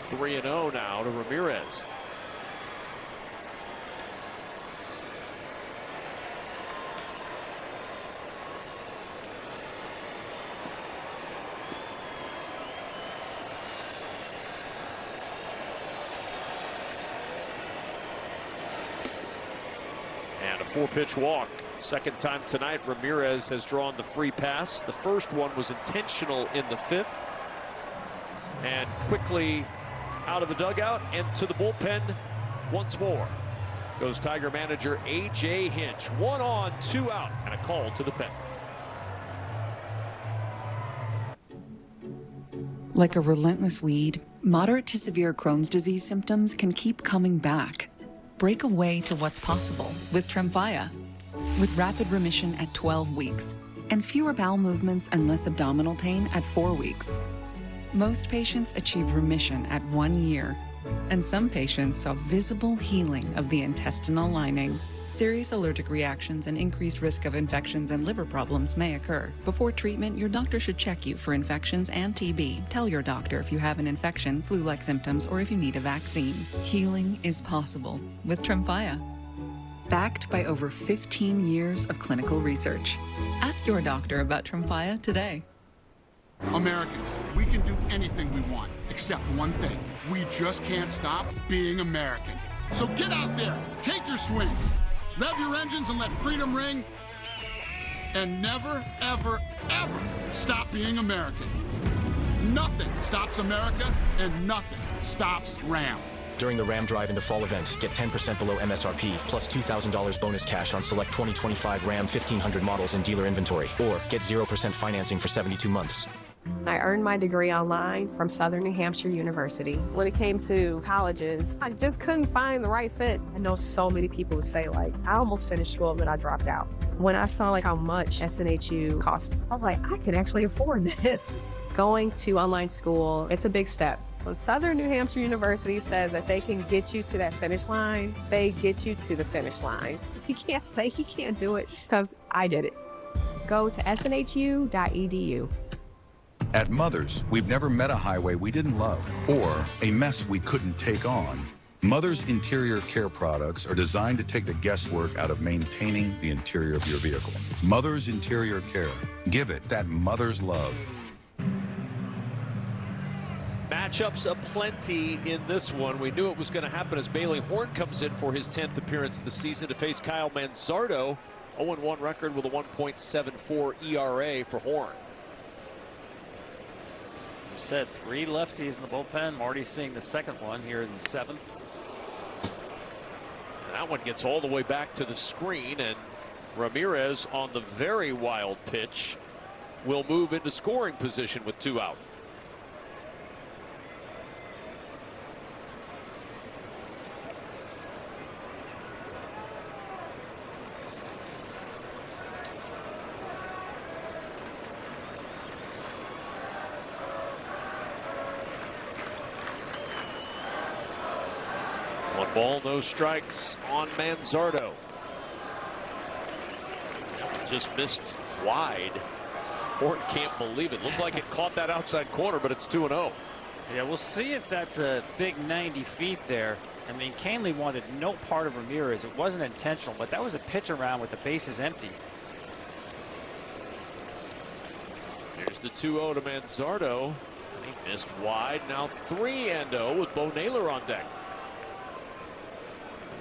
3-0 now to Ramirez. And a 4-pitch walk. Second time tonight, Ramirez has drawn the free pass. The first one was intentional in the 5th. And quickly out of the dugout and to the bullpen once more goes Tiger manager A.J. Hinch. 1 on, 2 out, and a call to the pen. Like a relentless weed, moderate to severe Crohn's disease symptoms can keep coming back. Break away to what's possible with Tremfya. With rapid remission at 12 weeks and fewer bowel movements and less abdominal pain at 4 weeks. Most patients achieve remission at 1 year, and some patients saw visible healing of the intestinal lining. Serious allergic reactions and increased risk of infections and liver problems may occur. Before treatment, your doctor should check you for infections and TB. Tell your doctor if you have an infection, flu-like symptoms, or if you need a vaccine. Healing is possible with Tremfya. Backed by over 15 years of clinical research. Ask your doctor about Tremfya today. Americans, we can do anything we want, except one thing. We just can't stop being American. So get out there, take your swing, rev your engines and let freedom ring, and never, ever, ever stop being American. Nothing stops America, and nothing stops Ram. During the Ram Drive into Fall event, get 10% below MSRP, plus $2,000 bonus cash on select 2025 Ram 1500 models in dealer inventory, or get 0% financing for 72 months. I earned my degree online from Southern New Hampshire University. When it came to colleges, I just couldn't find the right fit. I know so many people who say, like, I almost finished school, but I dropped out. When I saw, like, how much SNHU cost, I was like, I could actually afford this. Going to online school, it's a big step. When Southern New Hampshire University says that they can get you to that finish line, they get you to the finish line. You can't say you can't do it, because I did it. Go to snhu.edu. At Mother's, we've never met a highway we didn't love or a mess we couldn't take on. Mother's interior care products are designed to take the guesswork out of maintaining the interior of your vehicle. Mother's Interior Care. Give it that mother's love. Matchups aplenty in this one. We knew it was going to happen as Bailey Horn comes in for his 10th appearance of the season to face Kyle Manzardo. 0-1 record with a 1.74 ERA for Horn. Said 3 lefties in the bullpen. Marty seeing the second one here in the 7th. And that one gets all the way back to the screen, and Ramirez on the very wild pitch will move into scoring position with 2 out. One ball, no strikes on Manzardo. Just missed wide. Horton can't believe it. Looked like it caught that outside corner, but it's 2-0. Yeah, we'll see if that's a big 90 feet there. I mean, Canley wanted no part of Ramirez. It wasn't intentional, but that was a pitch around with the bases empty. Here's the 2-0 to Manzardo. He missed wide. Now 3-0 with Bo Naylor on deck.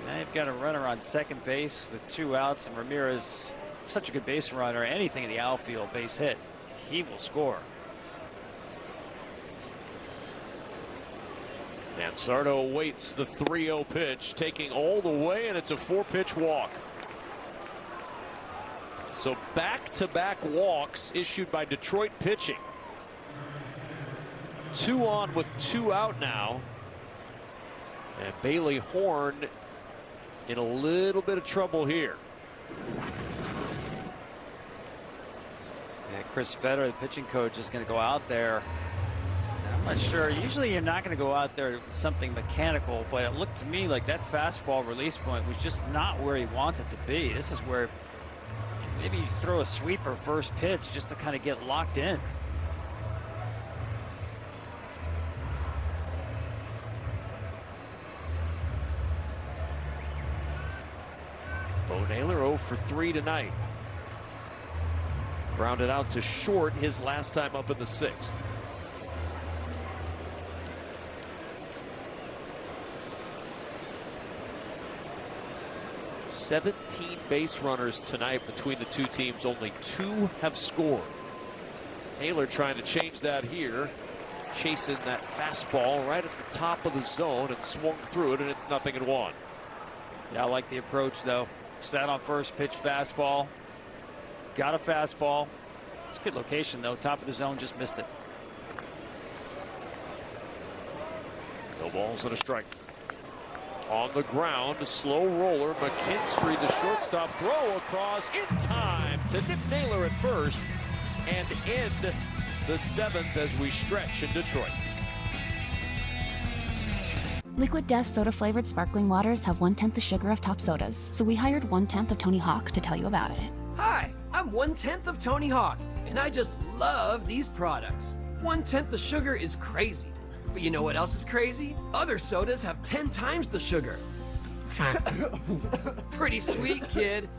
Now you've got a runner on second base with 2 outs, and Ramirez, such a good base runner, anything in the outfield, base hit, he will score. Manzardo awaits the 3-0 pitch, taking all the way, and it's a 4-pitch walk. So back-to-back walks issued by Detroit pitching. 2 on with 2 out now. And Bailey Horn in a little bit of trouble here. Yeah, Chris Fetter, the pitching coach, is going to go out there. I'm not sure. Usually you're not going to go out there with something mechanical, but it looked to me like that fastball release point was just not where he wants it to be. This is where maybe you throw a sweeper first pitch just to kind of get locked in. Bo Naylor 0 for 3 tonight. Grounded out to short his last time up in the 6th. "17 base runners tonight between the two teams. Only 2 have scored. Naylor trying to change that here. Chasing that fastball right at the top of the zone and swung through it, and it's 0-1. Yeah, I like the approach, though. Sat on first pitch fastball. Got a fastball. It's a good location, though. Top of the zone, just missed it. No balls and a strike. On the ground, a slow roller. McKinstry, the shortstop, throw across in time to nip Naylor at first and end the 7th as we stretch in Detroit. Liquid Death soda-flavored sparkling waters have 1/10 the sugar of top sodas, so we hired 1/10 of Tony Hawk to tell you about it. Hi, I'm 1/10 of Tony Hawk, and I just love these products. 1/10 the sugar is crazy. But you know what else is crazy? Other sodas have 10 times the sugar. Pretty sweet, kid.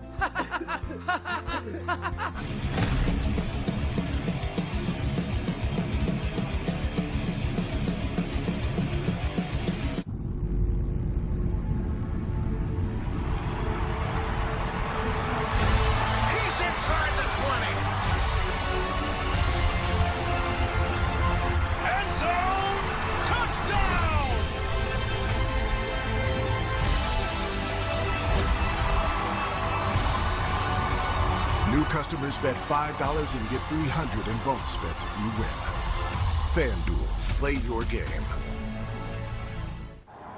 New customers bet $5 and get $300 in bonus bets if you win. FanDuel, play your game.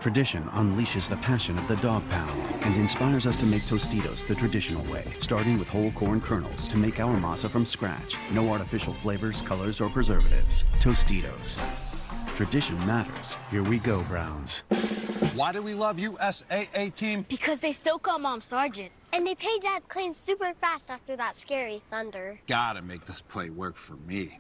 Tradition unleashes the passion of the dog pound and inspires us to make Tostitos the traditional way, starting with whole corn kernels to make our masa from scratch. No artificial flavors, colors, or preservatives. Tostitos. Tradition matters. Here we go, Browns. Why do we love USAA team? Because they still call Mom Sergeant. And they pay Dad's claim super fast after that scary thunder. Gotta make this play work for me.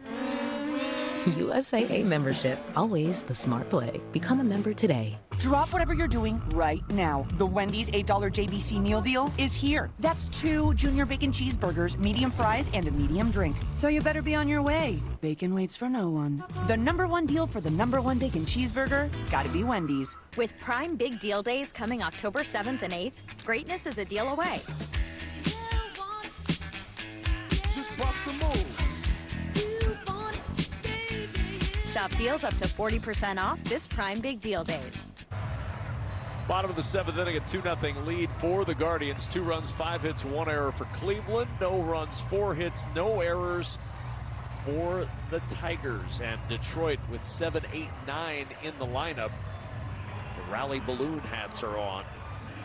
USAA membership, always the smart play. Become a member today. Drop whatever you're doing right now. The Wendy's $8 JBC meal deal is here. That's 2 Junior Bacon Cheeseburgers, medium fries, and a medium drink. So you better be on your way. Bacon waits for no one. The #1 deal for the #1 bacon cheeseburger, gotta be Wendy's. With Prime Big Deal Days coming October 7th and 8th, greatness is a deal away. Just bust the move. Shop deals up to 40% off this Prime Big Deal Days. Bottom of the 7th inning, a 2-0 lead for the Guardians. 2 runs, 5 hits, 1 error for Cleveland. No runs, 4 hits, no errors for the Tigers. And Detroit with 7, 8, 9 in the lineup. The rally balloon hats are on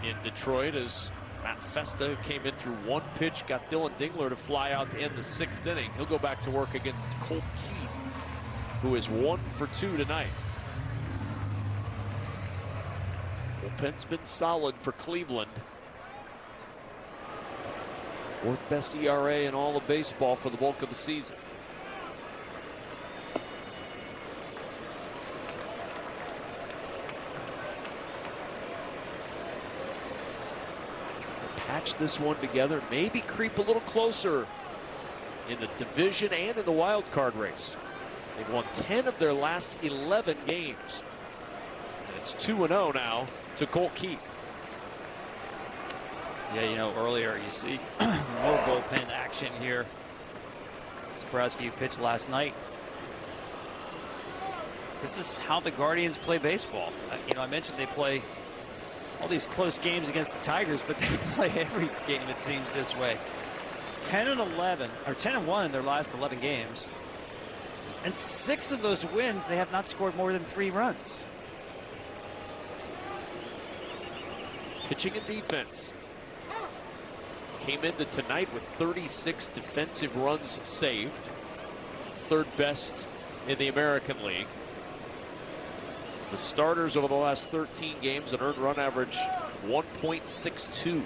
in Detroit as Matt Festa, who came in through 1 pitch, got Dylan Dingler to fly out to end the 6th inning. He'll go back to work against Colt Keith, who is 1 for 2 tonight. Bullpen's been solid for Cleveland. 4th best ERA in all of baseball for the bulk of the season. Patch this one together, maybe creep a little closer in the division and in the wild card race. They've won 10 of their last 11 games. And it's 2-0 now to Colt Keith. Yeah, you know, earlier you see more bullpen action here. Zabrowski pitched last night. This is how the Guardians play baseball. You know, I mentioned they play all these close games against the Tigers, but they play every game, it seems, this way. 10-11, or 10-1 in their last 11 games. And 6 of those wins, they have not scored more than 3 runs. Pitching and defense. Came into tonight with 36 defensive runs saved. 3rd best in the American League. The starters over the last 13 games, an earned run average 1.62.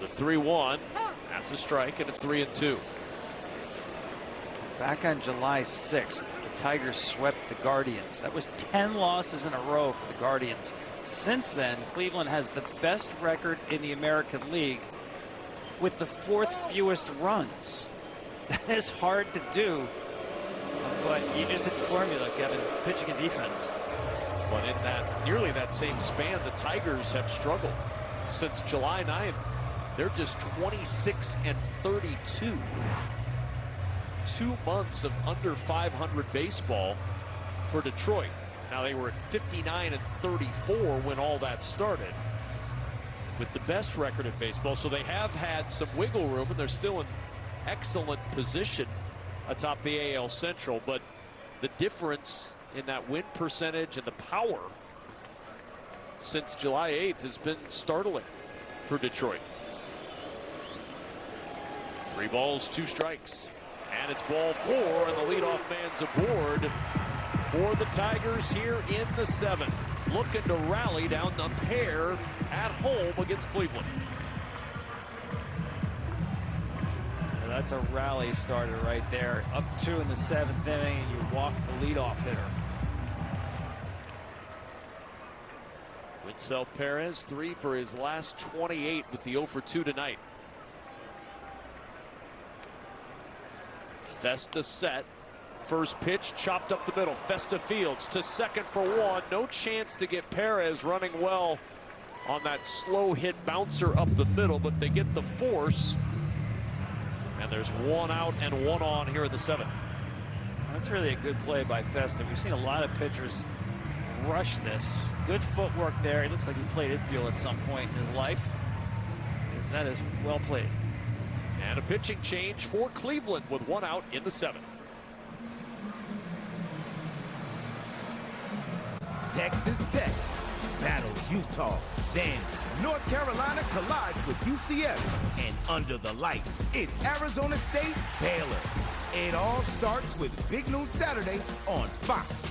The 3-1, that's a strike, and it's 3-2. Back on July 6th, the Tigers swept the Guardians. That was 10 losses in a row for the Guardians. Since then, Cleveland has the best record in the American League with the 4th fewest runs. That is hard to do, but you just hit the formula, Kevin, pitching and defense. But in that nearly that same span, the Tigers have struggled. Since July 9th, they're just 26-32. 2 months of under 500 baseball for Detroit. Now they were at 59-34 when all that started, with the best record in baseball. So they have had some wiggle room, and they're still in excellent position atop the AL Central. But the difference in that win percentage and the power since July 8th has been startling for Detroit. 3 balls, 2 strikes. And it's ball 4, and the leadoff man's aboard for the Tigers here in the 7th. Looking to rally down the pair at home against Cleveland. And that's a rally starter right there. Up 2 in the 7th inning, and you walk the leadoff hitter. Winsell Perez, 3 for his last 28 with the 0 for 2 tonight. Festa set. First pitch chopped up the middle. Festa fields to second for 1. No chance to get Perez running well on that slow hit bouncer up the middle, but they get the force. And there's 1 out and 1 on here in the 7th. That's really a good play by Festa. We've seen a lot of pitchers rush this. Good footwork there. He looks like he played infield at some point in his life. That is well played. And a pitching change for Cleveland with 1 out in the 7th. Texas Tech battles Utah. Then North Carolina collides with UCF. And under the lights, it's Arizona State Baylor. It all starts with Big Noon Saturday on Fox.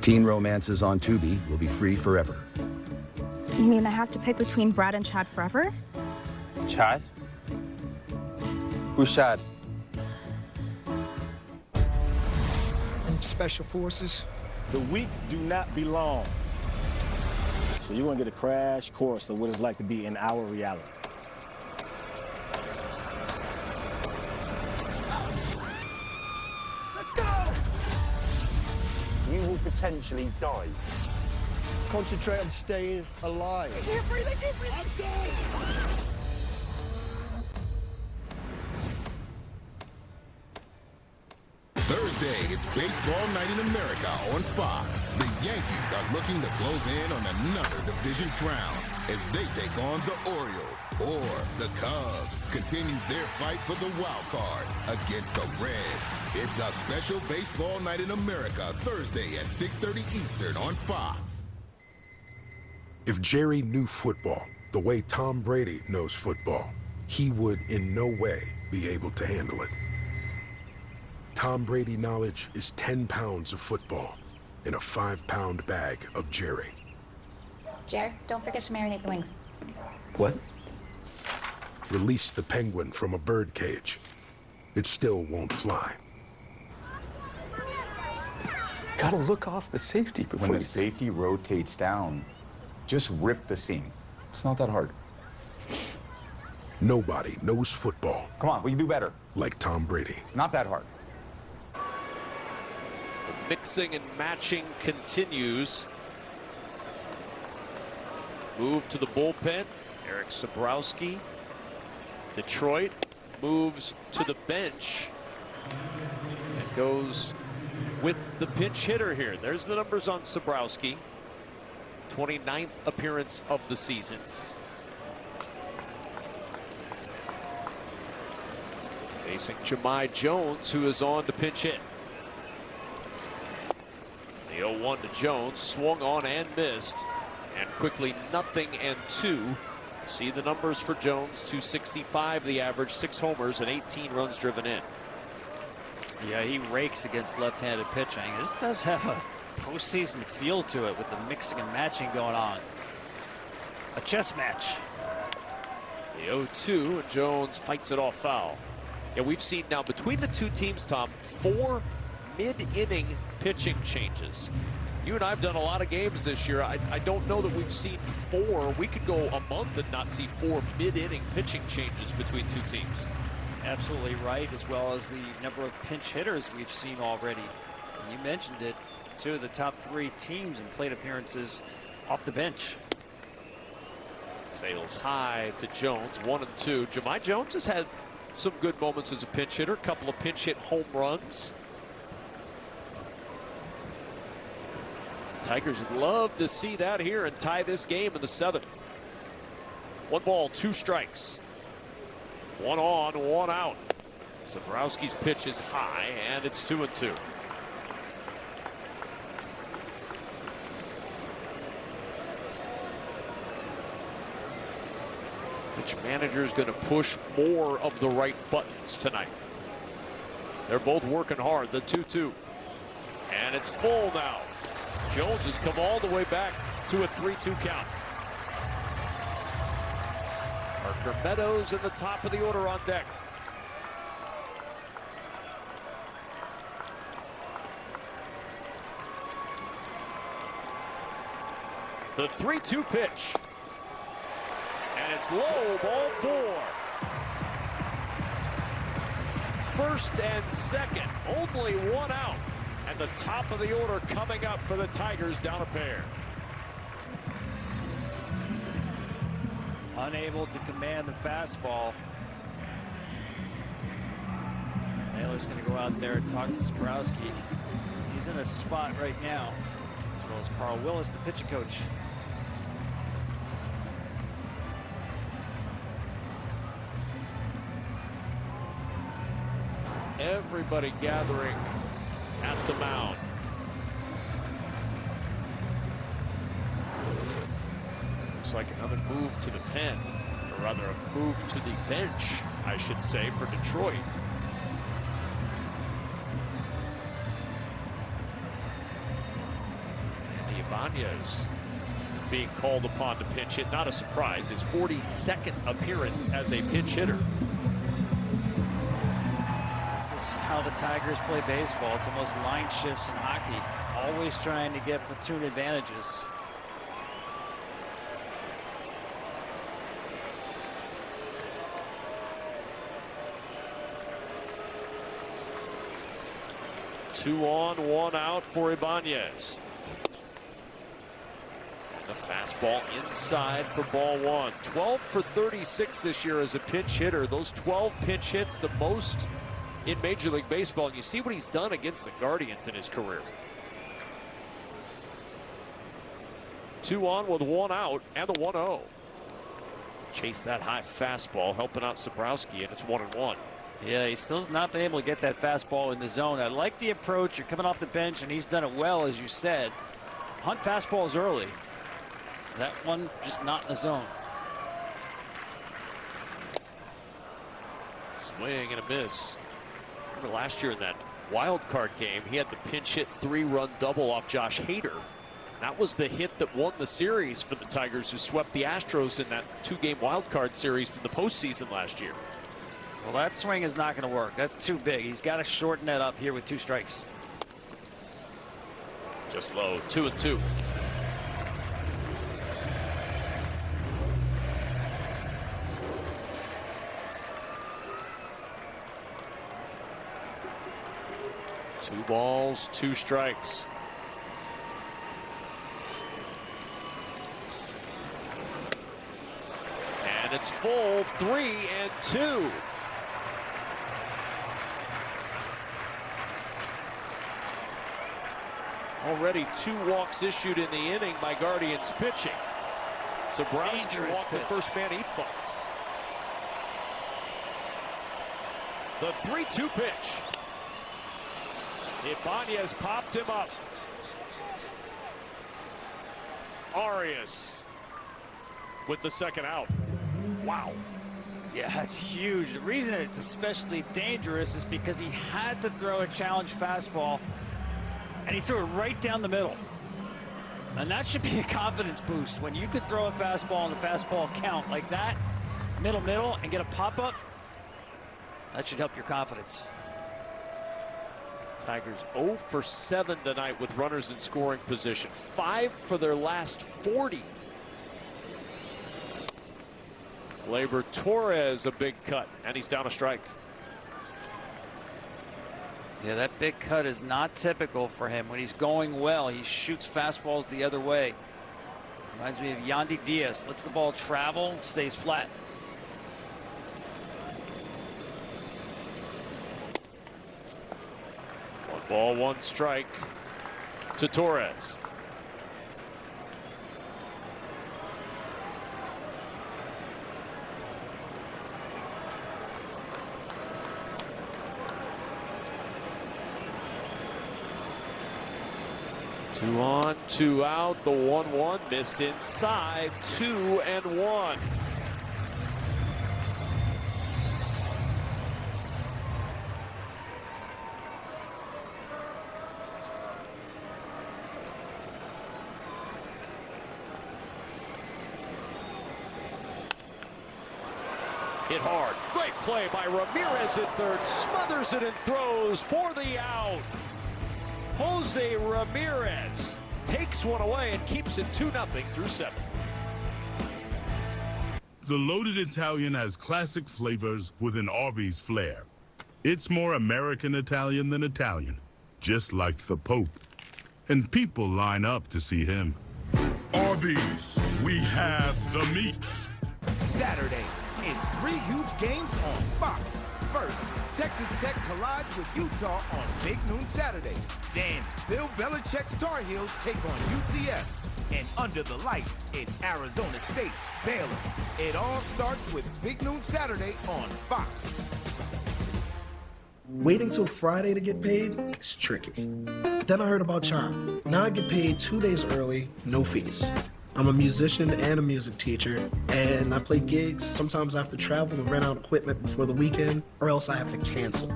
Teen romances on Tubi will be free forever. You mean I have to pick between Brad and Chad forever? Chad? Who's Chad? And Special Forces? The weak do not belong. So you're gonna get a crash course of what it's like to be in our reality. Let's go! You will potentially die. Concentrate on staying alive. They can't breathe, they can't breathe. I'm staying. Thursday, it's Baseball Night in America on Fox. The Yankees are looking to close in on another division crown as they take on the Orioles, or the Cubs continue their fight for the wild card against the Reds. It's a special Baseball Night in America Thursday at 6:30 Eastern on Fox. If Jerry knew football the way Tom Brady knows football, he would in no way be able to handle it. Tom Brady knowledge is 10 pounds of football in a 5-pound bag of Jerry. Jer, don't forget to marinate the wings. What? Release the penguin from a bird cage. It still won't fly. Gotta look off the safety before When the safety rotates down, just rip the seam. It's not that hard. Nobody knows football. Come on, we can do better. Like Tom Brady. It's not that hard. The mixing and matching continues. Move to the bullpen. Eric Sabrowski. Detroit moves to the bench and goes with the pinch hitter here. There's the numbers on Sabrowski. 29th appearance of the season. Facing Jahmai Jones, who is on to pinch hit. The 0-1 to Jones, swung on and missed. And quickly 0-2. See the numbers for Jones, 265 the average, 6 homers and 18 runs driven in. Yeah, he rakes against left-handed pitching. This does have a postseason feel to it with the mixing and matching going on. A chess match. The 0-2, and Jones fights it off foul. Yeah, we've seen now between the two teams, Tom, 4 mid-inning pitching changes. You and I have done a lot of games this year. I don't know that we've seen 4. We could go a month and not see 4 mid-inning pitching changes between two teams. Absolutely right, as well as the number of pinch hitters we've seen already. And you mentioned it, 2 of the top 3 teams in plate appearances off the bench. Sails high to Jones, 1-2. Jahmai Jones has had some good moments as a pinch hitter, a couple of pinch hit home runs. Tigers would love to see that here and tie this game in the 7th. 1 ball, 2 strikes. 1 on, 1 out. Sabrowski's pitch is high, and it's 2-2. Pitch manager is going to push more of the right buttons tonight. They're both working hard. The 2-2. And it's full now. Jones has come all the way back to a 3-2 count. Parker Meadows in the top of the order on deck. The 3-2 pitch. And it's low, ball 4. First and second, only 1 out. And the top of the order coming up for the Tigers, down a pair. Unable to command the fastball. Naylor's going to go out there and talk to Sabrowski. He's in a spot right now, as well as Carl Willis, the pitching coach. everybody gathering at the mound. Looks like another move to the pen, or rather a move to the bench, I should say, for Detroit. And Ibanez being called upon to pinch hit, not a surprise. His 42nd appearance as a pinch hitter. This is how the Tigers play baseball. It's almost line shifts in hockey, always trying to get platoon advantages. Two on, one out for Ibanez. The fastball inside for ball one. 12 for 36 this year as a pinch hitter. Those 12 pinch hits, the most in Major League Baseball. And you see what he's done against the Guardians in his career. 2 on with 1 out and the 1-0. Chase that high fastball, helping out Sabrowski, and it's 1-1. Yeah, he's still not been able to get that fastball in the zone. I like the approach. You're coming off the bench, and he's done it well, as you said. Hunt fastballs early. That one just not in the zone. Swing and a miss. Remember last year in that wild card game, he had the pinch hit 3-run double off Josh Hader. That was the hit that won the series for the Tigers, who swept the Astros in that 2-game wild card series from the postseason last year. Well, that swing is not going to work. That's too big. He's got to shorten that up here with 2 strikes. Just low, 2-2. Two balls, 2 strikes. And it's full, 3-2. Already 2 walks issued in the inning by Guardians pitching. Sabrowski walked the first man he falls. The 3-2 pitch. Ibanez popped him up. Arias with the second out. Wow. Yeah, that's huge. The reason it's especially dangerous is because he had to throw a challenge fastball, and he threw it right down the middle. And that should be a confidence boost. When you could throw a fastball and the fastball count like that, middle, and get a pop-up, that should help your confidence. Tigers 0 for 7 tonight with runners in scoring position. 5 for their last 40. Gleyber Torres, a big cut, and he's down a strike. Yeah, that big cut is not typical for him. When he's going well, he shoots fastballs the other way. Reminds me of Yandy Diaz. Lets the ball travel, stays flat. One ball, 1 strike to Torres. Two on, 2 out. The 1-1 missed inside. 2-1. Hit hard. Great play by Ramirez at third. Smothers it and throws for the out. Jose Ramirez takes one away and keeps it 2-0 through 7. The loaded Italian has classic flavors with an Arby's flair. It's more American Italian than Italian, just like the Pope. And people line up to see him. Arby's, we have the meats. Saturday, it's 3 huge games on Fox. First, Texas Tech collides with Utah on Big Noon Saturday. Then, Bill Belichick's Tar Heels take on UCF. And under the lights, it's Arizona State, Baylor. It all starts with Big Noon Saturday on Fox. Waiting till Friday to get paid is tricky. Then I heard about Chime. Now I get paid 2 days early, no fees. I'm a musician and a music teacher, and I play gigs. Sometimes I have to travel and rent out equipment before the weekend, or else I have to cancel.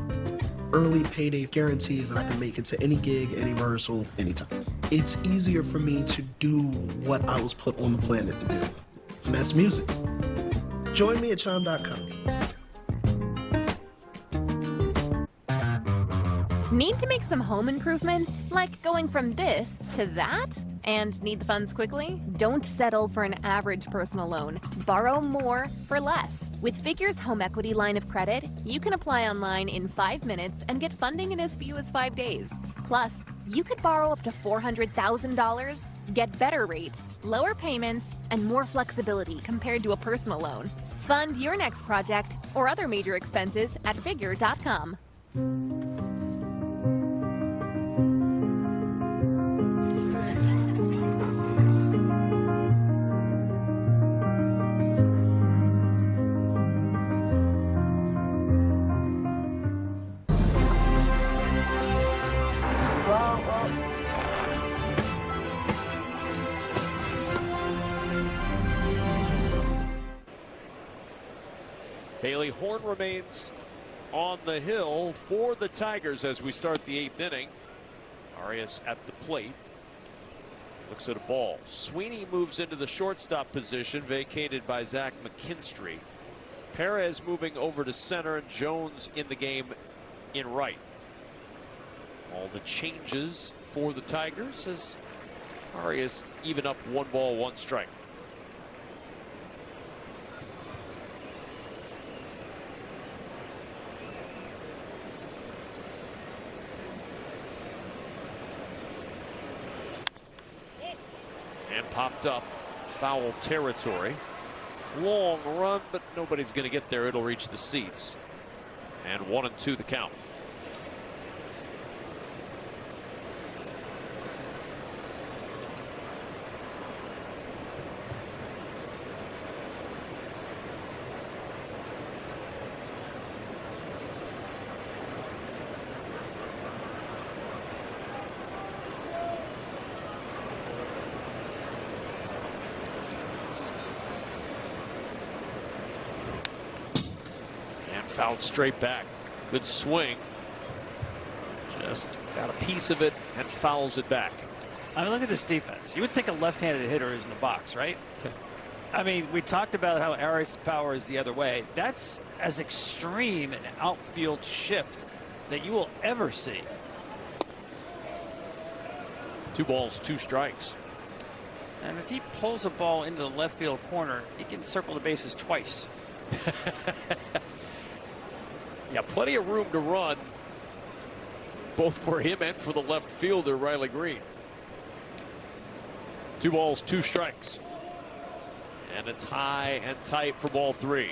Early payday guarantees that I can make it to any gig, any rehearsal, anytime. It's easier for me to do what I was put on the planet to do, and that's music. Join me at chime.com. Need to make some home improvements, like going from this to that? And need the funds quickly? Don't settle for an average personal loan. Borrow more for less. With Figure's home equity line of credit, you can apply online in 5 minutes and get funding in as few as 5 days. Plus, you could borrow up to $400,000, get better rates, lower payments, and more flexibility compared to a personal loan. Fund your next project or other major expenses at Figure.com. Bailey Horn remains on the hill for the Tigers as we start the 8th inning. Arias at the plate. Looks at a ball. Sweeney moves into the shortstop position, vacated by Zach McKinstry. Perez moving over to center, and Jones in the game in right. All the changes for the Tigers as Arias even up 1 ball, 1 strike. And popped up foul territory. Long run, but nobody's going to get there. It'll reach the seats. And 1-2 the count. Fouled straight back. Good swing. Just got a piece of it and fouls it back. I mean, look at this defense. You would think a left-handed hitter is in the box, right? I mean, we talked about how Arias' power is the other way. That's as extreme an outfield shift that you will ever see. 2 balls, 2 strikes. And if he pulls a ball into the left field corner, he can circle the bases twice. Yeah, plenty of room to run, both for him and for the left fielder, Riley Green. 2 balls, 2 strikes. And it's high and tight for ball 3.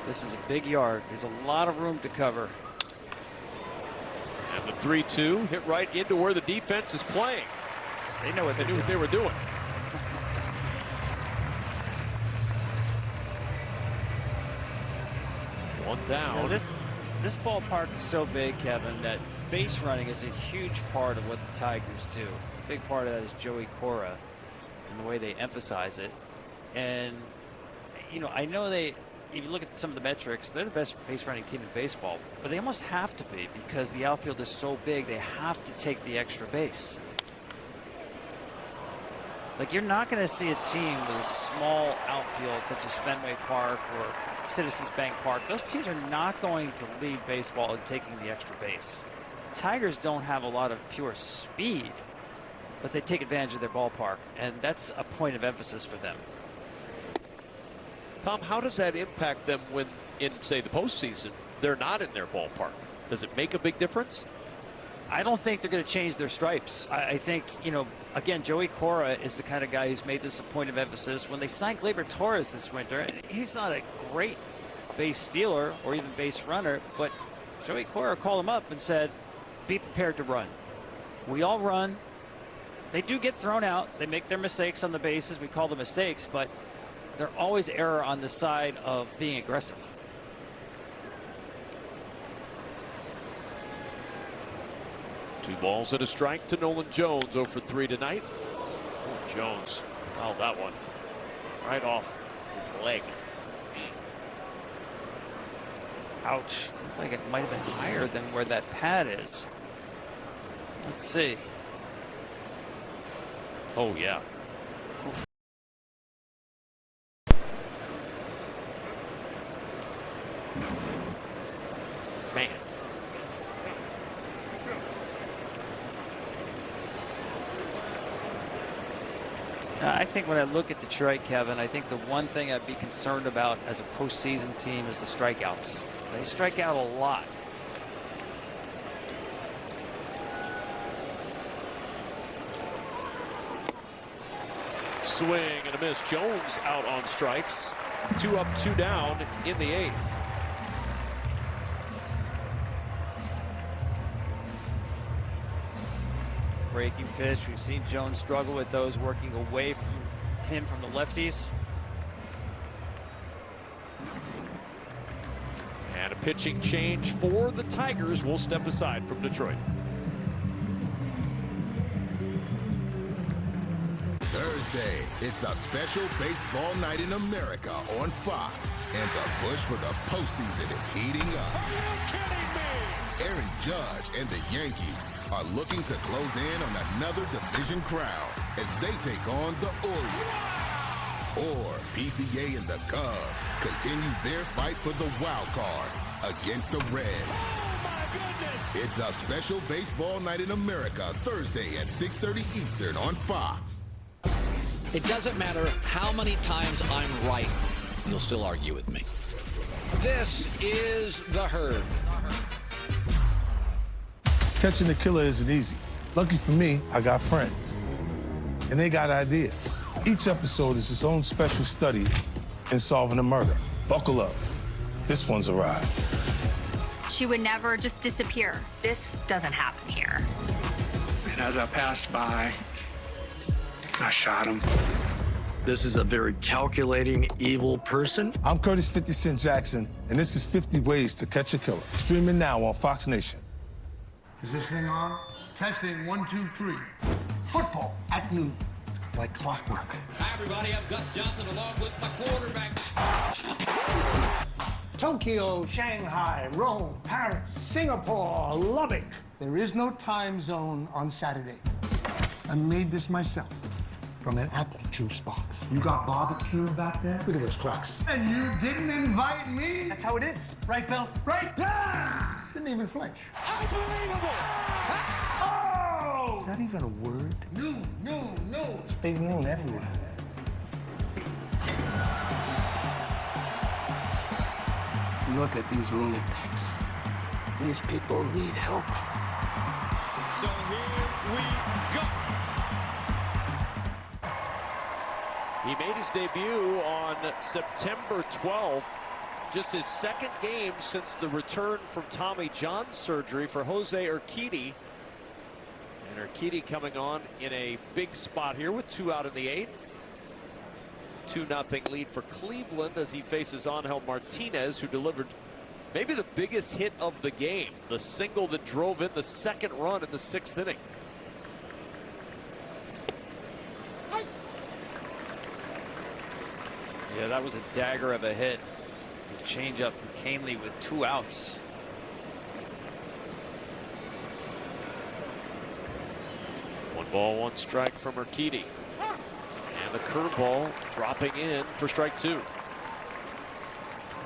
This is a big yard. There's a lot of room to cover. And the 3-2 hit right into where the defense is playing. They know what they knew what they were doing. One down. You know, this ballpark is so big, Kevin, that base running is a huge part of what the Tigers do. A big part of that is Joey Cora and the way they emphasize it. And you know, I know they. If you look at some of the metrics, they're the best base running team in baseball, but they almost have to be because the outfield is so big. They have to take the extra base. Like, you're not going to see a team with a small outfield such as Fenway Park or Citizens Bank Park. Those teams are not going to lead baseball in taking the extra base. Tigers don't have a lot of pure speed, but they take advantage of their ballpark, and that's a point of emphasis for them. Tom, how does that impact them when, in, say, the postseason, they're not in their ballpark? Does it make a big difference? I don't think they're going to change their stripes. I think, you know, again, Joey Cora is the kind of guy who's made this a point of emphasis. When they signed Gleyber Torres this winter, he's not a great base stealer or even base runner, but Joey Cora called him up and said, be prepared to run. We all run. They do get thrown out. They make their mistakes on the bases. We call them mistakes, but they're always error on the side of being aggressive. Two balls and a strike to Nolan Jones, 0 for 3 tonight. Oh, Jones fouled that one right off his leg. Ouch. Looks like it might have been higher than where that pad is. Let's see. Oh, yeah. Oof. Man. I think when I look at Detroit, Kevin, I think the one thing I'd be concerned about as a postseason team is the strikeouts. They strike out a lot. Swing and a miss. Jones out on strikes. 2 up, 2 down in the 8th. Breaking pitch. We've seen Jones struggle with those, working away from him from the lefties. And a pitching change for the Tigers. Will step aside from Detroit. Thursday, it's a special baseball night in America on Fox, and the push for the postseason is heating up. Are you kidding me? Aaron Judge and the Yankees are looking to close in on another division crown as they take on the Orioles. Or PCA and the Cubs continue their fight for the wild card against the Reds. Oh my goodness! It's a special baseball night in America Thursday at 6:30 Eastern on Fox. It doesn't matter how many times I'm right, you'll still argue with me. This is The Herd. Catching the killer isn't easy. Lucky for me, I got friends. And they got ideas. Each episode is its own special study in solving a murder. Buckle up. This one's a ride. She would never just disappear. This doesn't happen here. And as I passed by, I shot him. This is a very calculating, evil person. I'm Curtis 50 Cent Jackson, and this is 50 Ways to Catch a Killer. Streaming now on Fox Nation. Is this thing on? Testing 1, 2, 3. Football at noon. Like clockwork. Hi, everybody. I'm Gus Johnson along with my quarterback. Tokyo, Shanghai, Rome, Paris, Singapore, Lubbock. There is no time zone on Saturday. I made this myself from an apple juice box. You got barbecue back there? Look at those clocks. And you didn't invite me? That's how it is. Right, Bill? Right? Yeah! Didn't even flinch. Unbelievable! Oh! Is that even a word? No. It's big noon everywhere. Look at these lunatics. These people need help. So here we go. He made his debut on September 12th. Just his second game since the return from Tommy John surgery for Jose Urquidy. And Urquidy coming on in a big spot here with 2 out in the 8th. 2-0 lead for Cleveland as he faces Angel Martinez, who delivered maybe the biggest hit of the game, the single that drove in the second run in the 6th inning. Yeah, that was a dagger of a hit. The changeup from Canely with 2 outs. One ball, 1 strike from Urquidy. And the curveball dropping in for strike 2.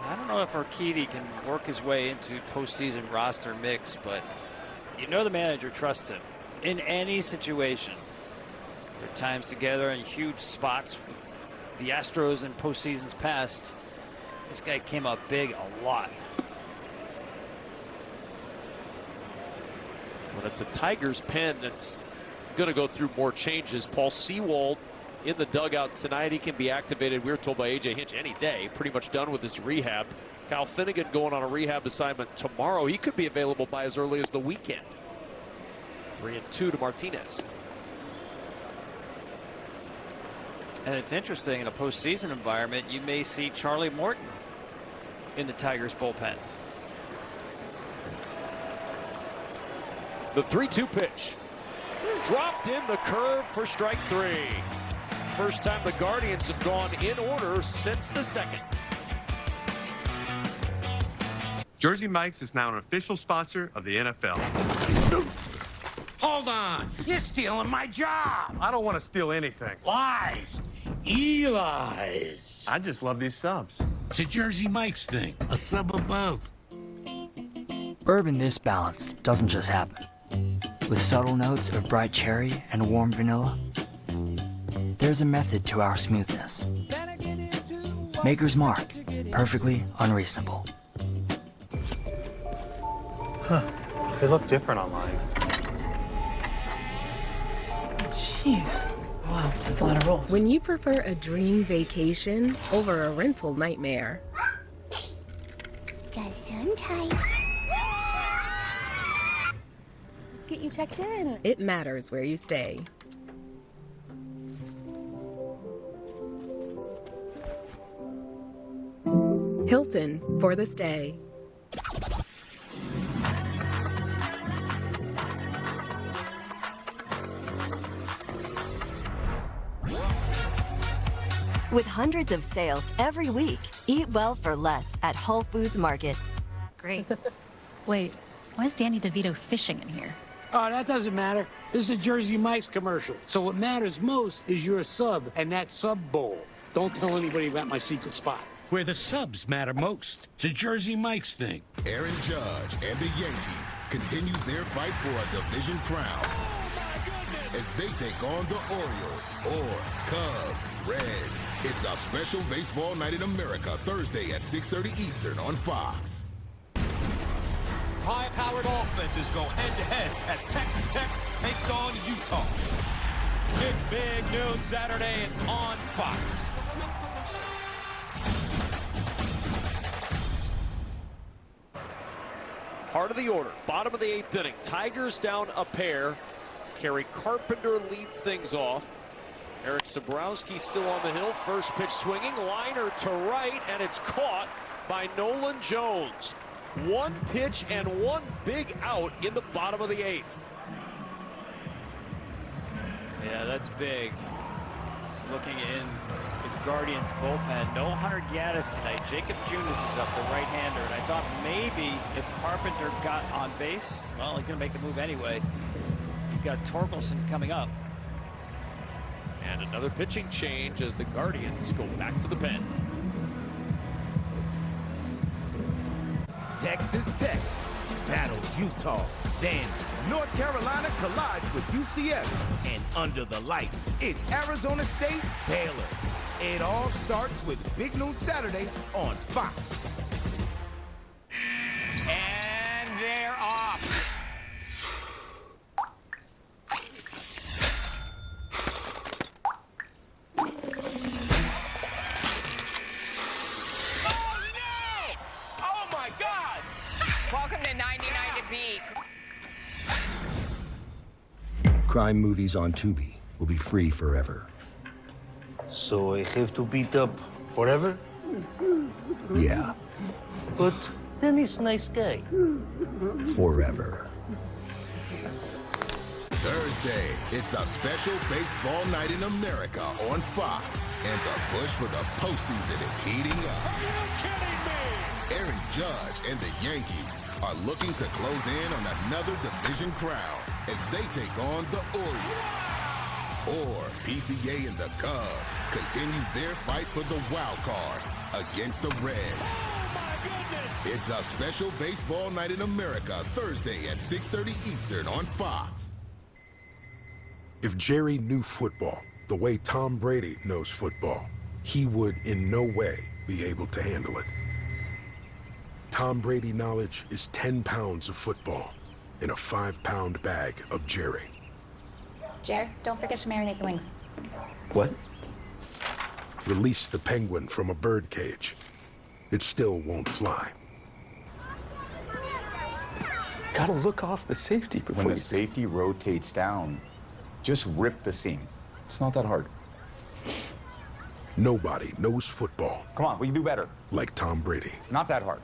I don't know if Urquidy can work his way into postseason roster mix, but you know the manager trusts him in any situation. Their times together in huge spots with the Astros in postseasons past. This guy came up big a lot. Well, it's a Tigers pen that's going to go through more changes. Paul Sewald in the dugout tonight. He can be activated, we were told by A.J. Hinch, any day. Pretty much done with his rehab. Kyle Finnegan going on a rehab assignment tomorrow. He could be available by as early as the weekend. 3-2 to Martinez. And it's interesting, in a postseason environment, you may see Charlie Morton in the Tigers bullpen. The 3-2 pitch. Dropped in the curve for strike 3. First time the Guardians have gone in order since the second. Jersey Mike's is now an official sponsor of the NFL. Hold on. You're stealing my job. I don't want to steal anything. Lies. Eli's. I just love these subs. It's a Jersey Mike's thing. A sub above. Bourbon this balanced doesn't just happen. With subtle notes of bright cherry and warm vanilla, there's a method to our smoothness. Maker's Mark, perfectly unreasonable. Huh. They look different online. Jeez. Wow, that's a lot of rolls. When you prefer a dream vacation over a rental nightmare. Gesundheit. Let's get you checked in. It matters where you stay. Hilton for the stay. With hundreds of sales every week, eat well for less at Whole Foods Market. Great. Wait, why is Danny DeVito fishing in here? Oh, that doesn't matter. This is a Jersey Mike's commercial. So what matters most is your sub and that sub bowl. Don't tell anybody about my secret spot. Where the subs matter most. It's a Jersey Mike's thing. Aaron Judge and the Yankees continue their fight for a division crown as they take on the Orioles or Cubs, Reds. It's a special baseball night in America, Thursday at 6:30 Eastern on Fox. High-powered offenses go head-to-head as Texas Tech takes on Utah. It's big noon Saturday on Fox. Heart of the order, bottom of the 8th inning. Tigers down a pair. Kerry Carpenter leads things off. Eric Sabrowski still on the hill. First pitch swinging, liner to right, and it's caught by Nolan Jones. One pitch and one big out in the bottom of the 8th. Yeah, that's big. Just looking in the Guardians bullpen, no Hunter Gaddis tonight. Jacob Junis is up, the right-hander, and I thought maybe if Carpenter got on base, well, he's gonna make the move anyway. You've got Torkelson coming up. And another pitching change as the Guardians go back to the pen. Texas Tech battles Utah. Then North Carolina collides with UCF. And under the lights, it's Arizona State, Baylor. It all starts with Big Noon Saturday on Fox. And they're off. Welcome to 99 to Beat. Crime movies on Tubi will be free forever. So I have to beat up forever? Yeah, But then he's a nice guy. forever. Thursday, it's a special baseball night in America on Fox. And the push for the postseason is heating up. Are you kidding me? Aaron Judge and the Yankees are looking to close in on another division crown as they take on the Orioles. Or PCA and the Cubs continue their fight for the wild card against the Reds. It's a special baseball night in America, Thursday at 6:30 Eastern on Fox. If Jerry knew football the way Tom Brady knows football, he would in no way be able to handle it. Tom Brady knowledge is 10 pounds of football in a 5-pound bag of Jerry. Jer, don't forget to marinate the wings. What? Release the penguin from a bird cage. It still won't fly. Gotta look off the safety before When the safety rotates down, just rip the seam. It's not that hard. Nobody knows football. Come on, we can do better. Like Tom Brady. It's not that hard.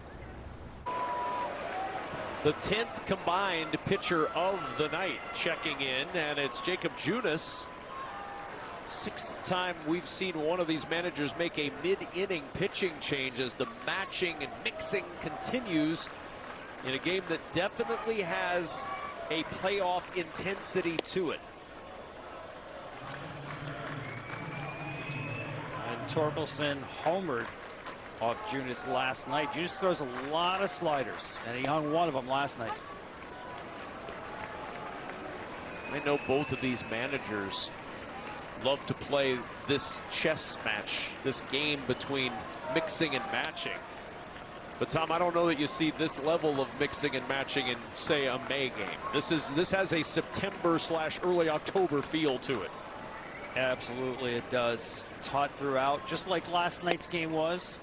The 10th combined pitcher of the night checking in, and it's Jacob Junis. 6th time we've seen one of these managers make a mid-inning pitching change as the matching and mixing continues in a game that definitely has a playoff intensity to it. And Torkelson homered off Junis last night. Junis throws a lot of sliders, and he hung one of them last night. I know both of these managers love to play this chess match, this game between mixing and matching. But Tom, I don't know that you see this level of mixing and matching in, say, a May game. This has a September/early October feel to it. Absolutely, it does. Taut throughout, just like last night's game was.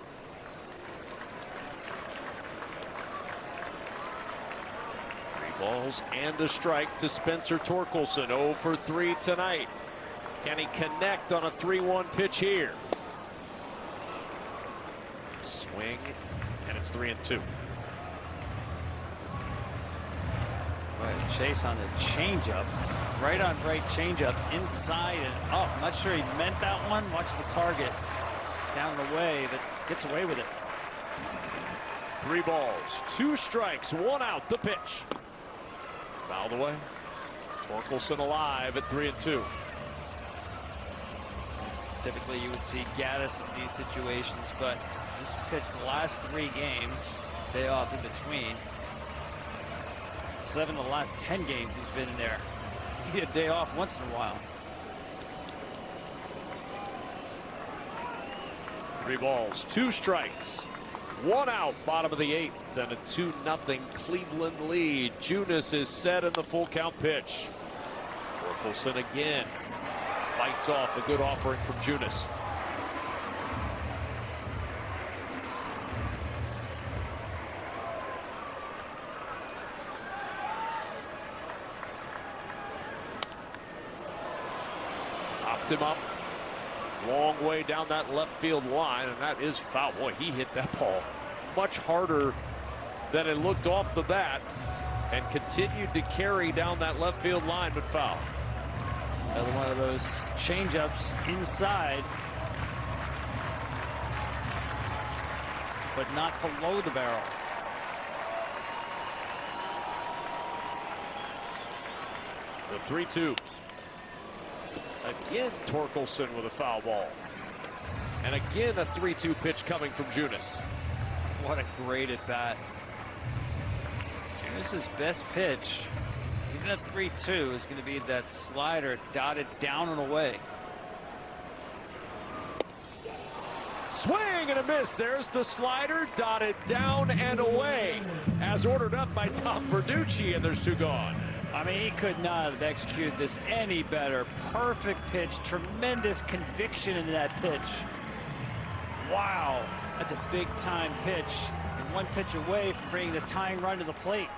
Balls and a strike to Spencer Torkelson. 0 for 3 tonight. Can he connect on a 3-1 pitch here? Swing, and it's 3-2. Chase on the changeup. Right on right changeup, inside and up. I'm not sure he meant that one. Watch the target down and away, but gets away with it. 3 balls, 2 strikes, 1 out. The pitch. Fouled away. Torkelson alive at 3-2. Typically you would see Gaddis in these situations, but this pitched the last 3 games, day off in between. 7 of the last 10 games he's been in there. He had a day off once in a while. 3 balls, 2 strikes, 1 out, bottom of the 8th, and a 2-0 Cleveland lead. Junis is set in the full count pitch. Torkelson again fights off a good offering from Junis. Popped him up. Long way down that left field line, and that is foul. Boy, he hit that ball much harder than it looked off the bat and continued to carry down that left field line, but foul. Another one of those changeups inside, but not below the barrel. The 3-2. Again, Torkelson with a foul ball. And again, a 3-2 pitch coming from Junis. What a great at bat. Junis' best pitch, even at 3-2, is going to be that slider dotted down and away. Swing and a miss. There's the slider dotted down and away as ordered up by Tom Verducci, and there's 2 gone. I mean, he could not have executed this any better. Perfect pitch, tremendous conviction in that pitch. Wow, that's a big time pitch, and 1 pitch away from bringing the tying run to the plate.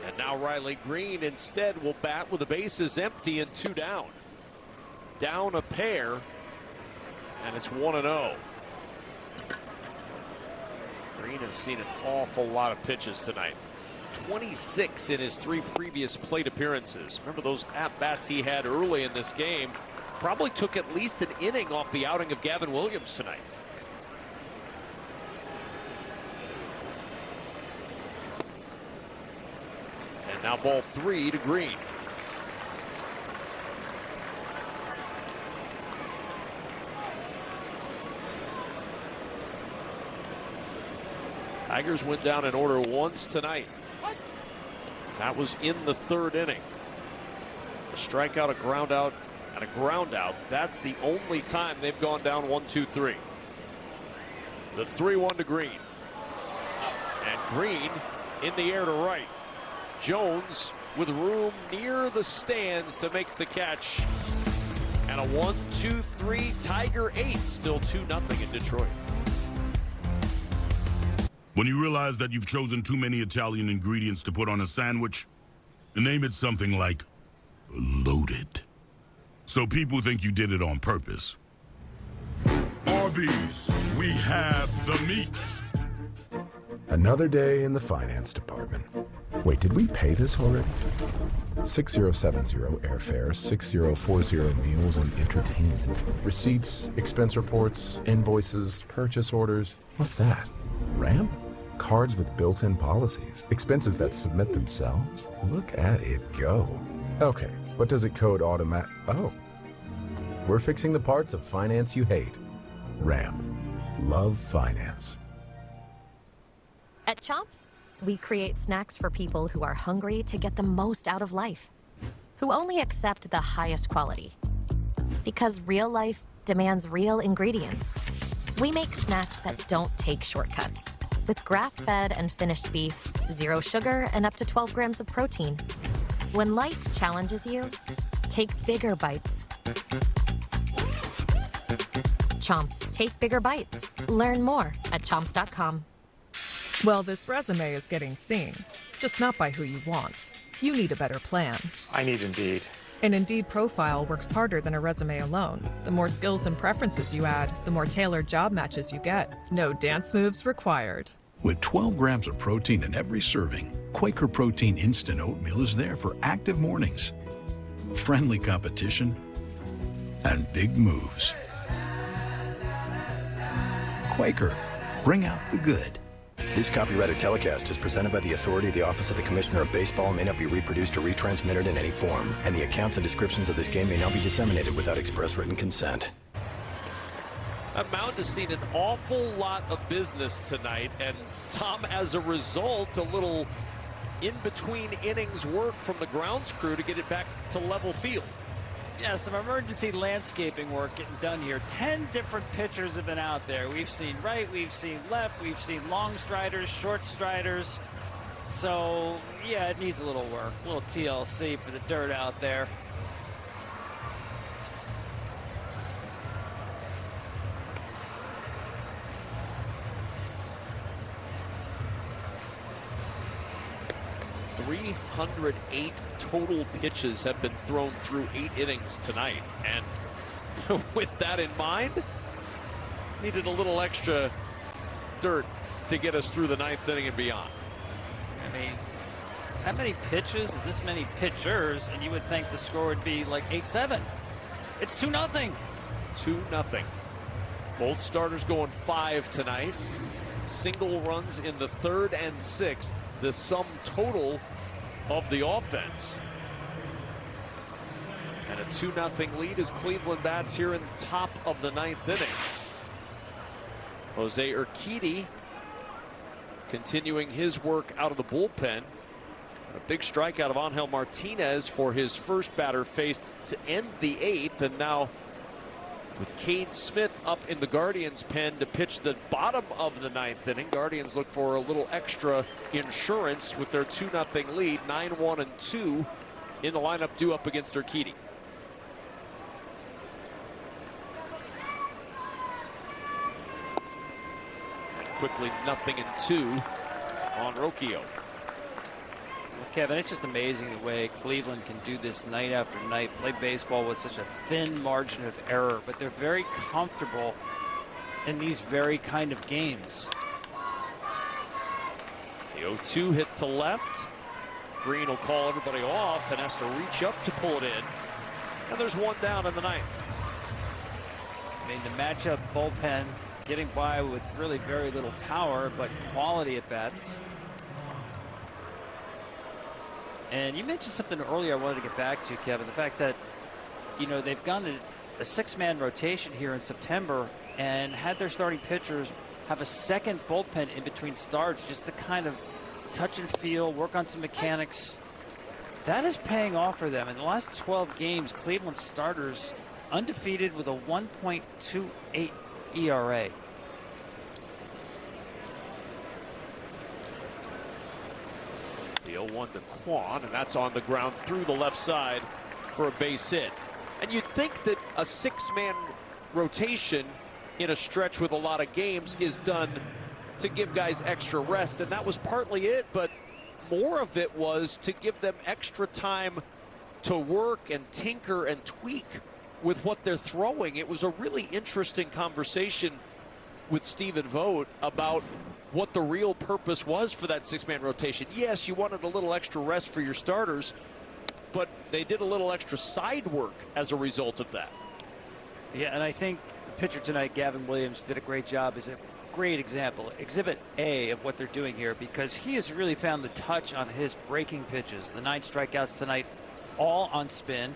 And now Riley Green instead will bat with the bases empty and 2 down. Down a pair, and it's 1-0. Green has seen an awful lot of pitches tonight. 26 in his 3 previous plate appearances. Remember those at-bats he had early in this game. Probably took at least an inning off the outing of Gavin Williams tonight. And now ball 3 to Green. Tigers went down in order once tonight. That was in the 3rd inning. A strikeout, a ground out, and a ground out. That's the only time they've gone down 1-2-3. The 3-1 to Green. And Green in the air to right. Jones with room near the stands to make the catch. And a 1-2-3 Tiger 8. Still 2-0 in Detroit. When you realize that you've chosen too many Italian ingredients to put on a sandwich, name it something like loaded. So people think you did it on purpose. Arby's, we have the meats. Another day in the finance department. Wait, did we pay this already? 6070 airfare, 6040 meals and entertainment. Receipts, expense reports, invoices, purchase orders. What's that? Ramp? Cards with built-in policies. Expenses that submit themselves? Look at it go. Okay, what does it code automatic? Oh. We're fixing the parts of finance you hate. Ramp. Love finance. At Chomps, we create snacks for people who are hungry to get the most out of life, who only accept the highest quality. Because real life demands real ingredients. We make snacks that don't take shortcuts, with grass-fed and finished beef, 0 sugar, and up to 12 grams of protein. When life challenges you, take bigger bites. Chomps, take bigger bites. Learn more at chomps.com. Well, this resume is getting seen, just not by who you want. You need a better plan. I need Indeed. An Indeed profile works harder than a resume alone. The more skills and preferences you add, the more tailored job matches you get. No dance moves required. With 12 grams of protein in every serving, Quaker Protein Instant Oatmeal is there for active mornings, friendly competition, and big moves. Quaker, bring out the good. This copyrighted telecast is presented by the authority of the Office of the Commissioner of Baseball and may not be reproduced or retransmitted in any form, and the accounts and descriptions of this game may not be disseminated without express written consent. That mound has seen an awful lot of business tonight, and Tom, as a result, a little in-between innings work from the grounds crew to get it back to level field. Yeah, some emergency landscaping work getting done here. 10 different pitchers have been out there. We've seen right, we've seen left, we've seen long striders, short striders. So, yeah, it needs a little work, a little TLC for the dirt out there. .308 total pitches have been thrown through 8 innings tonight, and with that in mind, needed a little extra dirt to get us through the 9th inning and beyond. I mean, that many pitches is this many pitchers, and you would think the score would be like 8-7. It's 2-0. 2-0. Both starters going 5 tonight. Single runs in the 3rd and 6th. The sum total of the offense. And a 2-0 lead as Cleveland bats here in the top of the 9th inning. Jose Urquidy continuing his work out of the bullpen. A big strikeout of Angel Martinez for his first batter faced to end the 8th, and now with Cade Smith up in the Guardians pen to pitch the bottom of the 9th inning. Guardians look for a little extra insurance with their 2-0 lead, 9-1 and 2 in the lineup due up against Urquidy. And quickly 0-2 on Rocchio. Kevin, it's just amazing the way Cleveland can do this night after night, play baseball with such a thin margin of error, but they're very comfortable in these very kind of games. The 0-2 hit to left. Green will call everybody off and has to reach up to pull it in. And there's one down in the 9th. I mean, the matchup bullpen getting by with really very little power, but quality at bats. And you mentioned something earlier I wanted to get back to, Kevin, the fact that, you know, they've gone to a 6-man rotation here in September and had their starting pitchers have a second bullpen in between starts just to kind of touch and feel, work on some mechanics. That is paying off for them. In the last 12 games, Cleveland starters undefeated with a 1.28 ERA. The 0-1 to Quan, and that's on the ground through the left side for a base hit. And you'd think that a 6-man rotation in a stretch with a lot of games is done to give guys extra rest, and that was partly it, but more of it was to give them extra time to work and tinker and tweak with what they're throwing. It was a really interesting conversation with Stephen Vogt about what the real purpose was for that six-man rotation. Yes, you wanted a little extra rest for your starters, but they did a little extra side work as a result of that. Yeah, and I think the pitcher tonight, Gavin Williams, did a great job. Is a great example, exhibit A of what they're doing here, because he has really found the touch on his breaking pitches. The 9 strikeouts tonight, all on spin.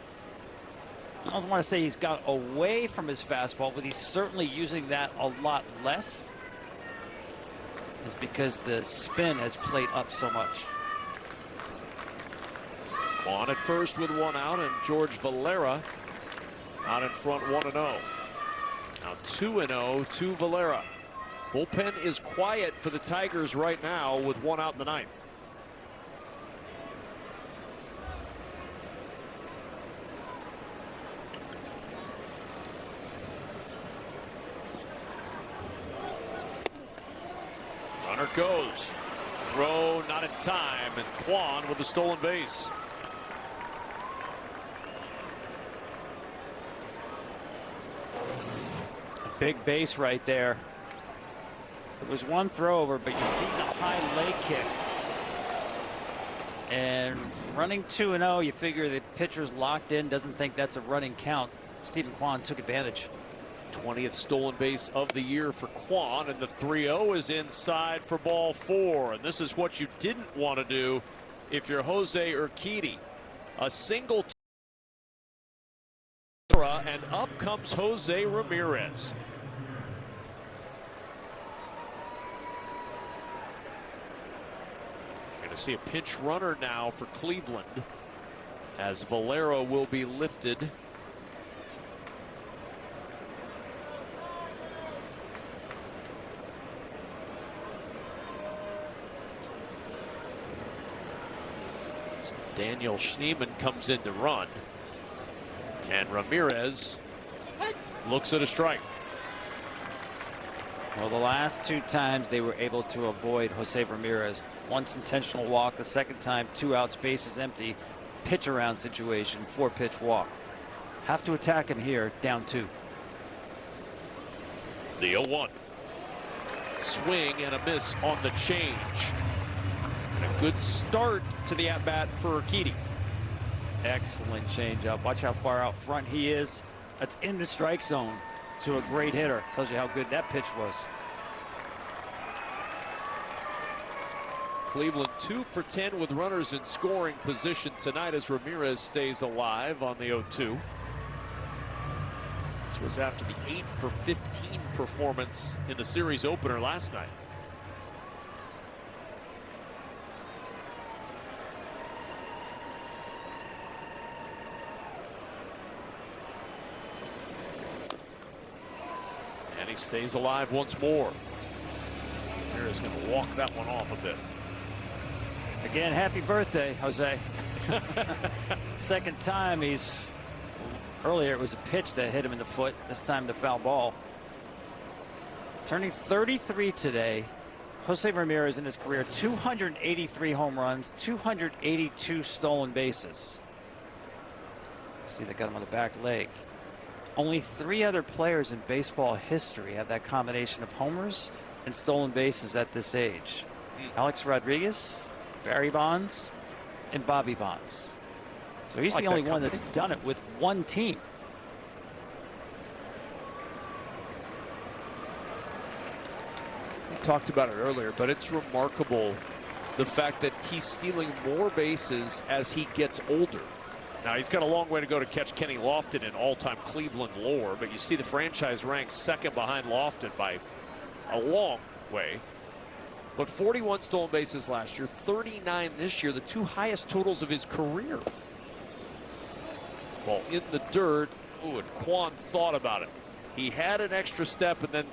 I don't want to say he's got away from his fastball, but he's certainly using that a lot less. It's because the spin has played up so much. On at first with 1 out, and George Valera out in front 1-0. Now 2-0 to Valera. Bullpen is quiet for the Tigers right now with 1 out in the 9th. Runner goes. Throw not in time, and Kwan with the stolen base. Big base right there. It was one throw over, but you see the high leg kick. And running 2-0, you figure the pitcher's locked in, doesn't think that's a running count. Stephen Kwan took advantage. 20th stolen base of the year for Kwan, and the 3-0 is inside for ball 4. And this is what you didn't want to do if you're Jose Urquidy. A single and up comes Jose Ramirez. Going to see a pinch runner now for Cleveland, as Valera will be lifted. Daniel Schneemann comes in to run, and Ramirez looks at a strike. Well, the last 2 times they were able to avoid Jose Ramirez. Once intentional walk, the second time 2 outs, bases empty, pitch around situation, 4-pitch walk. Have to attack him here, down 2. The 0-1. Swing and a miss on the change. And a good start to the at-bat for Urquidy. Excellent changeup. Watch how far out front he is. That's in the strike zone to a great hitter. Tells you how good that pitch was. Cleveland 2 for 10 with runners in scoring position tonight as Ramirez stays alive on the 0-2. This was after the 8 for 15 performance in the series opener last night. And he stays alive once more. Ramirez going to walk that one off a bit. Again, happy birthday, Jose. Second time earlier it was a pitch that hit him in the foot. This time the foul ball. Turning 33 today. Jose Ramirez in his career, 283 home runs, 282 stolen bases. See, they got him on the back leg. Only 3 other players in baseball history have that combination of homers and stolen bases at this age. Alex Rodriguez, Barry Bonds, and Bobby Bonds. So he's the only one that's done it with one team. We talked about it earlier, but it's remarkable the fact that he's stealing more bases as he gets older. Now, he's got a long way to go to catch Kenny Lofton in all-time Cleveland lore, but you see the franchise ranks second behind Lofton by a long way. But 41 stolen bases last year, 39 this year, the 2 highest totals of his career. Ball in the dirt. Ooh, and Kwan thought about it. He had an extra step and then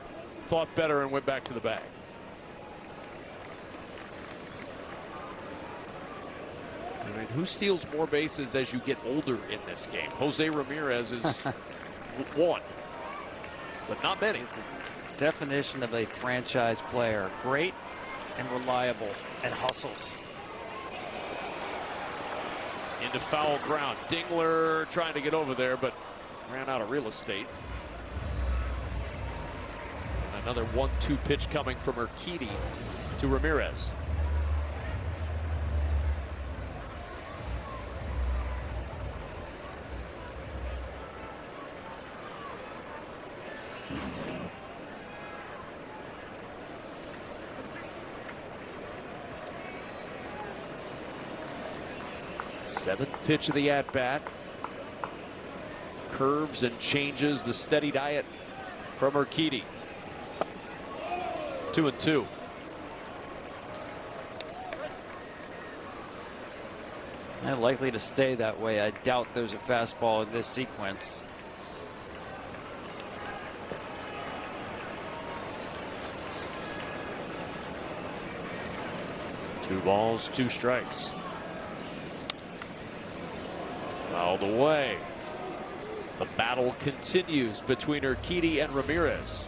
thought better and went back to the bag. I mean, who steals more bases as you get older in this game? Jose Ramirez is 1, but not many. definition of a franchise player. Great and reliable and hustles. Into foul ground. Dingler trying to get over there, but ran out of real estate. And another 1-2 pitch coming from Urquidy to Ramirez. Seventh pitch of the at-bat. Curves and changes, the steady diet from Urquidy. 2-2. And likely to stay that way. I doubt there's a fastball in this sequence. Two balls, two strikes. Fouled away. The battle continues between Urquidy and Ramirez.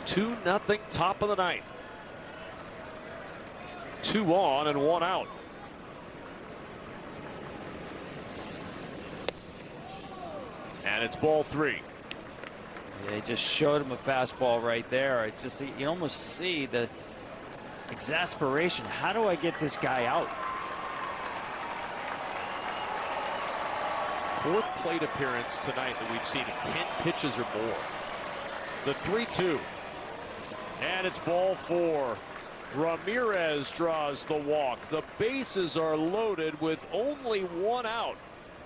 Two nothing, top of the ninth. 2 on and 1 out. And it's ball 3. They just showed him a fastball right there. It's just, you almost see the exasperation. How do I get this guy out? Fourth plate appearance tonight that we've seen of 10 pitches or more. The 3-2. And it's ball 4. Ramirez draws the walk. The bases are loaded with only 1 out.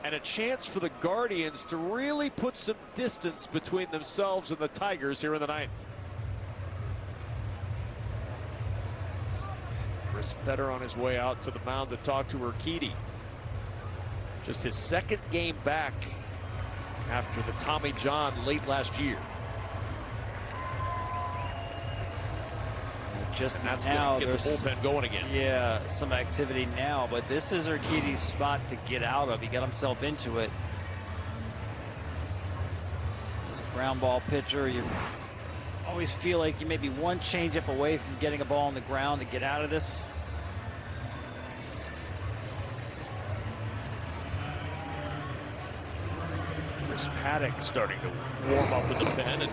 And a chance for the Guardians to really put some distance between themselves and the Tigers here in the 9th. Chris Fetter on his way out to the mound to talk to Urquidy. Just his 2nd game back after the Tommy John late last year. Just that's now, going to get the bullpen going again. Yeah, some activity now, but this is Urquidy's spot to get out of. He got himself into it. He's a ground ball pitcher. You always feel like you may be one changeup away from getting a ball on the ground to get out of this. Chris Paddock starting to warm up in the pen, and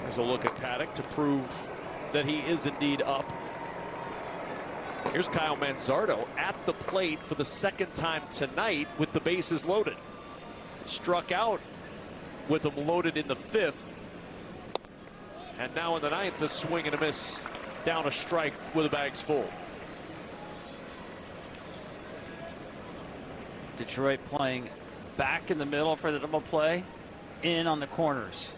there's a look at Paddock to prove that he is indeed up. Here's Kyle Manzardo at the plate for the 2nd time tonight with the bases loaded. Struck out with them loaded in the 5th. And now in the 9th, a swing and a miss down a strike with the bags full. Detroit playing back in the middle for the double play, in on the corners.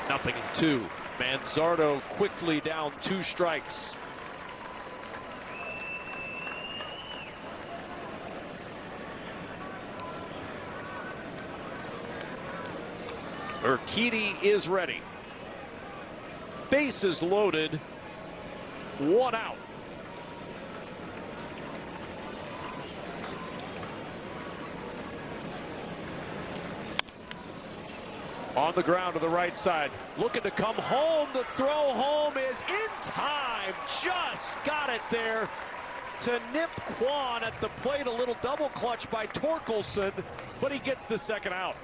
Nothing in 2. Manzardo quickly down 2 strikes. Urquidy is ready. Bases loaded. 1 out. On the ground to the right side, looking to come home. The throw home is in time. Just got it there to nip Kwan at the plate. A little double clutch by Torkelson, but he gets the 2nd out.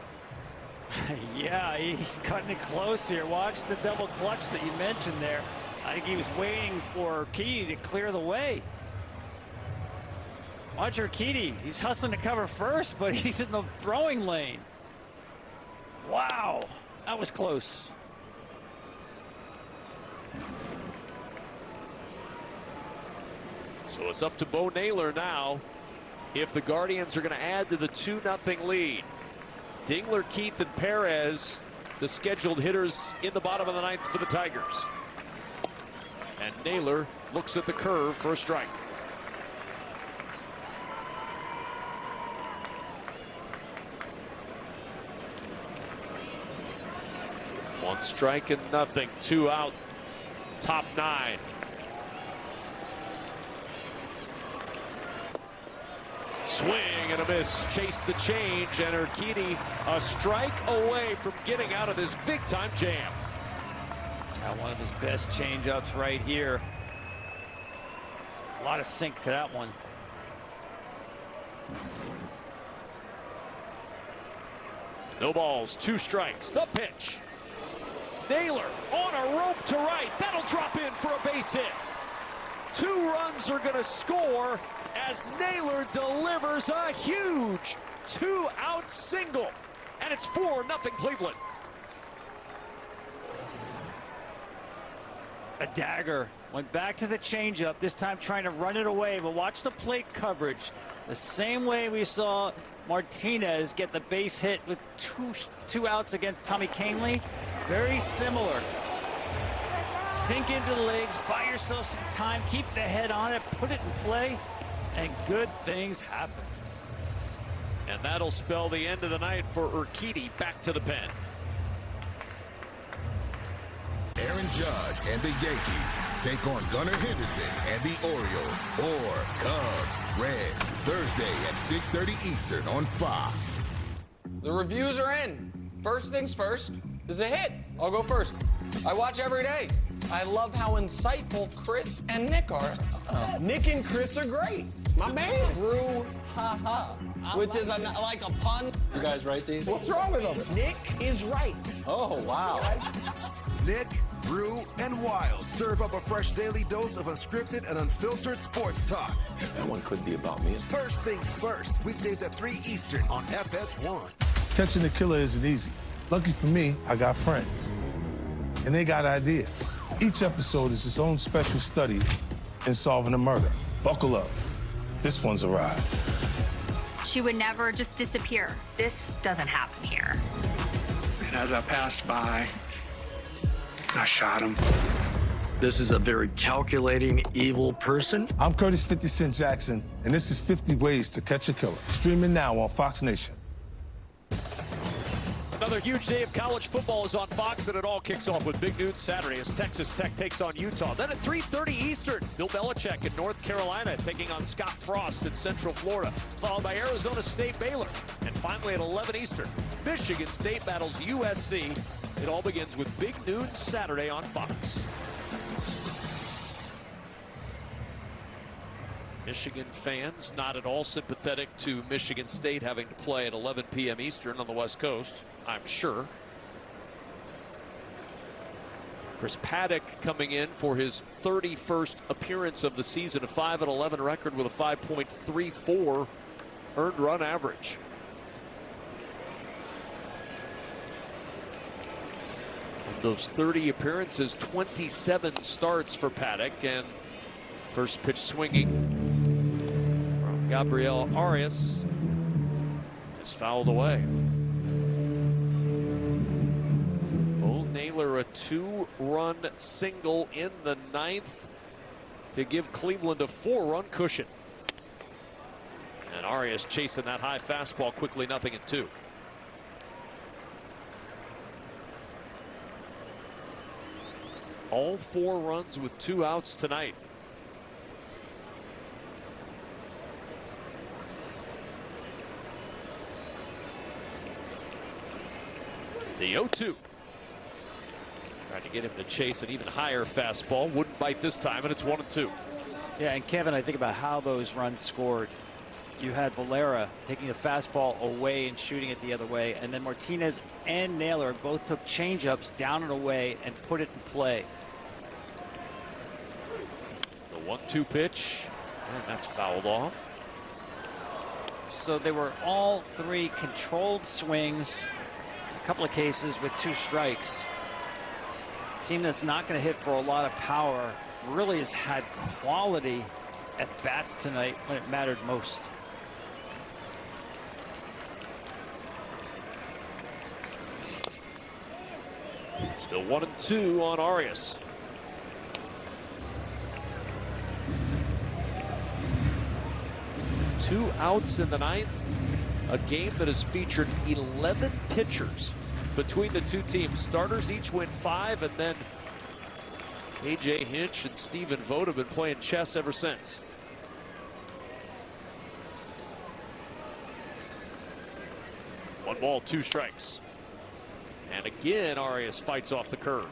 Yeah, he's cutting it close here. Watch the double clutch that you mentioned there. I think he was waiting for Urquidy to clear the way. Watch Urquidy. He's hustling to cover first, but he's in the throwing lane. Wow, that was close. So it's up to Bo Naylor now if the Guardians are going to add to the 2-0 lead. Dingler, Keith, and Perez, the scheduled hitters in the bottom of the 9th for the Tigers. And Naylor looks at the curve for a strike. 1 strike and nothing. 2 out. Top 9. Swing and a miss. Chase the change, and Urquidy a strike away from getting out of this big-time jam. One of his best changeups right here. A lot of sink to that one. No balls, 2 strikes. The pitch. Naylor on a rope to right. That'll drop in for a base hit. 2 runs are going to score as Naylor delivers a huge 2-out single. And it's 4-0 Cleveland. A dagger. Went back to the changeup, this time trying to run it away, but watch the plate coverage. The same way we saw Martinez get the base hit with two outs against Tommy Kahnle. Very similar. Sink into the legs, buy yourself some time, keep the head on it, put it in play, and good things happen. And that'll spell the end of the night for Urquidy back to the pen. Aaron Judge and the Yankees take on Gunnar Henderson and the Orioles, or Cubs, Reds, Thursday at 6:30 Eastern on Fox. The reviews are in. First things first is a hit. I'll go first. I watch every day. I love how insightful Chris and Nick are. Nick and Chris are great. My man. Brew, ha-ha, which is like a pun. You guys write these? What's wrong with them? Nick is right. Oh, wow. Nick, Brew, and Wild serve up a fresh daily dose of unscripted and unfiltered sports talk. That one could be about me. First things first, weekdays at 3 Eastern on FS1. Catching the killer isn't easy. Lucky for me, I got friends. And they got ideas. Each episode is its own special study in solving a murder. Buckle up. This one's a ride. She would never just disappear. This doesn't happen here. And as I passed by, I shot him. This is a very calculating, evil person. I'm Curtis 50 Cent Jackson, and this is 50 Ways to Catch a Killer. Streaming now on Fox Nation. Another huge day of college football is on Fox, and it all kicks off with big noon Saturday as Texas Tech takes on Utah. Then at 3:30 Eastern, Bill Belichick in North Carolina taking on Scott Frost in Central Florida, followed by Arizona State Baylor. And finally at 11 Eastern, Michigan State battles USC. It all begins with big noon Saturday on Fox. Michigan fans not at all sympathetic to Michigan State having to play at 11 p.m. Eastern on the West Coast, I'm sure. Chris Paddock coming in for his 31st appearance of the season, a 5-11 record with a 5.34 earned run average. Of those 30 appearances, 27 starts for Paddock, and first pitch swinging from Gabriel Arias is fouled away. Bo Naylor a 2-run single in the 9th to give Cleveland a 4-run cushion. And Arias chasing that high fastball quickly, 0-2. All 4 runs with 2 outs tonight. The 0-2. Trying to get him to chase an even higher fastball. Wouldn't bite this time, and it's 1-2. Yeah, and Kevin, I think about how those runs scored. You had Valera taking the fastball away and shooting it the other way, and then Martinez and Naylor both took changeups down and away and put it in play. The 1-2 pitch, and that's fouled off. So they were all 3 controlled swings, a couple of cases with 2 strikes. A team that's not going to hit for a lot of power really has had quality at bats tonight when it mattered most. Still 1-2 on Arias. Two outs in the 9th. A game that has featured 11 pitchers between the two teams. Starters each win 5, and then A.J. Hinch and Stephen Vogt have been playing chess ever since. One ball, 2 strikes. And again, Arias fights off the curve.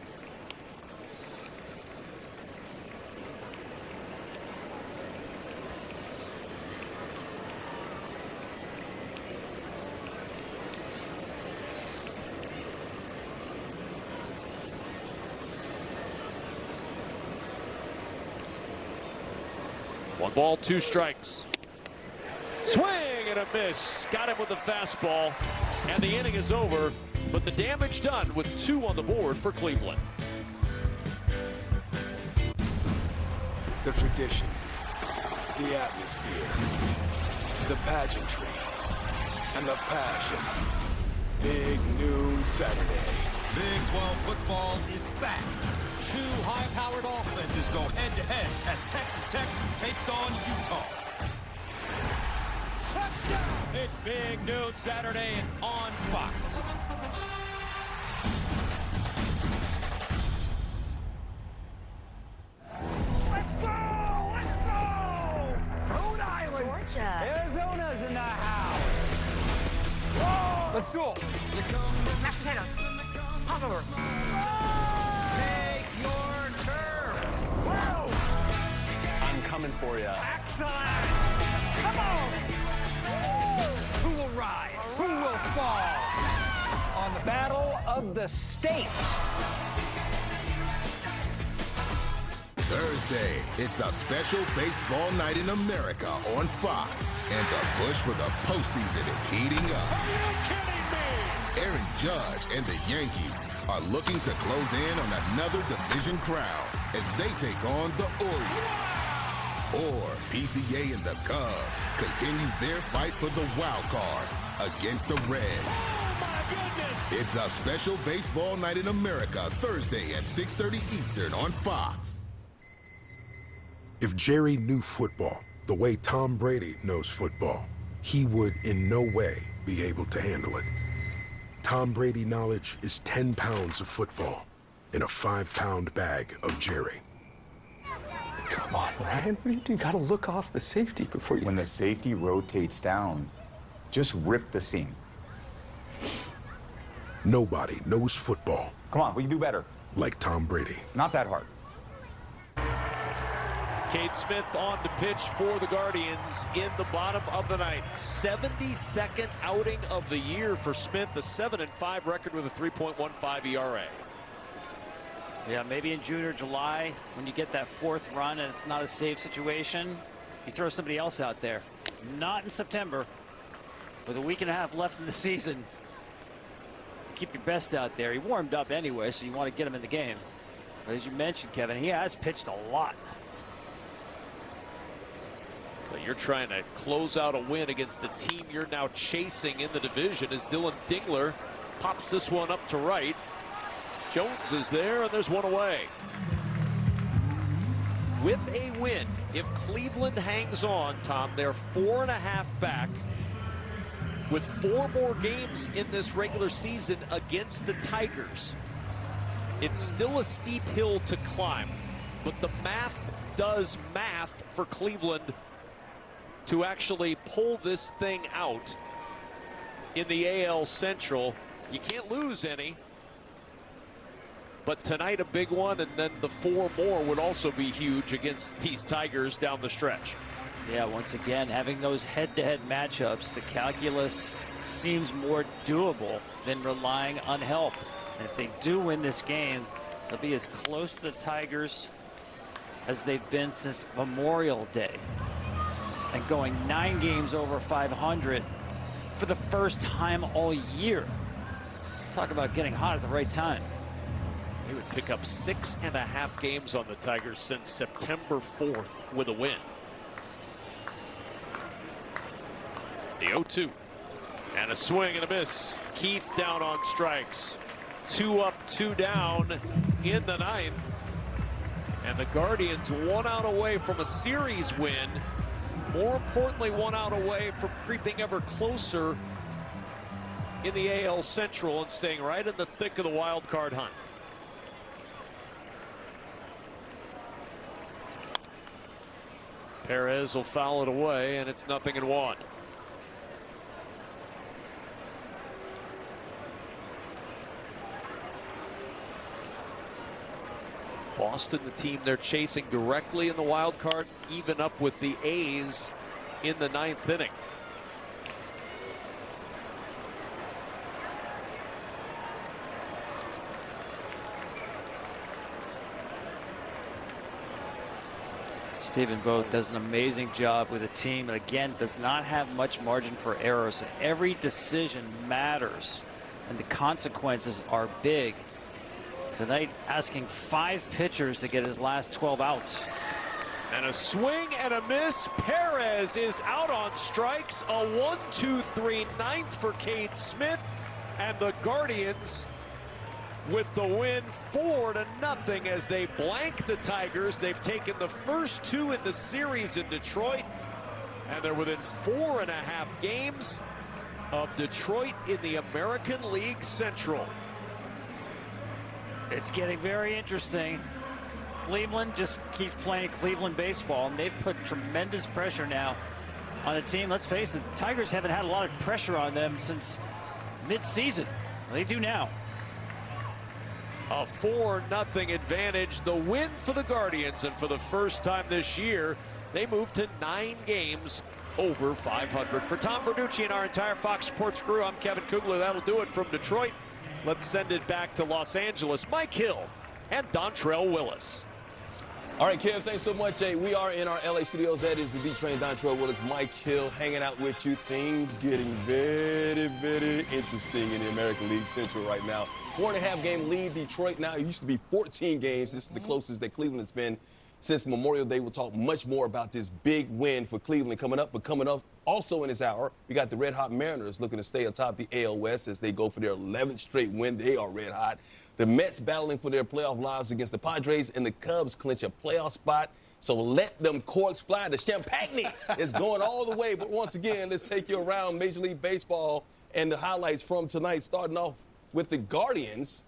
One ball, 2 strikes. Swing and a miss. Got him with a fastball. And the inning is over, but the damage done with 2 on the board for Cleveland. The tradition, the atmosphere, the pageantry, and the passion. Big Noon Saturday. Big 12 football is back. 2 high-powered offenses go head-to-head as Texas Tech takes on Utah. Touchdown! It's Big Noon Saturday on Fox. Let's go! Let's go! Rhode Island! Georgia. Arizona's in the house. Whoa! Let's duel. Mashed potatoes. Popover. Take your turf. Whoa! I'm coming for you. Excellent! Come on! Who will rise? Who will fall? On the Battle of the States. Thursday, it's a special baseball night in America on Fox, and the push for the postseason is heating up. Are you kidding me? Aaron Judge and the Yankees are looking to close in on another division crown as they take on the Orioles. Or PCA and the Cubs continue their fight for the wild card against the Reds. Oh, my goodness! It's a special baseball night in America, Thursday at 6:30 Eastern on Fox. If Jerry knew football the way Tom Brady knows football, he would in no way be able to handle it. Tom Brady knowledge is 10 pounds of football in a 5-pound bag of Jerry. Come on, Ryan. What do you do? You gotta look off the safety before you... When the safety rotates down, just rip the seam. Nobody knows football. Come on, we can do better. Like Tom Brady. It's not that hard. Cade Smith on to pitch for the Guardians in the bottom of the ninth. 72nd outing of the year for Smith, a 7-5 record with a 3.15 ERA. Yeah, maybe in June or July, when you get that 4th run and it's not a safe situation, you throw somebody else out there. Not in September, with a week and a half left in the season. Keep your best out there. He warmed up anyway, so you want to get him in the game. But as you mentioned, Kevin, he has pitched a lot. But you're trying to close out a win against the team you're now chasing in the division as Dylan Dingler pops this one up to right. Jones is there, and there's one away. With a win, if Cleveland hangs on, Tom, they're 4.5 back with 4 more games in this regular season against the Tigers. It's still a steep hill to climb, but the math does math for Cleveland to actually pull this thing out in the AL Central. You can't lose any. But tonight a big one, and then the 4 more would also be huge against these Tigers down the stretch. Yeah, once again, having those head-to-head matchups, the calculus seems more doable than relying on help. And if they do win this game, they'll be as close to the Tigers as they've been since Memorial Day. And going 9 games over 500 for the first time all year. Talk about getting hot at the right time. He would pick up 6.5 games on the Tigers since September 4th with a win. The 0-2 and a swing and a miss. Keith down on strikes. 2 up, 2 down in the 9th. And the Guardians 1 out away from a series win. More importantly, 1 out away from creeping ever closer in the AL Central and staying right in the thick of the wild card hunt. Perez will foul it away, and it's 0-1. Boston, the team they're chasing directly in the wild card, even up with the A's in the 9th inning. Stephen Vogt does an amazing job with a team, and again, does not have much margin for error. So every decision matters, and the consequences are big. Tonight, asking 5 pitchers to get his last 12 outs. And a swing and a miss. Perez is out on strikes. A 1-2-3 ninth for Cade Smith. And the Guardians with the win 4-0 as they blank the Tigers. They've taken the first 2 in the series in Detroit. And they're within 4.5 games of Detroit in the American League Central. It's getting very interesting. Cleveland just keeps playing Cleveland baseball, and they've put tremendous pressure now on a team. Let's face it, the Tigers haven't had a lot of pressure on them since mid-season. They do now. A 4-0 advantage, the win for the Guardians, and for the first time this year, they move to 9 games over 500. For Tom Verducci and our entire Fox Sports crew, I'm Kevin Kugler. That'll do it from Detroit. Let's send it back to Los Angeles. Mike Hill and Dontrell Willis. All right, Kev, thanks so much. Hey, we are in our LA studios. That is the D-Train, Dontrell Willis, Mike Hill hanging out with you. Things getting very, very interesting in the American League Central right now. 4.5 game lead, Detroit now. It used to be 14 games. This is the closest that Cleveland has been since Memorial Day. We'll talk much more about this big win for Cleveland coming up. But coming up also in this hour, we got the Red Hot Mariners looking to stay atop the AL West as they go for their 11th straight win. They are red hot. The Mets battling for their playoff lives against the Padres, and the Cubs clinch a playoff spot. So let them corks fly. The champagne is going all the way. But once again, let's take you around Major League Baseball and the highlights from tonight, starting off with the Guardians.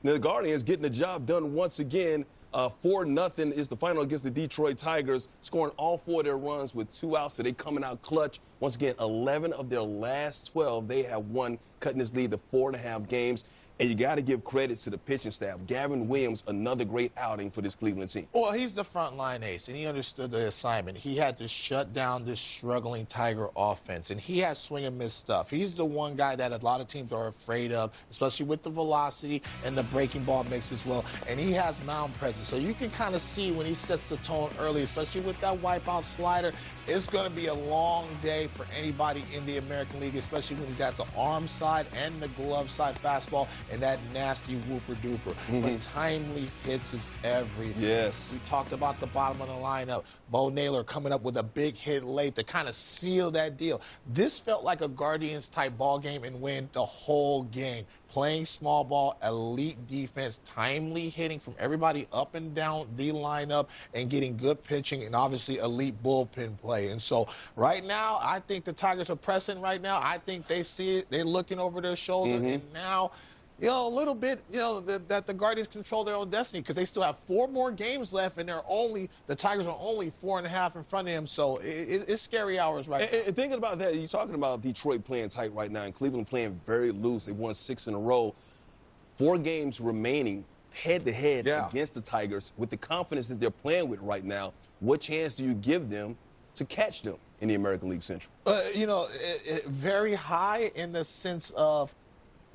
Now, the Guardians getting the job done once again. 4-0 is the final against the Detroit Tigers, scoring all 4 of their runs with 2 outs, so they coming out clutch. Once again, 11 of their last 12, they have won, cutting this lead to 4.5 games. And you got to give credit to the pitching staff. Gavin Williams, another great outing for this Cleveland team. Well, he's the frontline ace, and he understood the assignment. He had to shut down this struggling Tiger offense, and he has swing and miss stuff. He's the one guy that a lot of teams are afraid of, especially with the velocity and the breaking ball mix as well. And he has mound presence, so you can kind of see when he sets the tone early, especially with that wipeout slider. It's going to be a long day for anybody in the American League, especially when he's at the arm side and the glove side fastball and that nasty whooper-duper. But timely hits is everything. Yes. We talked about the bottom of the lineup. Bo Naylor coming up with a big hit late to kind of seal that deal. This felt like a Guardians-type ball game and win the whole game. Playing small ball, elite defense, timely hitting from everybody up and down the lineup, and getting good pitching, and obviously elite bullpen play. And so right now, I think the Tigers are pressing right now. I think they see it. They're looking over their shoulder. And now, you know, a little bit, you know, that the Guardians control their own destiny because they still have 4 more games left, and the Tigers are only 4.5 in front of them. So it's scary hours right now. And thinking about that, you're talking about Detroit playing tight right now, and Cleveland playing very loose. They've won 6 in a row. 4 games remaining head-to-head against the Tigers. With the confidence that they're playing with right now, what chance do you give them to catch them in the American League Central? You know, very high in the sense of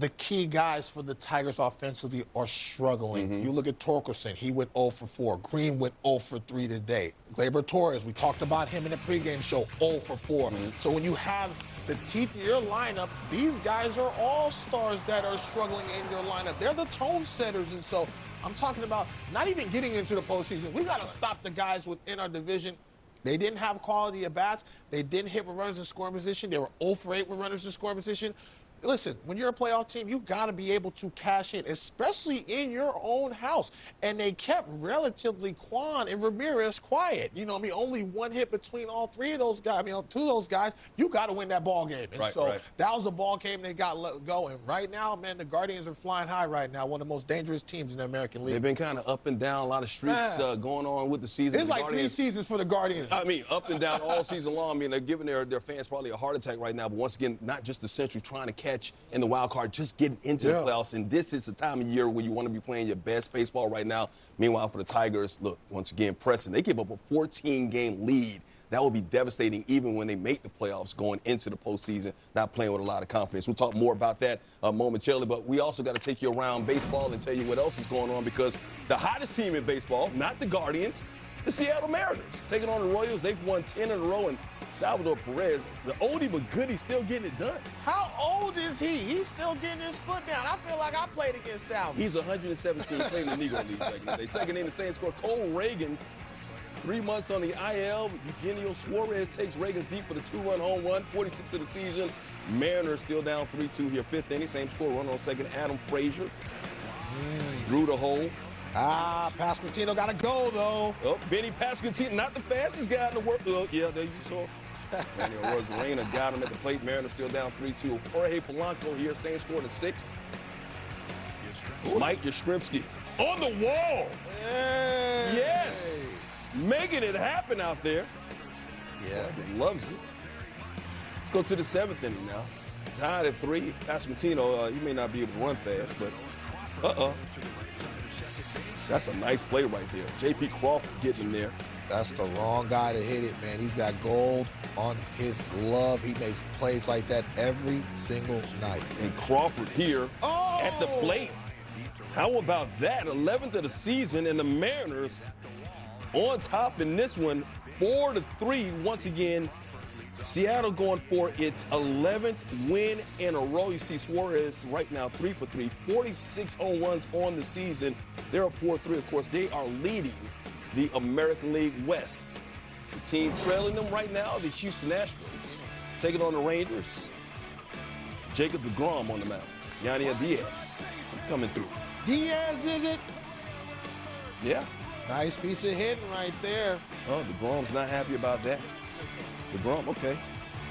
the key guys for the Tigers offensively are struggling. You look at Torkelson, he went 0 for 4. Green went 0 for 3 today. Gleyber Torres, we talked about him in the pregame show, 0 for 4. So when you have the teeth of your lineup, these guys are all stars that are struggling in your lineup. They're the tone setters, and so I'm talking about not even getting into the postseason. We got to stop the guys within our division. They didn't have quality at bats. They didn't hit with runners in scoring position. They were 0 for 8 with runners in scoring position. listen, when you're a playoff team, you got to be able to cash in, especially in your own house. And they kept relatively Quan and Ramirez quiet. You know what I mean? Only one hit between all three of those guys. I mean, two of those guys, you got to win that ball game. And that was a ball game they got let go. And right now, man, the Guardians are flying high right now, one of the most dangerous teams in the American League. They've been kind of up and down, a lot of streaks going on with the season. It's like 3 seasons for the Guardians. I mean, up and down all season long. I mean, they're giving their fans probably a heart attack right now. But once again, not just the Central trying to catch in the wild card, just getting into the playoffs. And this is the time of year where you want to be playing your best baseball right now. Meanwhile, for the Tigers, look, once again, pressing. They give up a 14-game lead. That would be devastating even when they make the playoffs going into the postseason, not playing with a lot of confidence. We'll talk more about that momentarily, but we also got to take you around baseball and tell you what else is going on, because the hottest team in baseball, not the Guardians, the Seattle Mariners, taking on the Royals. They've won 10 in a row, and Salvador Perez, the oldie but goodie, still getting it done. How old is he? He's still getting his foot down. I feel like I played against Salvador. He's 117 playing the Negro League back in the day. Second in the same score, Cole Reagans, 3 months on the IL. Eugenio Suarez takes Reagans deep for the 2-run home run, 46 of the season. Mariners still down 3-2 here, 5th inning, same score, runner on second. Adam Frazier through the hole. Pasquantino got to go, though. Oh, Benny Pasquantino, not the fastest guy in the world. Oh, yeah, there you saw. Manuel Rosarena got him at the plate. Mariners still down 3-2. Jorge Polanco here, same score to 6. Mike Yastrzemski on the wall. Hey. Yes. Making it happen out there. Yeah. Loves it. Let's go to the 7th inning now. Tied at 3. Pasquantino, he may not be able to run fast, but that's a nice play right there. J.P. Crawford getting him there. That's the wrong guy to hit it, man. He's got gold on his glove. He makes plays like that every single night. And Crawford here at the plate. How about that? 11th of the season, and the Mariners on top in this one, 4-3. Once again, Seattle going for its 11th win in a row. You see Suarez right now 3 for 3, 46 home runs on the season. They're up 4-3. Of course, they are leading the American League West. The team trailing them right now, the Houston Astros, taking on the Rangers. Jacob deGrom on the mound. Yannier Diaz coming through. Diaz, is it? Yeah. Nice piece of hitting right there. Oh, deGrom's not happy about that. deGrom, okay.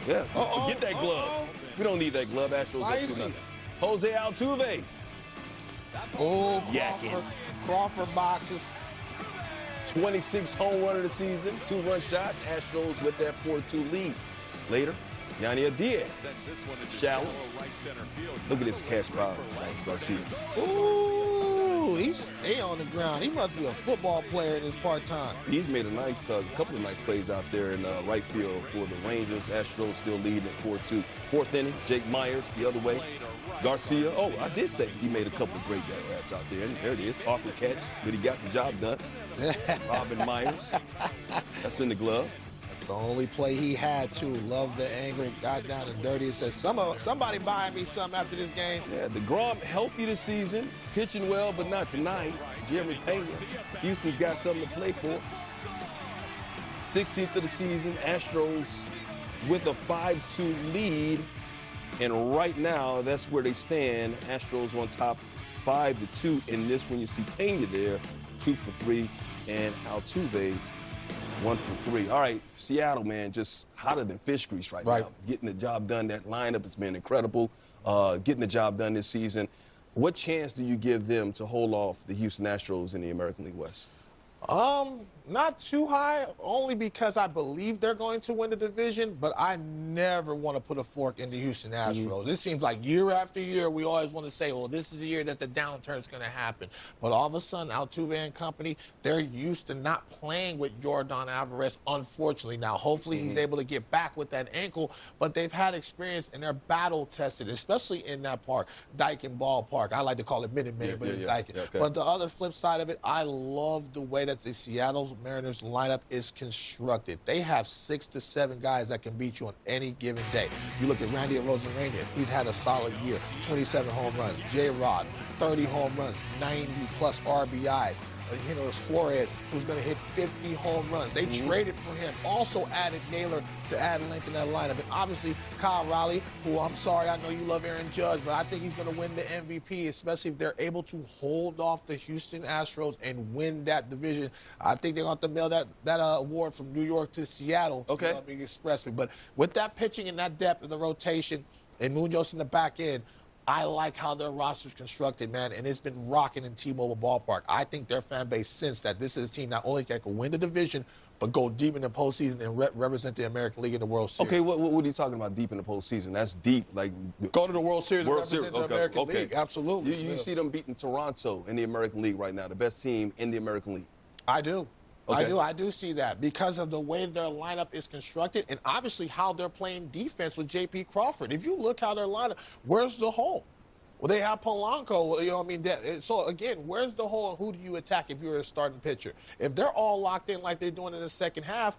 Yeah, get that glove. We don't need that glove. Astros up 2-0. Jose Altuve. Oh, Yakking. Crawford boxes. 26 home run of the season, 2-run shot. Astros with that 4-2 lead. Later, Yannier Diaz. Shallow. Look at this catch by Garcia. Ooh, he stay on the ground. He must be a football player in his part-time. He's made a nice, couple of nice plays out there in right field for the Rangers. Astros still leading at 4-2. 4th inning, Jake Myers the other way. Garcia, I did say he made a couple of great grabs out there. And there it is, awkward catch, but he got the job done. Robin Myers, that's in the glove. That's the only play he had, too. Love the angle, got down and dirty. It says, somebody buying me something after this game. Yeah, deGrom healthy this season, pitching well, but not tonight. Jeremy Pena, Houston's got something to play for. 16th of the season, Astros with a 5-2 lead. And right now, that's where they stand. Astros on top 5-2. In this one, you see Pena there, 2 for 3, and Altuve, 1 for 3. All right, Seattle, man, just hotter than fish grease right now. Getting the job done. That lineup has been incredible. Getting the job done this season. What chance do you give them to hold off the Houston Astros in the American League West? Not too high, only because I believe they're going to win the division, but I never want to put a fork in the Houston Astros. It seems like year after year, we always want to say, well, this is the year that the downturn is going to happen. But all of a sudden, Altuve and company, they're used to not playing with Yordan Alvarez, unfortunately. Now, hopefully he's able to get back with that ankle, but they've had experience and they're battle-tested, especially in that park, Daikin Ballpark. I like to call it Minute Maid, but it's Daikin. Okay. But the other flip side of it, I love the way that the Seattle Mariners lineup is constructed. They have 6 to 7 guys that can beat you on any given day. You look at Randy Arozarena, he's had a solid year, 27 home runs. J-Rod, 30 home runs, 90-plus RBIs. Flores, who's going to hit 50 home runs. They traded for him. Also added Naylor to add length in that lineup. And obviously, Kyle Raleigh, who I'm sorry, I know you love Aaron Judge, but I think he's going to win the MVP, especially if they're able to hold off the Houston Astros and win that division. I think they're going to have to mail that award from New York to Seattle. Okay. You know, Big Expressway. But with that pitching and that depth of the rotation and Munoz in the back end, I like how their roster's constructed, man, and it's been rocking in T-Mobile Ballpark. I think their fan base sensed that this is a team not only that can win the division, but go deep in the postseason and represent the American League in the World Series. Okay, what are you talking about deep in the postseason? That's deep, like go to the World Series and represent the American League. Absolutely. You see them beating Toronto in the American League right now, the best team in the American League. I do. Okay. I do see that because of the way their lineup is constructed and obviously how they're playing defense with J.P. Crawford. If you look how their lineup, where's the hole? Well, they have Polanco, you know what I mean? So, again, where's the hole and who do you attack if you're a starting pitcher? If they're all locked in like they're doing in the second half,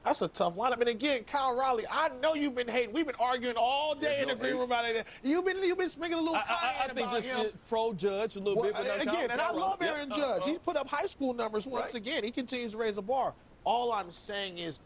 that's a tough lineup. And, again, Kyle Raleigh, I know you've been hating. We've been arguing all day in the green room about it. You've been speaking a little I think about just him. Pro-Judge a little bit. But again, and I love Aaron Judge. He's put up high school numbers once again. He continues to raise the bar. All I'm saying is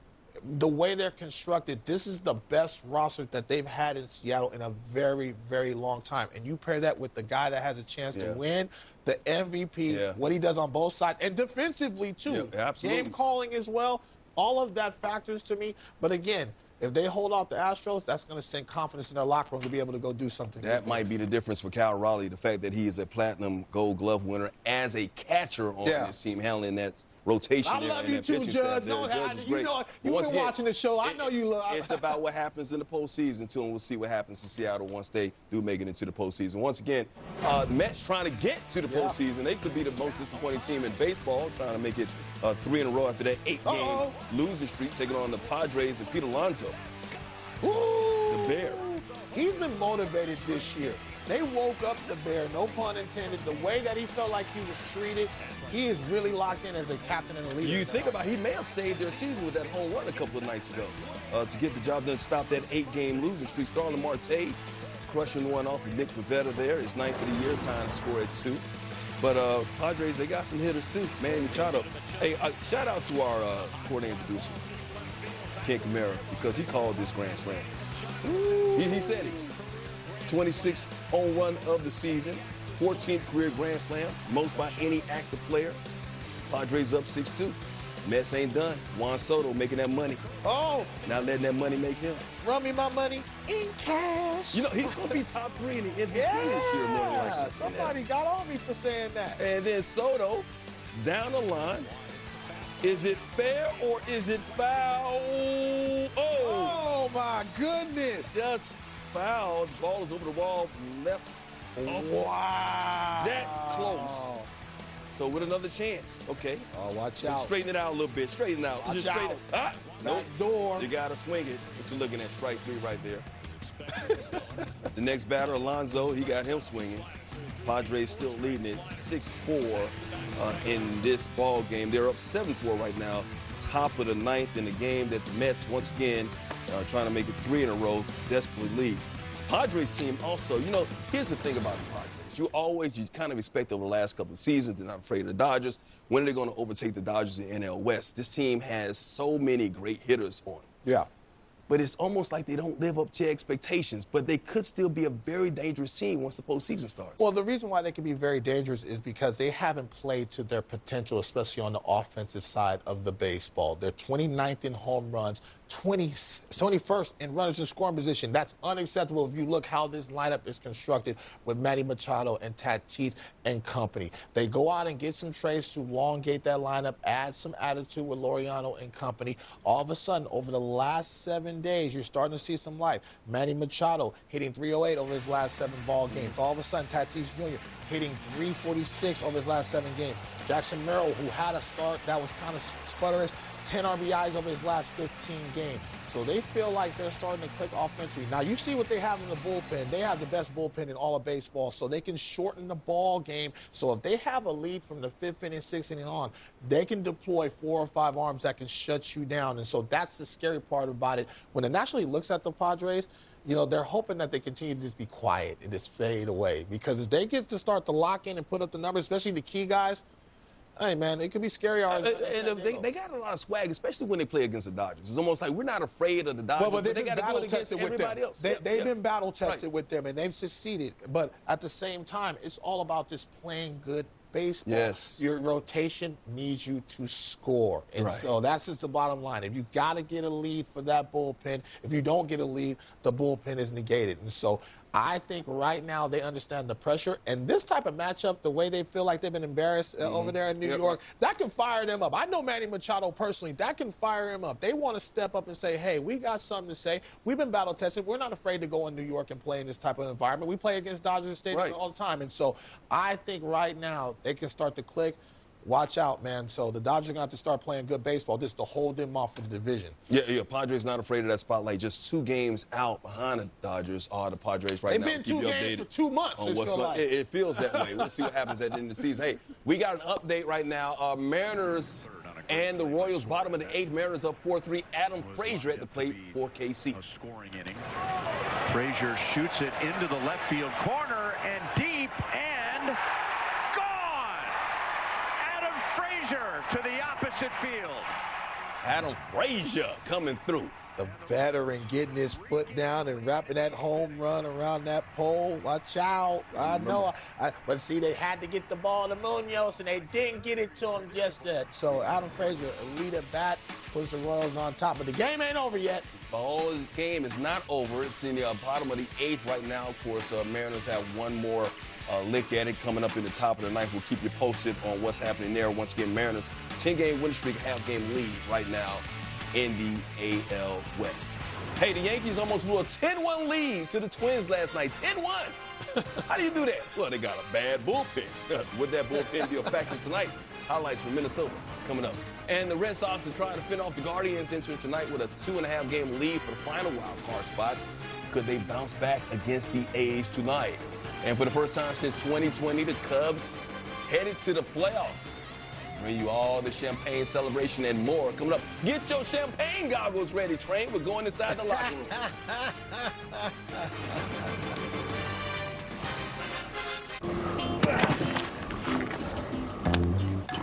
the way they're constructed, this is the best roster that they've had in Seattle in a very, very long time. And you pair that with the guy that has a chance to win the MVP, what he does on both sides, and defensively, too. Yeah, absolutely. Game calling as well. All of that factors to me. But, again, if they hold off the Astros, that's going to send confidence in their locker room to be able to go do something. That might be the difference for Kyle Raleigh, the fact that he is a Platinum Gold Glove winner as a catcher on this team, handling that rotation. I love you too, Judge. You know, you've been watching the show. I know you love. It's about what happens in the postseason, too, and we'll see what happens in Seattle once they do make it into the postseason. Once again, the Mets trying to get to the postseason. They could be the most disappointing team in baseball, trying to make it 3 in a row after that 8-game losing streak, taking on the Padres and Pete Alonso. The Bear. He's been motivated this year. They woke up the Bear, no pun intended. The way that he felt like he was treated, he is really locked in as a captain and a leader. You think about it, he may have saved their season with that home run a couple of nights ago to get the job done, stop that 8-game losing streak. Starling Marte crushing one off of Nick Pivetta there. His 9th of the year, time to score at 2. But Padres, they got some hitters too. Manny Machado. Hey, shout out to our coordinating producer, Ken Camara, because he called this grand slam. He said it. 26th home run of the season, 14th career grand slam, most by any active player. Padres up 6-2. Mets ain't done. Juan Soto making that money. Oh! Not letting that money make him. Run me my money in cash. You know, he's going to be top 3 in the MVP this year, more than likely. Somebody got on me for saying that. And then Soto, down the line. Is it fair or is it foul? Oh my goodness. Just foul. The ball is over the wall, left. Wow. That close. So with another chance, okay. Oh, watch out. Straighten it out a little bit. Straighten it out. Watch Just out. straighten it. Ah, nope. Door. You got to swing it. But you're looking at strike 3 right there. The next batter, Alonso, he got him swinging. Padres still leading it 6-4 in this ball game. They're up 7-4 right now, top of the 9th in the game that the Mets, once again, trying to make it 3 in a row, desperately lead. This Padres team also, you know, here's the thing about the Padres. You kind of expect over the last couple of seasons, they're not afraid of the Dodgers. When are they going to overtake the Dodgers in NL West? This team has so many great hitters on it. Yeah. But it's almost like they don't live up to expectations. But they could still be a very dangerous team once the postseason starts. Well, the reason why they can be very dangerous is because they haven't played to their potential, especially on the offensive side of the baseball. They're 29th in home runs, 21st in runners in scoring position. That's unacceptable if you look how this lineup is constructed with Manny Machado and Tatis and company. They go out and get some trades to elongate that lineup, add some attitude with Laureano and company. All of a sudden, over the last 7 days, you're starting to see some life. Manny Machado hitting .308 over his last 7 ball games. All of a sudden, Tatis Jr. hitting .346 over his last 7 games. Jackson Merrill, who had a start that was kind of sputterish, 10 RBIs over his last 15 games. So they feel like they're starting to click offensively. Now, you see what they have in the bullpen. They have the best bullpen in all of baseball, so they can shorten the ball game. So if they have a lead from the 5th inning, 6th inning on, they can deploy 4 or 5 arms that can shut you down. And so that's the scary part about it. When the National League looks at the Padres, you know, they're hoping that they continue to just be quiet and just fade away. Because if they get to start to lock in and put up the numbers, especially the key guys, Hey, man, it could be scary. And they got a lot of swag, especially when they play against the Dodgers. It's almost like we're not afraid of the Dodgers, but they got to do it against everybody else. They've been battle-tested with them, and they've succeeded. But at the same time, it's all about just playing good baseball. Yes. Your rotation needs you to score. And so that's just the bottom line. If you got to get a lead for that bullpen, if you don't get a lead, the bullpen is negated. And so I think right now they understand the pressure. And this type of matchup, the way they feel like they've been embarrassed over there in New York, that can fire them up. I know Manny Machado personally. That can fire him up. They want to step up and say, hey, we got something to say. We've been battle-tested. We're not afraid to go in New York and play in this type of environment. We play against Dodger Stadium all the time. And so I think right now they can start to click. Watch out, man. So the Dodgers are going to have to start playing good baseball just to hold them off for the division. Yeah, Padres not afraid of that spotlight. Just 2 games out behind the Dodgers are the Padres right now. They've been 2 games for 2 months. It feels that way. We'll see what happens at the end of the season. Hey, we got an update right now. Mariners and the Royals, bottom of the 8th. Mariners up 4-3. Adam Frazier at the plate for KC. A scoring inning. Frazier shoots it into the left field corner and deep and Frazier to the opposite field. Adam Frazier coming through. The veteran getting his foot down and wrapping that home run around that pole. Watch out. I know. But see, they had to get the ball to Munoz, and they didn't get it to him just yet. So Adam Frazier, elite at bat, puts the Royals on top. But the game ain't over yet. The game is not over. It's in the bottom of the 8th right now. Of course, Mariners have one more lick at it coming up in the top of the 9th. We'll keep you posted on what's happening there. Once again, Mariners 10-game winning streak, half-game lead right now in the AL West. Hey, the Yankees almost blew a 10-1 lead to the Twins last night. 10-1. How do you do that? Well, they got a bad bullpen. Would that bullpen be a factor tonight? Highlights from Minnesota coming up. And the Red Sox are trying to fend off the Guardians, entering tonight with a 2.5-game lead for the final wild card spot. Could they bounce back against the A's tonight? And for the first time since 2020, the Cubs headed to the playoffs. Bring you all the champagne celebration and more coming up. Get your champagne goggles ready, Train. We're going inside the locker room.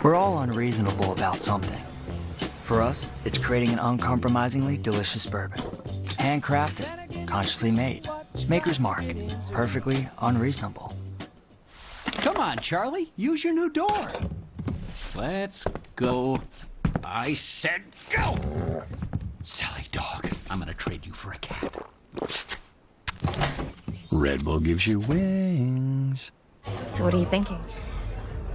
We're all unreasonable about something. For us, it's creating an uncompromisingly delicious bourbon. Handcrafted, consciously made. Maker's Mark, perfectly unreasonable. Come on, Charlie, use your new door. Let's go. I said go! Silly dog, I'm gonna trade you for a cat. Red Bull gives you wings. So what are you thinking?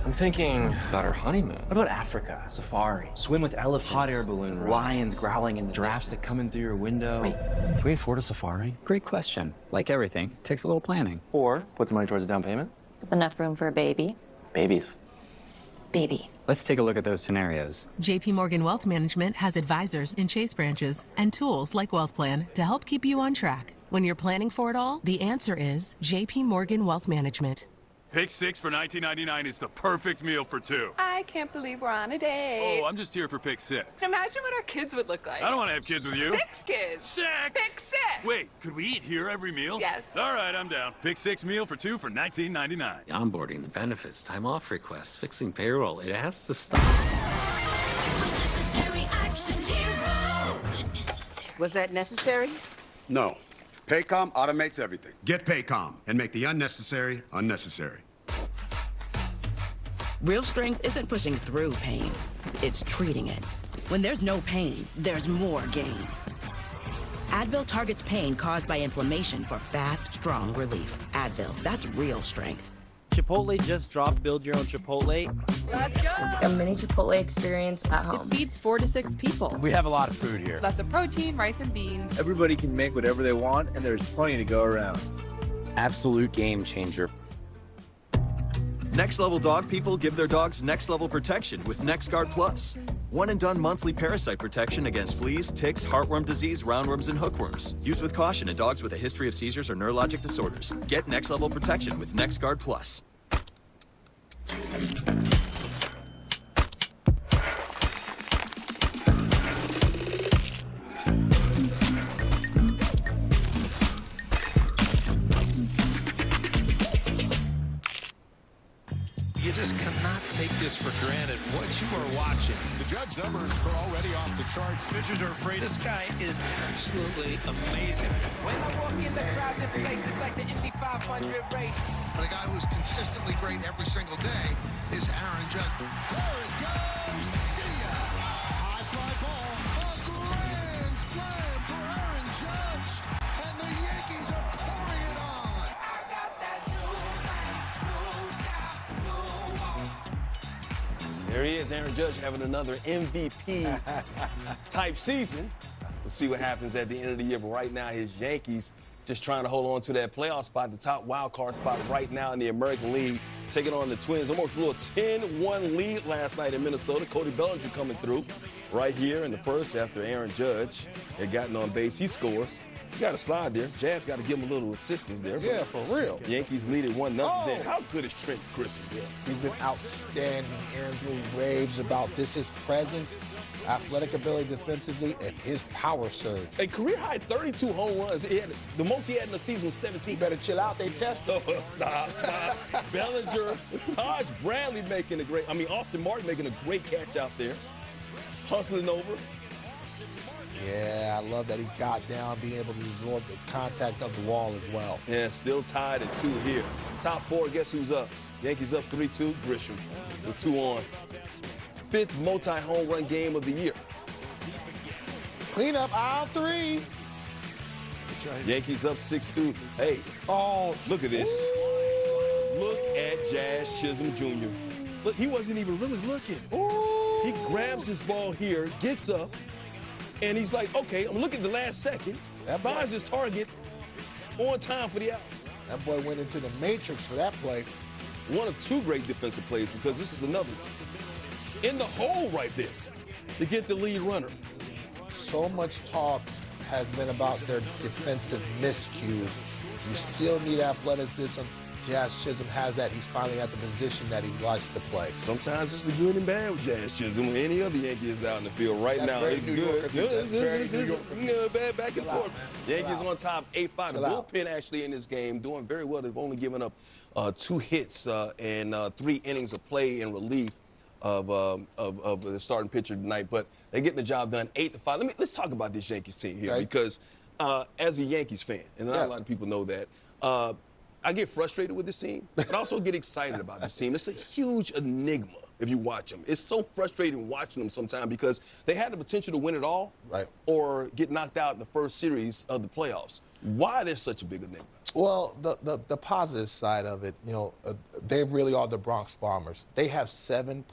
I'm thinking about our honeymoon. What about Africa? Safari. Swim with elephants. Hot air balloon. Lions growling in the giraffes that come in through your window. Wait, can we afford a safari? Great question. Like everything, takes a little planning. Or put the money towards a down payment. With enough room for a baby? Babies. Baby. Let's take a look at those scenarios. JP Morgan Wealth Management has advisors in Chase branches and tools like Wealth Plan to help keep you on track. When you're planning for it all, the answer is JP Morgan Wealth Management. Pick 6 for $19.99 is the perfect meal for 2. I can't believe we're on a date. Oh, I'm just here for pick 6. Imagine what our kids would look like. I don't want to have kids with you. 6 kids. 6? Pick 6. Wait, could we eat here every meal? Yes. All right, I'm down. Pick 6 meal for 2 for $19.99. Onboarding, the benefits, time off requests, fixing payroll. It has to stop. Was that necessary? No. Paycom automates everything. Get Paycom and make the unnecessary unnecessary. Real strength isn't pushing through pain, it's treating it. When there's no pain, there's more gain. Advil targets pain caused by inflammation for fast, strong relief. Advil, that's real strength. Chipotle just dropped Build Your Own Chipotle. Let's go! A mini Chipotle experience at home. It feeds 4 to 6 people. We have a lot of food here. Lots of protein, rice and beans. Everybody can make whatever they want, and there's plenty to go around. Absolute game changer. Next Level dog people give their dogs next level protection with NexGard Plus. One and done monthly parasite protection against fleas, ticks, heartworm disease, roundworms, and hookworms. Used with caution in dogs with a history of seizures or neurologic disorders. Get next level protection with NexGard Plus. just cannot take this for granted. What you are watching. The Judge numbers are already off the charts. Pitchers are afraid. This guy is absolutely amazing. When I walk in the crowded place, it's like the Indy 500 race. The guy who's consistently great every single day is Aaron Judge. There it goes. See ya. High fly ball. A grand slam for Aaron Judge. And the Yankees are pouring it on. I got that new There he is, Aaron Judge, having another MVP type season. We'll see what happens at the end of the year. But right now, his Yankees just trying to hold on to that playoff spot, the top wild card spot right now in the American League, taking on the Twins. Almost blew a 10-1 lead last night in Minnesota. Cody Bellinger coming through right here in the first after Aaron Judge had gotten on base. He scores. You got to slide there. Jazz got to give him a little assistance there. Yeah, for real. Yankees lead it 1-0 there. How good is Trent Grisham? He's been outstanding. Aaron Boone raves about his presence, athletic ability defensively, and his power surge. A career high 32 home runs. The most he had in the season was 17. You better chill out. They test him. Stop. Bellinger, Taj Bradley Austin Martin making a great catch out there. Hustling over. Yeah, I love that he got down, being able to absorb the contact of the wall as well. Yeah, still tied at 2 here. Top 4, guess who's up? Yankees up 3-2, Grisham with 2 on. 5th multi-home run game of the year. Cleanup, aisle 3. Yankees up 6-2. Hey, look at this. Look at Jazz Chisholm Jr. Look, he wasn't even really looking. He grabs this ball here, gets up, and he's like, okay, I'm looking at the last second. That finds his target on time for the out. That boy went into the matrix for that play. One of 2 great defensive plays, because this is another in the hole right there to get the lead runner. So much talk has been about their defensive miscues. You still need athleticism. Jazz Chisholm has that. He's finally at the position that he likes to play. Sometimes it's the good and bad with Jazz Chisholm. Any other Yankee is out in the field right now. It's good. It's bad back and forth. Yankees on top, 8-5. The bullpen actually in this game doing very well. They've only given up 2 hits and 3 innings of play in relief of the starting pitcher tonight. But they're getting the job done, 8-5. Let's talk about this Yankees team here, because as a Yankees fan, and not a lot of people know that, I get frustrated with this team, but I also get excited about this team. It's a huge enigma if you watch them. It's so frustrating watching them sometimes because they had the potential to win it all or get knocked out in the first series of the playoffs. Why are they such a big enigma? Well, the positive side of it, they really are the Bronx Bombers. They have 7+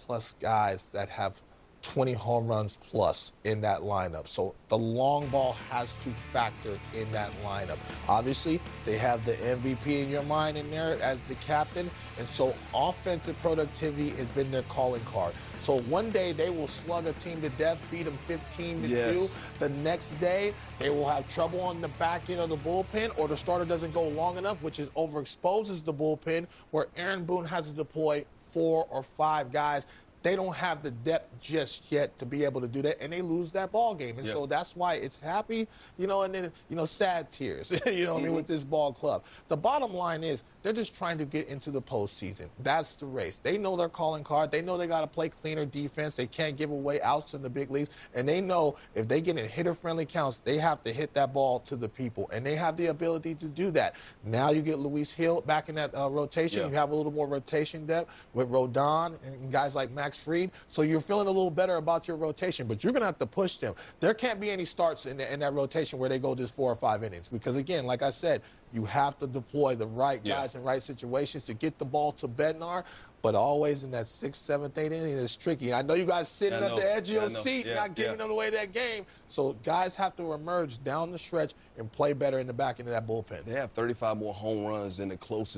guys that have 20 home runs plus in that lineup. So the long ball has to factor in that lineup. Obviously, they have the MVP in your mind in there as the captain, and so offensive productivity has been their calling card. So one day they will slug a team to death, beat them 15-2. The next day they will have trouble on the back end of the bullpen, or the starter doesn't go long enough, which is overexposes the bullpen, where Aaron Boone has to deploy 4 or 5 guys. They don't have the depth just yet to be able to do that, and they lose that ball game. And so that's why it's happy, and then, sad tears, with this ball club. The bottom line is they're just trying to get into the postseason. That's the race. They know their calling card. They know they got to play cleaner defense. They can't give away outs in the big leagues. And they know if they get in hitter-friendly counts, they have to hit that ball to the people. And they have the ability to do that. Now you get Luis Hill back in that rotation. You have a little more rotation depth with Rodon and guys like Max Fried. So you're feeling a little better about your rotation. But you're going to have to push them. There can't be any starts in that rotation where they go just 4 or 5 innings. Because, again, like I said, you have to deploy the right guys in right situations to get the ball to Bednar. But always in that 6th, 7th, 8th inning, it's tricky. I know you guys sitting at the edge of your seat, not giving them away that game. So guys have to emerge down the stretch and play better in the back end of that bullpen. They have 35 more home runs than the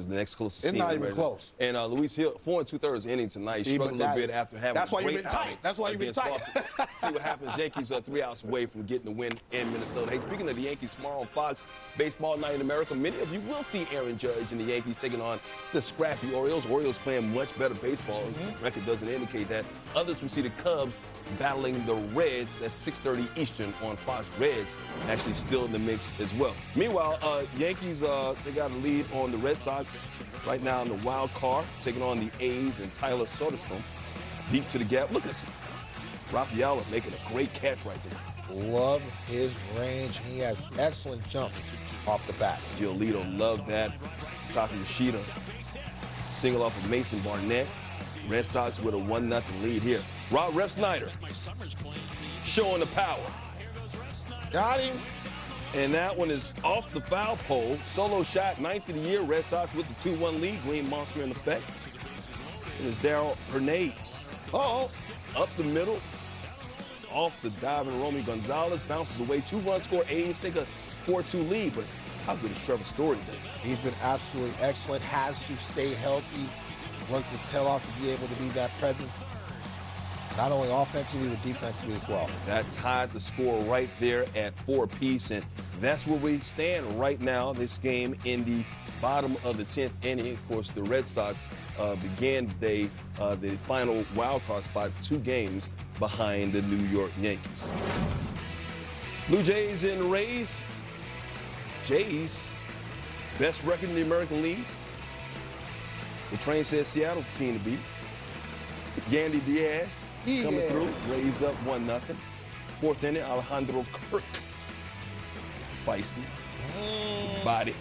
next closest team. It's not even close. And Luis Hill, 4 2/3 innings tonight, struggled a little bit after having that's why you've been tight. That's why you've been tight. See what happens. Yankees are 3 outs away from getting the win in Minnesota. Hey, speaking of the Yankees, tomorrow on Fox, Baseball Night in America, many of you will see Aaron Judge and the Yankees taking on the scrappy Orioles. Orioles playing much better baseball. The record doesn't indicate that. Others will see the Cubs battling the Reds at 6:30 Eastern on Fox. Reds actually still in the mix as well. Meanwhile, Yankees, they got a lead on the Red Sox right now in the wild card, taking on the A's and Tyler Soderstrom. Deep to the gap. Look at this. Rafaela making a great catch right there. Love his range. He has excellent jumps off the bat. Giolito loved that. Satake Yoshida single off of Mason Barnett. Red Sox with a 1-0 lead here. Ref Snyder showing the power. Got him. And that one is off the foul pole. Solo shot, 9th of the year. Red Sox with the 2-1 lead. Green Monster in effect. It is Darryl Hernandez. Uh-oh. Up the middle. Off the diving Romy Gonzalez. Bounces away. 2-run score. A's take a 4-2 lead. But how good is Trevor Story today? He's been absolutely excellent. Has to stay healthy. Worked his tail off to be able to be that presence. Not only offensively, but defensively as well. That tied the score right there at 4 apiece. And that's where we stand right now. This game in the bottom of the 10th inning. Of course, the Red Sox began the final wild card spot 2 games behind the New York Yankees. Blue Jays and Rays. Jays, best record in the American League. The train says Seattle's the team to beat. Yandy Diaz coming through. Rays up 1-0. 4th inning, Alejandro Kirk. Feisty. Body.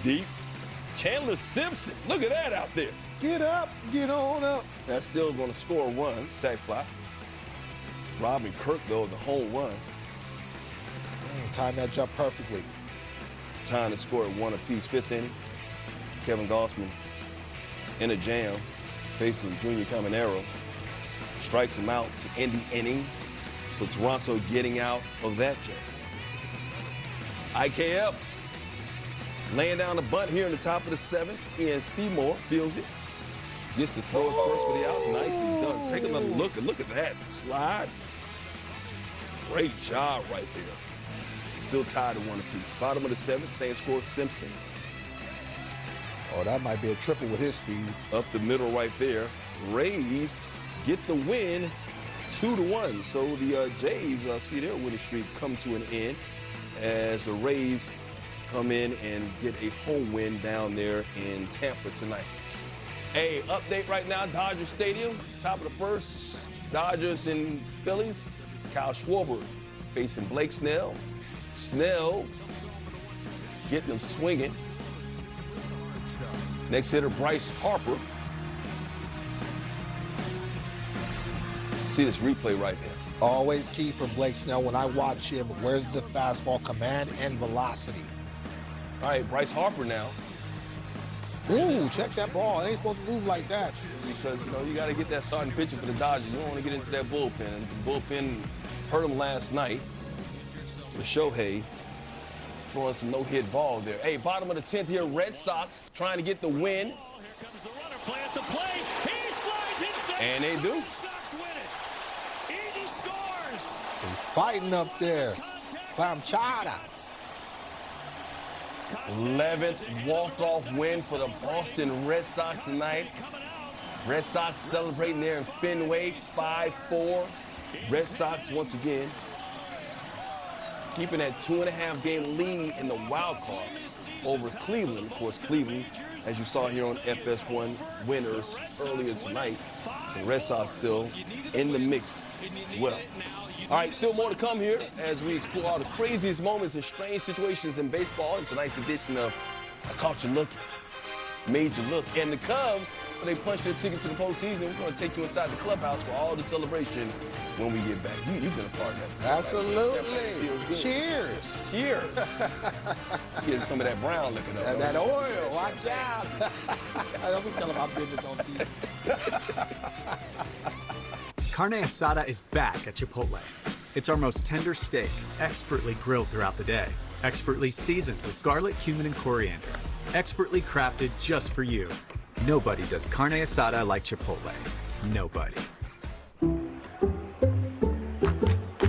Deep. Chandler Simpson. Look at that out there. Get up. Get on up. That's still going to score a run. Sac fly. Robin Kirk, though, the home run. Timed that jump perfectly. Time to score at 1 apiece. 5th inning. Kevin Gossman in a jam, facing Junior Caminero. Strikes him out to end the inning. So Toronto getting out of that jam. IKF laying down the bunt here in the top of the 7th. Ian Seymour feels it. Gets the throw first for the out. Nicely done. Take another look and look at that slide. Great job right there. Still tied at 1 apiece. Bottom of the 7th, same score, Simpson. Oh, that might be a triple with his speed. Up the middle right there. Rays get the win 2-1. So the Jays see their winning streak come to an end as the Rays come in and get a home win down there in Tampa tonight. Hey, update right now, Dodger Stadium, top of the 1st. Dodgers and Phillies. Kyle Schwarber facing Blake Snell. Snell getting them swinging. Next hitter, Bryce Harper. See this replay right there. Always key for Blake Snell when I watch him. Where's the fastball command and velocity? All right, Bryce Harper now. Ooh, check that ball. It ain't supposed to move like that. Because, you got to get that starting pitcher for the Dodgers. You don't want to get into that bullpen. The bullpen hurt him last night. The Shohei throwing some no-hit ball there. Hey, bottom of the 10th here, Red Sox trying to get the win. Here comes the runner, play at the plate. He slides inside. And they do. Red Sox win it. Edie scores. They're fighting up there. Clamchada. 11th walk-off win for the Boston Red Sox tonight. Red Sox celebrating there in Fenway, 5-4. Red Sox once again keeping that 2.5-game lead in the wild card over Cleveland. Of course, Cleveland, as you saw here on FS1 winners earlier tonight. So the Red Sox still in the mix as well. All right, still more to come here as we explore all the craziest moments and strange situations in baseball in tonight's edition of I Caught You Looking, Made You Look. And the Cubs, they punched their ticket to the postseason. We're going to take you inside the clubhouse for all the celebration when we get back. You've been a part of that. Absolutely. That feels good. Cheers. Cheers. Get some of that brown looking up. That oil. Watch out. Don't be telling my business on TV. Carne asada is back at Chipotle. It's our most tender steak, expertly grilled throughout the day, expertly seasoned with garlic, cumin, and coriander, expertly crafted just for you. Nobody does carne asada like Chipotle. Nobody.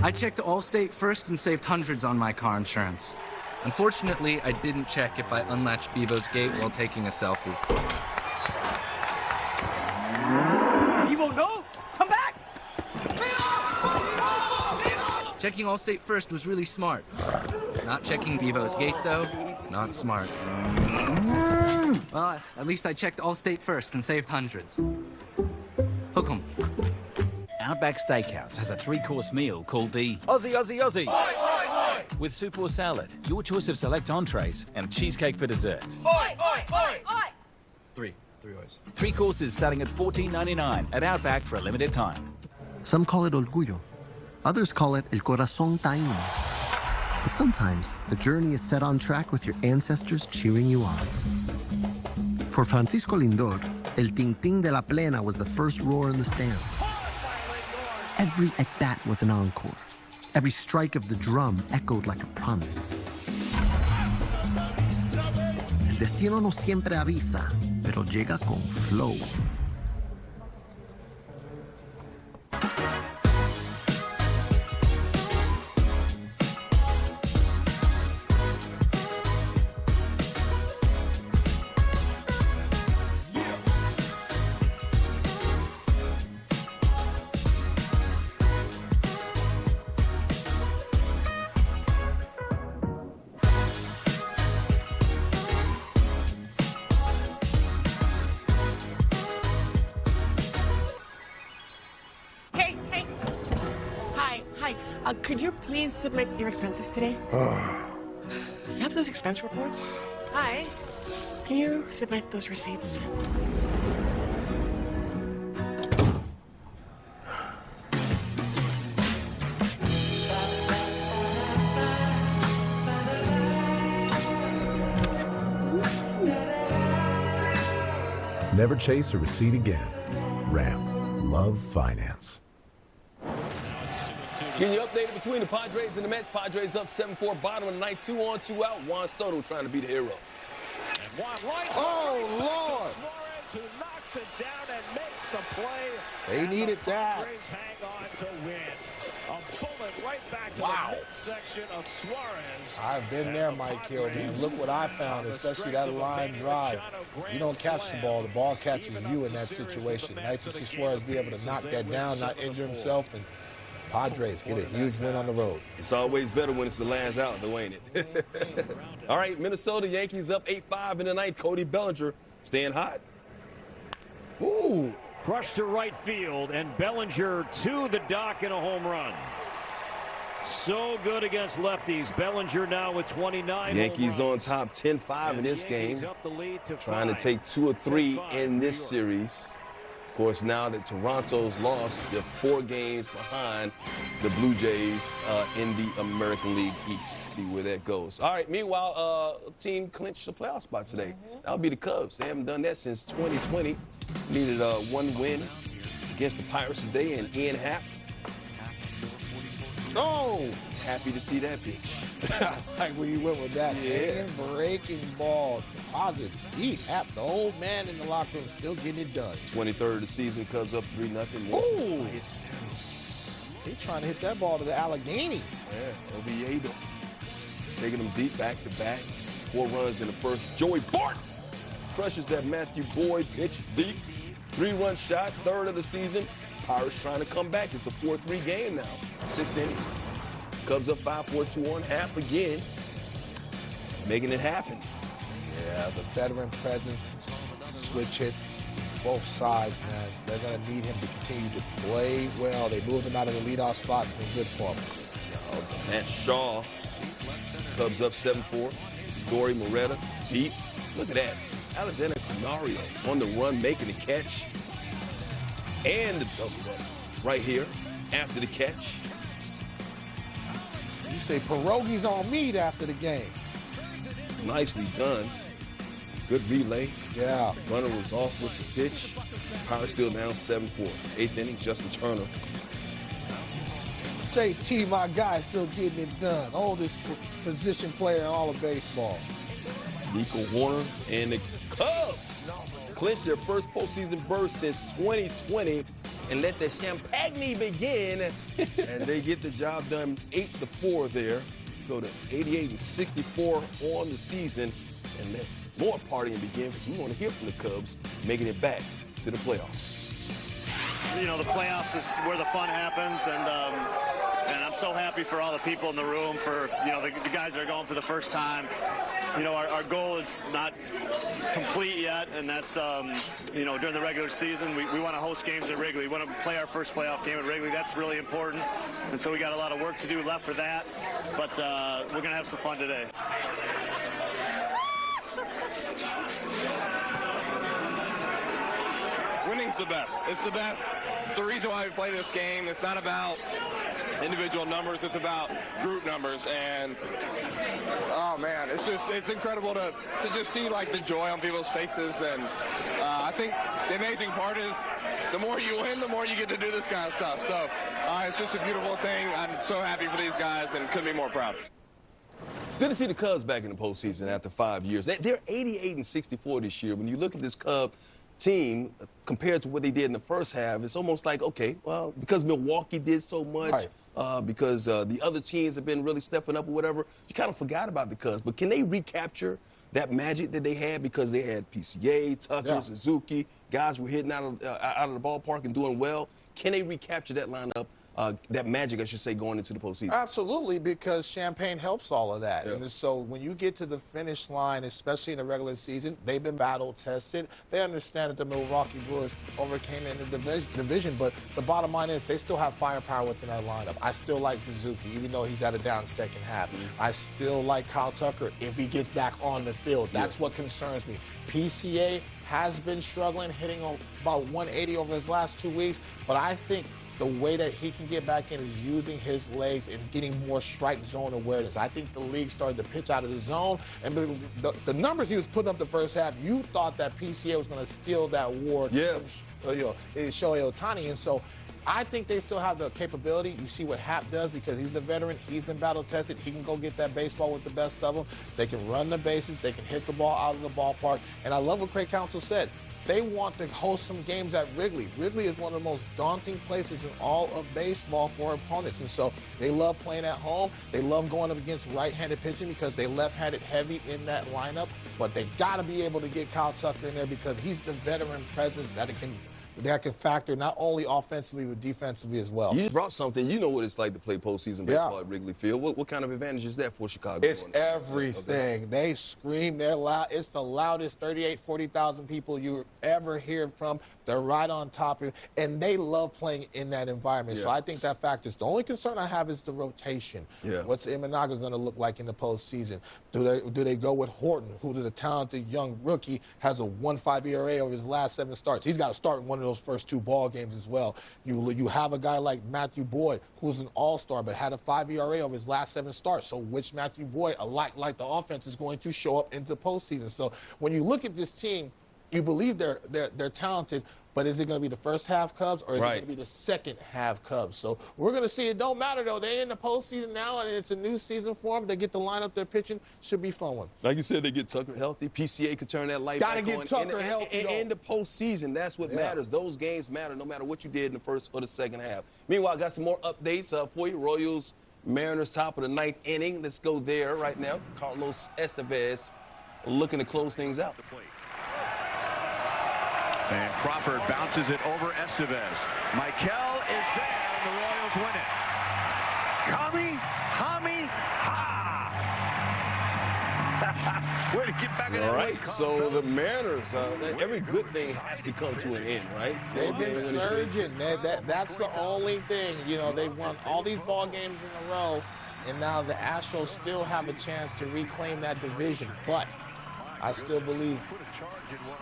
I checked Allstate first and saved hundreds on my car insurance. Unfortunately, I didn't check if I unlatched Bevo's gate while taking a selfie. Bevo, no! Come back! Checking Allstate first was really smart. Not checking Bevo's gate, though, not smart. Well, at least I checked Allstate first and saved hundreds. Hook 'em. Outback Steakhouse has a 3-course meal called the Aussie, Aussie, Aussie. Oi, oi, oi! With soup or salad, your choice of select entrees, and cheesecake for dessert. Oi, oi, oi! It's three O's. 3 courses starting at $14.99 at Outback for a limited time. Some call it orgullo. Others call it el corazón taíno. But sometimes, the journey is set on track with your ancestors cheering you on. For Francisco Lindor, el ting-ting de la plena was the first roar in the stands. Every at-bat was an encore. Every strike of the drum echoed like a promise. El destino no siempre avisa, pero llega con flow. Could you please submit your expenses today? You have those expense reports? Hi. Can you submit those receipts? Never chase a receipt again. Ram. Love finance. Getting you updated between the Padres and the Mets. Padres up 7-4, bottom of the ninth, 2 on, 2 out. Juan Soto trying to be the hero. And Juan right Lord! Suarez, who knocks it down and makes the play. They needed that. Padres hang on to win. A bullet right back to the midsection of Suarez. I've been there, Mike Hill, man. Look what I found, especially that line drive. You don't catch the ball catches you in that situation. Nice to see Suarez be able to knock that down, not injure himself, and Padres get a huge win on the road. It's always better when it's the last out, though, ain't it? All right, Minnesota Yankees up 8-5 in the ninth. Cody Bellinger staying hot. Ooh. Crushed to right field, and Bellinger to the dock in a home run. So good against lefties. Bellinger now with 29. Yankees on top 10-5 in this game. Trying to take 2 or 3 in this series. Of course, now that Toronto's lost, they're 4 games behind the Blue Jays in the American League East. See where that goes. All right, meanwhile, team clinched the playoff spot today. That'll be the Cubs. They haven't done that since 2020. Needed 1 win against the Pirates today, and Ian Happ. Oh! Happy to see that pitch. I like where you went with that. Yeah. Breaking ball. Deposit deep. Happ, the old man in the locker room, still getting it done. 23rd of the season, Cubs up 3-0. Ooh! They trying to hit that ball to the Allegheny. Yeah, Oviedo. Taking them deep back-to-back. 4 runs in the first. Joey Bart crushes that Matthew Boyd pitch deep. 3-run shot, 3rd of the season. Pirates trying to come back. It's a 4-3 game now. 6th inning. Cubs up 5-4, 2 on. Happ again. Making it happen. Yeah, the veteran presence, switch hit, both sides, man. They're going to need him to continue to play well. They moved him out of the leadoff spot. It's been good for him. Matt Shaw. Cubs up 7-4. Dory Moretta deep. Look at that. Alexander Canario on the run, making the catch. And the double right here after the catch. You say pierogies on meat after the game. Nicely done. Good relay. Yeah. Runner was off with the pitch. Pirates still down 7-4. 8th inning, Justin Turner. JT, my guy, still getting it done. Oldest position player in all of baseball. Nico Warner and the Cubs clinch their first postseason berth since 2020 and let the champagne begin as they get the job done 8-4 there go to 88-64 on the season. And let's more partying begin because we want to hear from the Cubs making it back to the playoffs. You know, the playoffs is where the fun happens, and I'm so happy for all the people in the room, for, you know, the guys that are going for the first time. You know, our goal is not complete yet, and that's, you know, during the regular season, we want to host games at Wrigley. We want to play our first playoff game at Wrigley. That's really important, and so we got a lot of work to do left for that, but we're going to have some fun today. Winning's the best. It's the best. It's the reason why we play this game. It's not about individual numbers. It's about group numbers. And, oh, man, it's incredible to just see, like, the joy on people's faces. And I think the amazing part is the more you win, the more you get to do this kind of stuff. So it's just a beautiful thing. I'm so happy for these guys and couldn't be more proud. Good to see the Cubs back in the postseason after 5 years. They're 88-64 this year. When you look at this Cub team compared to what they did in the first half, it's almost like, okay, well, because Milwaukee did so much, because the other teams have been really stepping up or whatever, you kind of forgot about the Cubs. But can they recapture that magic that they had because they had PCA, Tucker, Suzuki, guys were hitting out of the ballpark and doing well? Can they recapture that lineup? That magic, I should say, going into the postseason? Absolutely, because champagne helps all of that. And so when you get to the finish line, especially in the regular season, they've been battle-tested. They understand that the Milwaukee Brewers overcame in the division, but the bottom line is they still have firepower within that lineup. I still like Suzuki, even though he's at a down second half. I still like Kyle Tucker if he gets back on the field. That's what concerns me. PCA has been struggling, hitting about 180 over his last 2 weeks, but I think the way that he can get back in is using his legs and getting more strike zone awareness. I think the league started to pitch out of the zone, and the numbers he was putting up the first half, you thought that PCA was going to steal that award from Shohei Ohtani, and so I think they still have the capability. You see what Happ does because he's a veteran. He's been battle-tested. He can go get that baseball with the best of them. They can run the bases. They can hit the ball out of the ballpark, and I love what Craig Counsell said. They want to host some games at Wrigley. Wrigley is one of the most daunting places in all of baseball for opponents. And so they love playing at home. They love going up against right-handed pitching because they left-handed heavy in that lineup. But they got to be able to get Kyle Tucker in there because he's the veteran presence that can factor not only offensively but defensively as well. You just brought something. You know what it's like to play postseason baseball at Wrigley Field. What kind of advantage is that for Chicago? It's everything. Okay. They scream. They're loud. It's the loudest 40,000 people you ever hear from. They're right on top of it, and they love playing in that environment. So I think that factors. The only concern I have is the rotation. What's Imanaga going to look like in the postseason? Do they go with Horton, who is a talented young rookie, has a 1.5 ERA over his last 7 starts? He's got to start in one of those first 2 ball games as well. You have a guy like Matthew Boyd, who's an all-star but had a 5 ERA over his last 7 starts. So which Matthew Boyd, like the offense, is going to show up into the postseason? So when you look at this team, you believe they're talented, but is it going to be the first half Cubs or is it going to be the second half Cubs? So we're going to see. It don't matter, though. They're in the postseason now, and it's a new season for them. They get to line up their pitching. Should be fun one. Like you said, they get Tucker healthy. PCA could turn that light back on. Got to get Tucker healthy. In the postseason, that's what matters. Those games matter no matter what you did in the first or the second half. Meanwhile, I got some more updates for you. Royals, Mariners, top of the 9th inning. Let's go there right now. Carlos Estevez looking to close things out. And Crawford bounces it over Estevez. Michael is there, and the Royals win it. Hami, ha! Way to get back in that. All right, so the Mariners, every good thing has to come to an end, right? So they've been surging. That's the only thing. You know, they've won all these ball games in a row, and now the Astros still have a chance to reclaim that division. But I still believe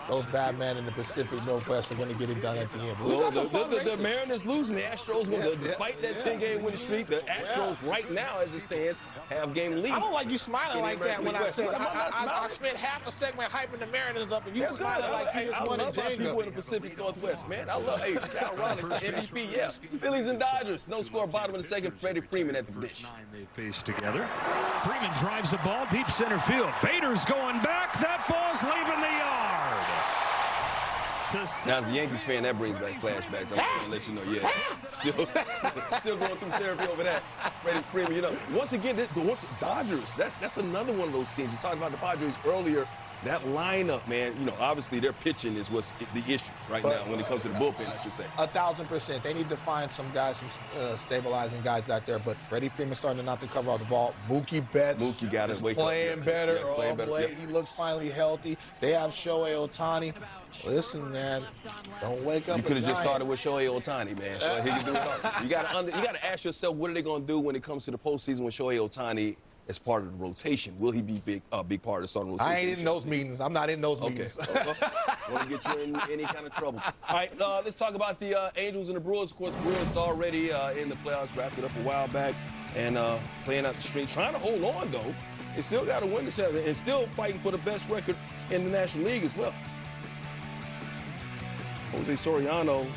those bad men in the Pacific Northwest are going to get it done at the end. Well, the Mariners losing, the Astros, despite that 10-game winning streak, the Astros right now, as it stands, have game lead. I don't like you smiling like that when I said I spent half a segment hyping the Mariners up, and you smiling like you just won a Jenga. People in the Pacific Northwest, man. I love Cal Raleigh, MVP, Phillies and Dodgers, no score, bottom of the second. Freddie Freeman at the dish. 9 they face together. Freeman drives the ball deep center field. Bader's going back. That ball's leaving the yard. Now, as a Yankees fan, that brings back flashbacks. I'm going to let you know, yeah. Still going through therapy over that. Freddie Freeman, you know. Once again, Dodgers, that's another one of those teams. We talked about the Padres earlier. That lineup, man, you know, obviously their pitching is what's the issue now when it comes to the bullpen, I should say. 1,000%. They need to find some guys, some stabilizing guys out there. But Freddie Freeman starting to not to cover all the ball. Mookie Betts is playing better. He looks finally healthy. They have Shohei Ohtani. Listen, man, don't wake up. You could have just started with Shohei Ohtani, man. He can do it all. You got to ask yourself, what are they going to do when it comes to the postseason with Shohei Ohtani as part of the rotation? Will he be a big part of the starting rotation? I ain't in those meetings. I'm not in those meetings. Want to get you in any kind of trouble. All right, let's talk about the Angels and the Brewers. Of course, Brewers already in the playoffs, wrapped it up a while back, and playing out the string, trying to hold on, though. They still got to win this season and still fighting for the best record in the National League as well. Jose Soriano.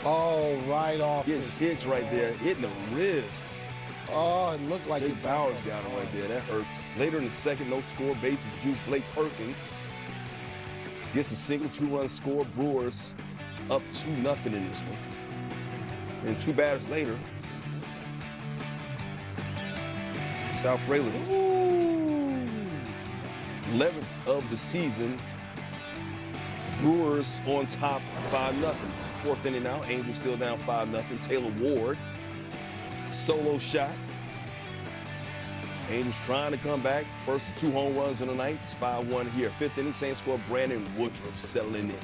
Oh, right off. Gets hits right there, hitting the ribs. Oh, it looked like Jake Bowers got him right there. That hurts. Later in the second, no score, bases juice. Blake Perkins gets a single, 2-run score. Brewers up 2-0 in this one. And 2 batters later, Sal Fraley, 11th of the season. Brewers on top 5-0. 4th inning now. Angels still down 5-0. Taylor Ward, solo shot. Angels trying to come back. First 2 home runs in the night. It's 5-1 here. 5th inning, same score. Brandon Woodruff settling in.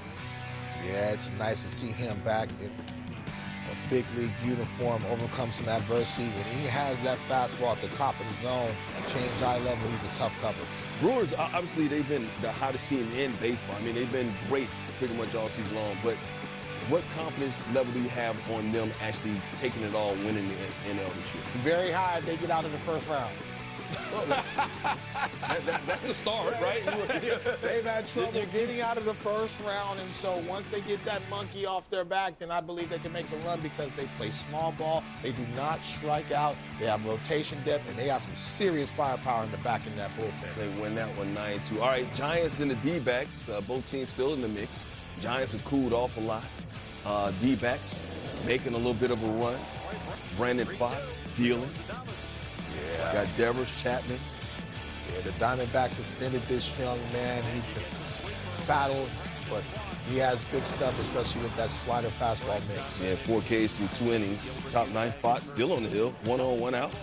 Yeah, it's nice to see him back in a big league uniform, overcome some adversity. When he has that fastball at the top of the zone, change eye level, he's a tough cover. Brewers, obviously, they've been the hottest team in baseball. I mean, they've been great pretty much all season long. But what confidence level do you have on them actually taking it all, winning the NL this year? Very high if they get out of the first round. That's the start, right? They've had trouble getting out of the first round, and so once they get that monkey off their back, then I believe they can make the run because they play small ball. They do not strike out. They have rotation depth, and they have some serious firepower in the back in that bullpen. They win that one 9-2. All right, Giants and the D-backs, both teams still in the mix. Giants have cooled off a lot. D-backs making a little bit of a run. Brandon Pfaadt dealing. Yeah. Got Devers, Chapman. Yeah, the Diamondbacks extended this young man. He's been battled, but he has good stuff, especially with that slider fastball mix. Yeah, 4 Ks through 2 innings. Top 9 Pfaadt still on the hill. 1 on, 1 out.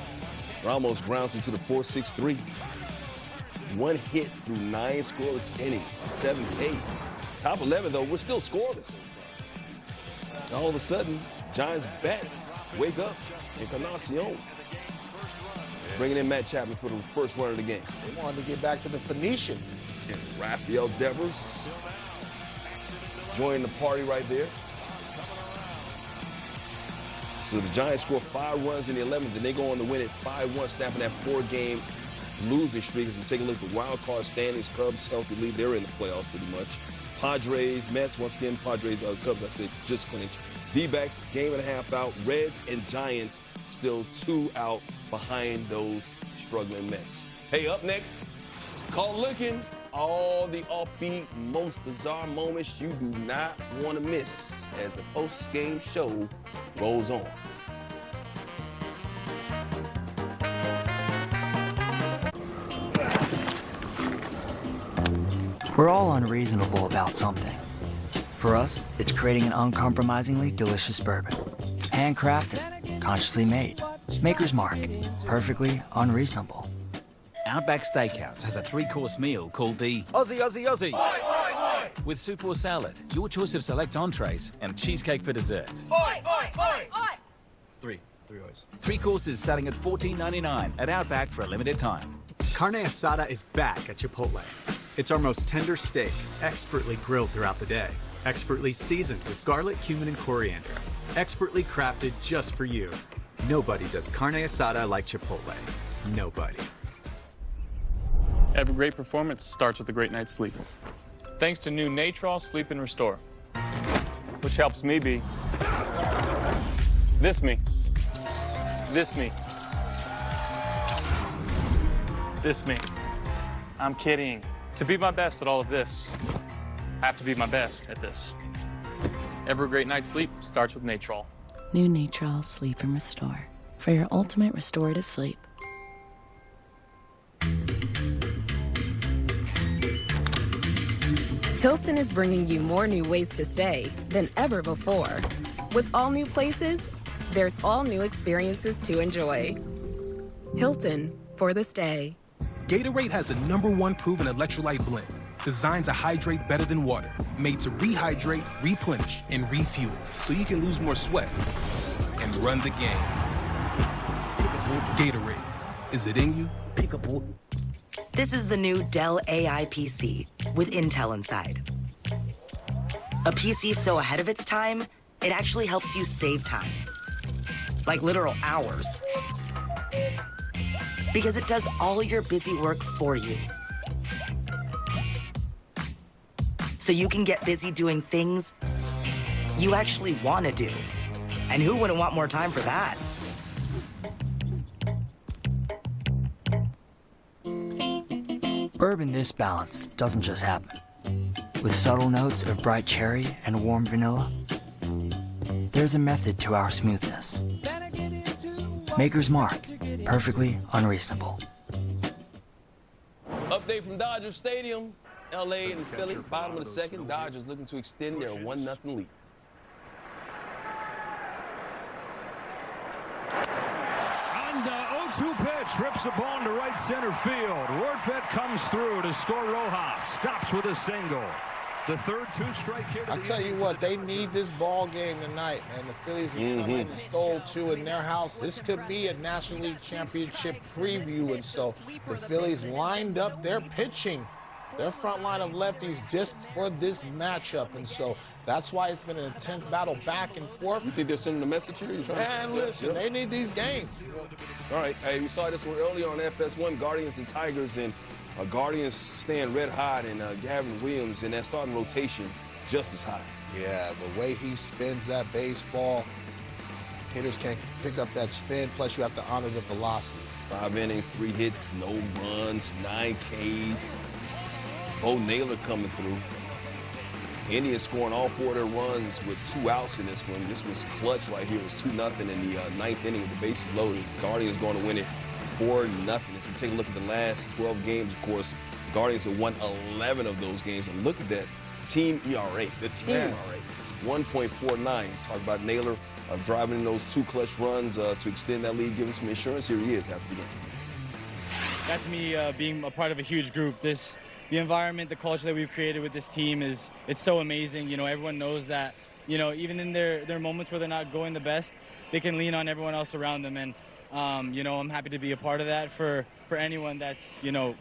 Ramos grounds into the 4-6-3. 1 hit through 9 scoreless innings. 7 Ks. Top 11, though, we're still scoreless. And all of a sudden, Giants bats wake up. Encarnacion bringing in Matt Chapman for the first run of the game. They wanted to get back to the Phoenician. And Rafael Devers joining the party right there. So the Giants score 5 runs in the 11th, then they go on to win it 5-1, snapping that 4-game losing streak. As we take a look at the wild card standings, Cubs healthy lead. They're in the playoffs pretty much. Padres, Mets, once again, Padres, Cubs, I said, just clinched. D-backs, game and a half out. Reds and Giants still 2 out behind those struggling Mets. Hey, up next, call looking. All the offbeat, most bizarre moments you do not want to miss as the post-game show rolls on. We're all unreasonable about something. For us, it's creating an uncompromisingly delicious bourbon. Handcrafted, consciously made. Maker's Mark, perfectly unreasonable. Outback Steakhouse has a 3-course meal called the Aussie Aussie Aussie. Oi, oi, oi. With soup or salad, your choice of select entrees, and cheesecake for dessert. Oi, oi, oi, oi. It's 3 O's. 3 courses starting at $14.99 at Outback for a limited time. Carne asada is back at Chipotle. It's our most tender steak, expertly grilled throughout the day. Expertly seasoned with garlic, cumin, and coriander. Expertly crafted just for you. Nobody does carne asada like Chipotle. Nobody. Every great performance starts with a great night's sleep. Thanks to new Natrol Sleep and Restore, which helps me be this me, this me, this me. I'm kidding. To be my best at all of this, I have to be my best at this. Every great night's sleep starts with Natrol. New Natrol Sleep and Restore for your ultimate restorative sleep. Hilton is bringing you more new ways to stay than ever before. With all new places, there's all new experiences to enjoy. Hilton for the stay. Gatorade has the #1 proven electrolyte blend, designed to hydrate better than water, made to rehydrate, replenish, and refuel, so you can lose more sweat and run the game. Gatorade, is it in you? This is the new Dell AI PC with Intel inside. A PC so ahead of its time, it actually helps you save time. Like literal hours. Because it does all your busy work for you. So you can get busy doing things you actually want to do. And who wouldn't want more time for that? Bourbon this balanced doesn't just happen. With subtle notes of bright cherry and warm vanilla, there's a method to our smoothness. Maker's Mark, perfectly unreasonable. Update from Dodger Stadium. LA and Philly, bottom of the second. Dodgers looking to extend their 1-0 lead. And 0-2 pitch, rips the ball into right center field. Rortvedt comes through to score Rojas. Stops with a single. The third two-strike hit. I tell you what, they need this ball game tonight, man. The Phillies have come in and stole 2 in their house. This could be a National League Championship preview, and so the Phillies lined up their pitching, their front line of lefties just for this matchup, and so that's why it's been an intense battle back and forth. You think they're sending a message here? Man, listen, they need these games. All right, hey, we saw this one earlier on FS1, Guardians and Tigers, and Guardians staying red hot, and Gavin Williams in that starting rotation just as hot. Yeah, the way he spins that baseball, hitters can't pick up that spin, plus you have to honor the velocity. 5 innings, 3 hits, no runs, 9 Ks. Bo Naylor coming through. Indians scoring all 4 of their runs with 2 outs in this one. This was clutch right here. It was 2-0 in the 9th inning with the bases loaded. Guardians going to win it 4-0. As we take a look at the last 12 games, of course, the Guardians have won 11 of those games. And look at that team ERA. The team ERA, 1.49. Talk about Naylor driving in those 2 clutch runs to extend that lead, give him some insurance. Here he is after the game. That's me being a part of a huge group. The environment, the culture that we've created with this team it's so amazing. You know, everyone knows that, you know, even in their moments where they're not going the best, they can lean on everyone else around them. And, you know, I'm happy to be a part of that for anyone that's, you know,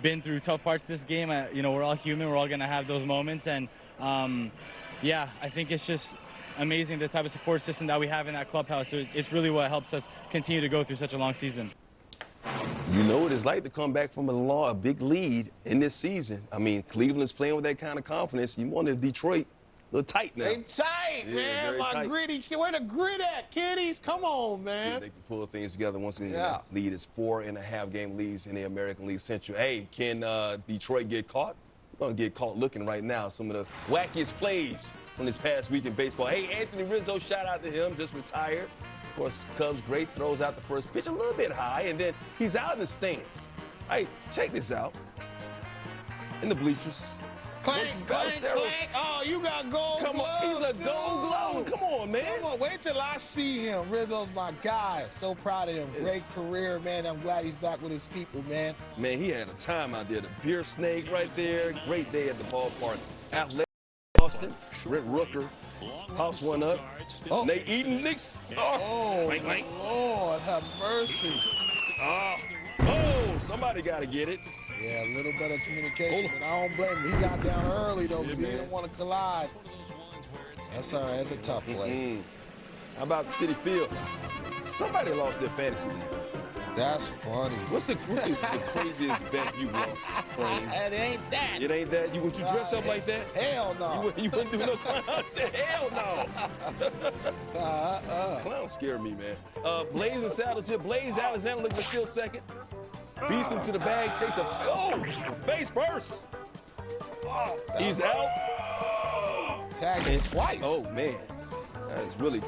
been through tough parts of this game. You know, we're all human. We're all going to have those moments. And, yeah, I think it's just amazing the type of support system that we have in that clubhouse. So it's really what helps us continue to go through such a long season. You know what it's like to come back from a big lead in this season. I mean, Cleveland's playing with that kind of confidence. You wonder if Detroit, a little tight now. They tight, man. My tight. gritty, where the grit at, kiddies? Come on, man. See if they can pull things together once again. Yeah. Lead is 4.5 game leads in the American League Central. Hey, can Detroit get caught? We're going to get caught looking right now. Some of the wackiest plays from this past week in baseball. Hey, Anthony Rizzo, shout out to him, just retired. Of course, Cubs great, throws out the first pitch a little bit high, and then he's out in the stands. Hey, check this out. In the bleachers. Clank, clank. Oh, you got gold Come on, he's a gold glove. Come on, man. Come on, wait till I see him. Rizzo's my guy. So proud of him. Great career, man. I'm glad he's back with his people, man. Man, he had a time out there. The beer snake right there. Great day at the ballpark. Athletic Boston. Rick Rooker pops one up. Oh. Nate Eaton, Knicks. Oh, blank. Lord, have mercy. Oh, somebody got to get it. Yeah, a little better communication, but I don't blame him. He got down early, though, because he didn't want to collide. That's all right. That's a tough play. How about the City Field? Somebody lost their fantasy league. That's funny. What's the craziest bet you lost, Train? It ain't that. It ain't that? Would you dress up like that? Hell no. You wouldn't do no clown? I said, hell no. Clowns scare me, man. Blaze and Saddles here. Blaze Alexander looking still second. Beats him to the bag, takes a face first. He's out. tagged him twice. Oh, man. That is really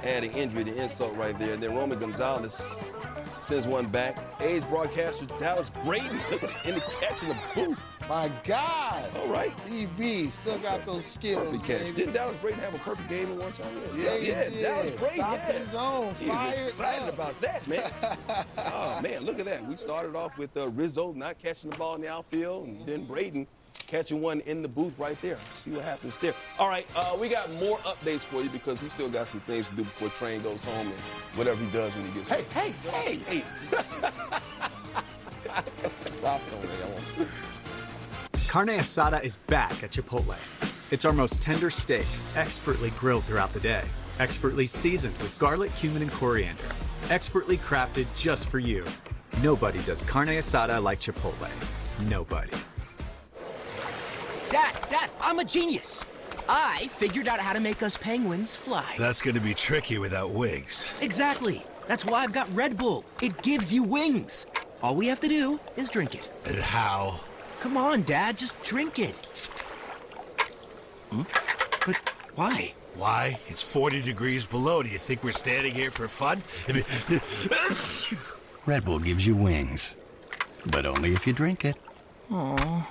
adding injury to insult right there. And then Roman Gonzalez sends one back. A's broadcaster Dallas Braden. Look at the catch in the booth. My God. All right. EB still got those skills. Perfect catch. Didn't Dallas Braden have a perfect game at one time? Yeah, Dallas Braden. Stopping zone. He's excited about that, man. Oh, man, look at that. We started off with Rizzo not catching the ball in the outfield, and then Braden catching one in the booth right there. See what happens there. All right, we got more updates for you because we still got some things to do before Train goes home and whatever he does when he gets home. Hey. Soft the rail. Carne asada is back at Chipotle. It's our most tender steak, expertly grilled throughout the day, expertly seasoned with garlic, cumin, and coriander, expertly crafted just for you. Nobody does carne asada like Chipotle. Nobody. Dad, I'm a genius. I figured out how to make us penguins fly. That's gonna be tricky without wings. Exactly. That's why I've got Red Bull. It gives you wings. All we have to do is drink it. And how? Come on, Dad, just drink it. But why? Why? It's 40 degrees below. Do you think we're standing here for fun? Red Bull gives you wings, but only if you drink it. Aww.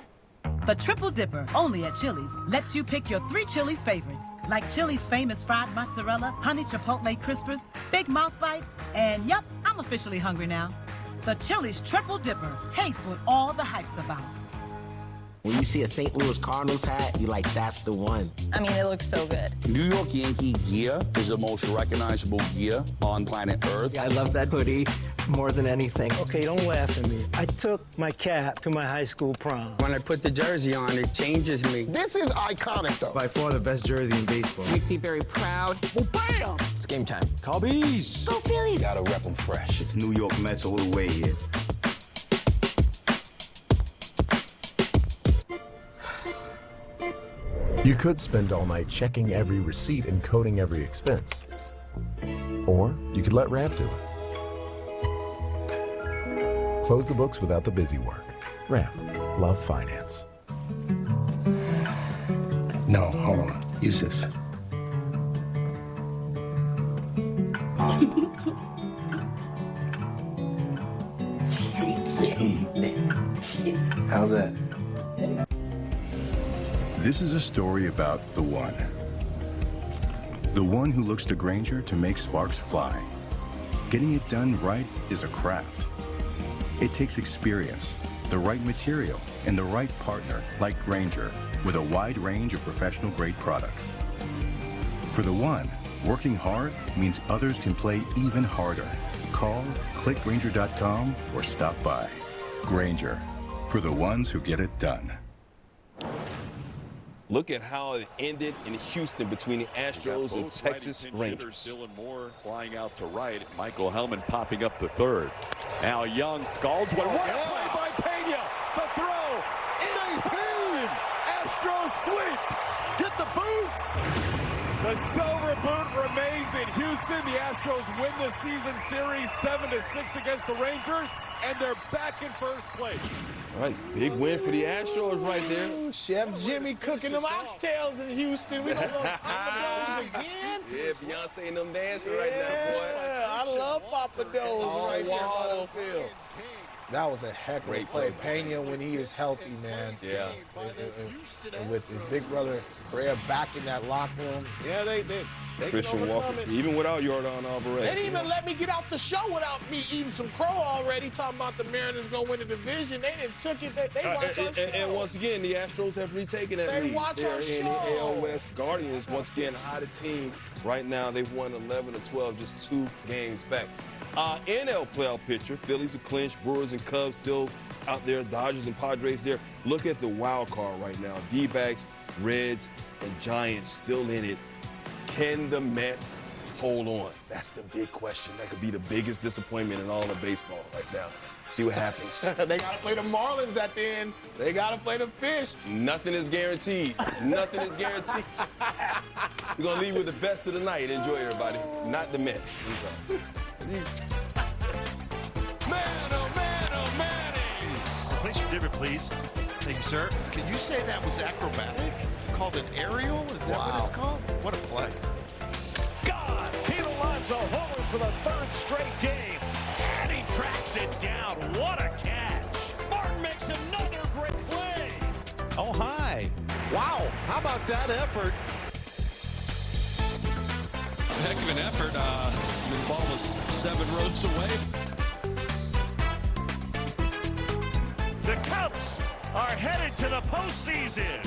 The Triple Dipper, only at Chili's, lets you pick your 3 Chili's favorites, like Chili's famous fried mozzarella, honey chipotle crispers, big mouth bites, and yep, I'm officially hungry now. The Chili's Triple Dipper, taste what all the hype's about. When you see a St. Louis Cardinals hat, you're like, that's the one. I mean, it looks so good. New York Yankee gear is the most recognizable gear on planet Earth. I love that hoodie more than anything. Okay, don't laugh at me. I took my cap to my high school prom. When I put the jersey on, it changes me. This is iconic, though. By far the best jersey in baseball. Makes me very proud. Well, bam! It's game time. Cubbies! Go Phillies! Gotta rep them fresh. It's New York Mets all the way here. You could spend all night checking every receipt and coding every expense. Or you could let Ramp do it. Close the books without the busy work. Ramp. Love finance. No, hold on. Use this. How's that? This is a story about the one. The one who looks to Grainger to make sparks fly. Getting it done right is a craft. It takes experience, the right material, and the right partner like Grainger with a wide range of professional-grade products. For the one, working hard means others can play even harder. Call, click Grainger.com, or stop by. Grainger, for the ones who get it done. Look at how it ended in Houston between the Astros and Texas Rangers. Dylan Moore flying out to right. Michael Hellman popping up the third. Al Young scalds one. What a play by Pena. The throw. It is Astros sweep. Get the boot. The silver boot remains in Houston. The Astros win the season series 7-6 against the Rangers, and they're back in first place. All right, big win for the Astros right there. Chef Jimmy cooking them oxtails in Houston. We gonna go Papa Do's again? Yeah, Beyonce and them dancing right now, boy. Yeah, I love Papa Do's right there by the field. That was a heck of a play. Pena, when he is healthy, man. Yeah. And with his big brother Correa back in that locker room, yeah, they Christian Walker, even without Yordan Alvarez. They didn't even let me get out the show without me eating some crow already, talking about the Mariners going to win the division. They didn't took it. They watch our show. And once again, the Astros have retaken that lead. They watch our show. In the AL West, Guardians, once again, hottest team right now. They've won 11-12, just 2 games back. NL playoff picture, Phillies are clinched, Brewers and Cubs still out there, Dodgers and Padres there. Look at the wild card right now. D-backs, Reds, and Giants still in it. Can the Mets hold on? That's the big question. That could be the biggest disappointment in all of baseball right now. See what happens. They got to play the Marlins at the end. They got to play the Fish. Nothing is guaranteed. Nothing is guaranteed. We're going to leave with the best of the night. Enjoy, everybody. Not the Mets. Man, oh, man, oh, Manny. Place your dibber, please. Thank you, sir. Can you say that was acrobatic? called an aerial? Is that what it's called? What a play. God, he lines a homer for the third straight game. And he tracks it down. What a catch. Martin makes another great play. Oh, hi. Wow. How about that effort? Heck of an effort. The ball was 7 rows away. The Cubs are headed to the postseason.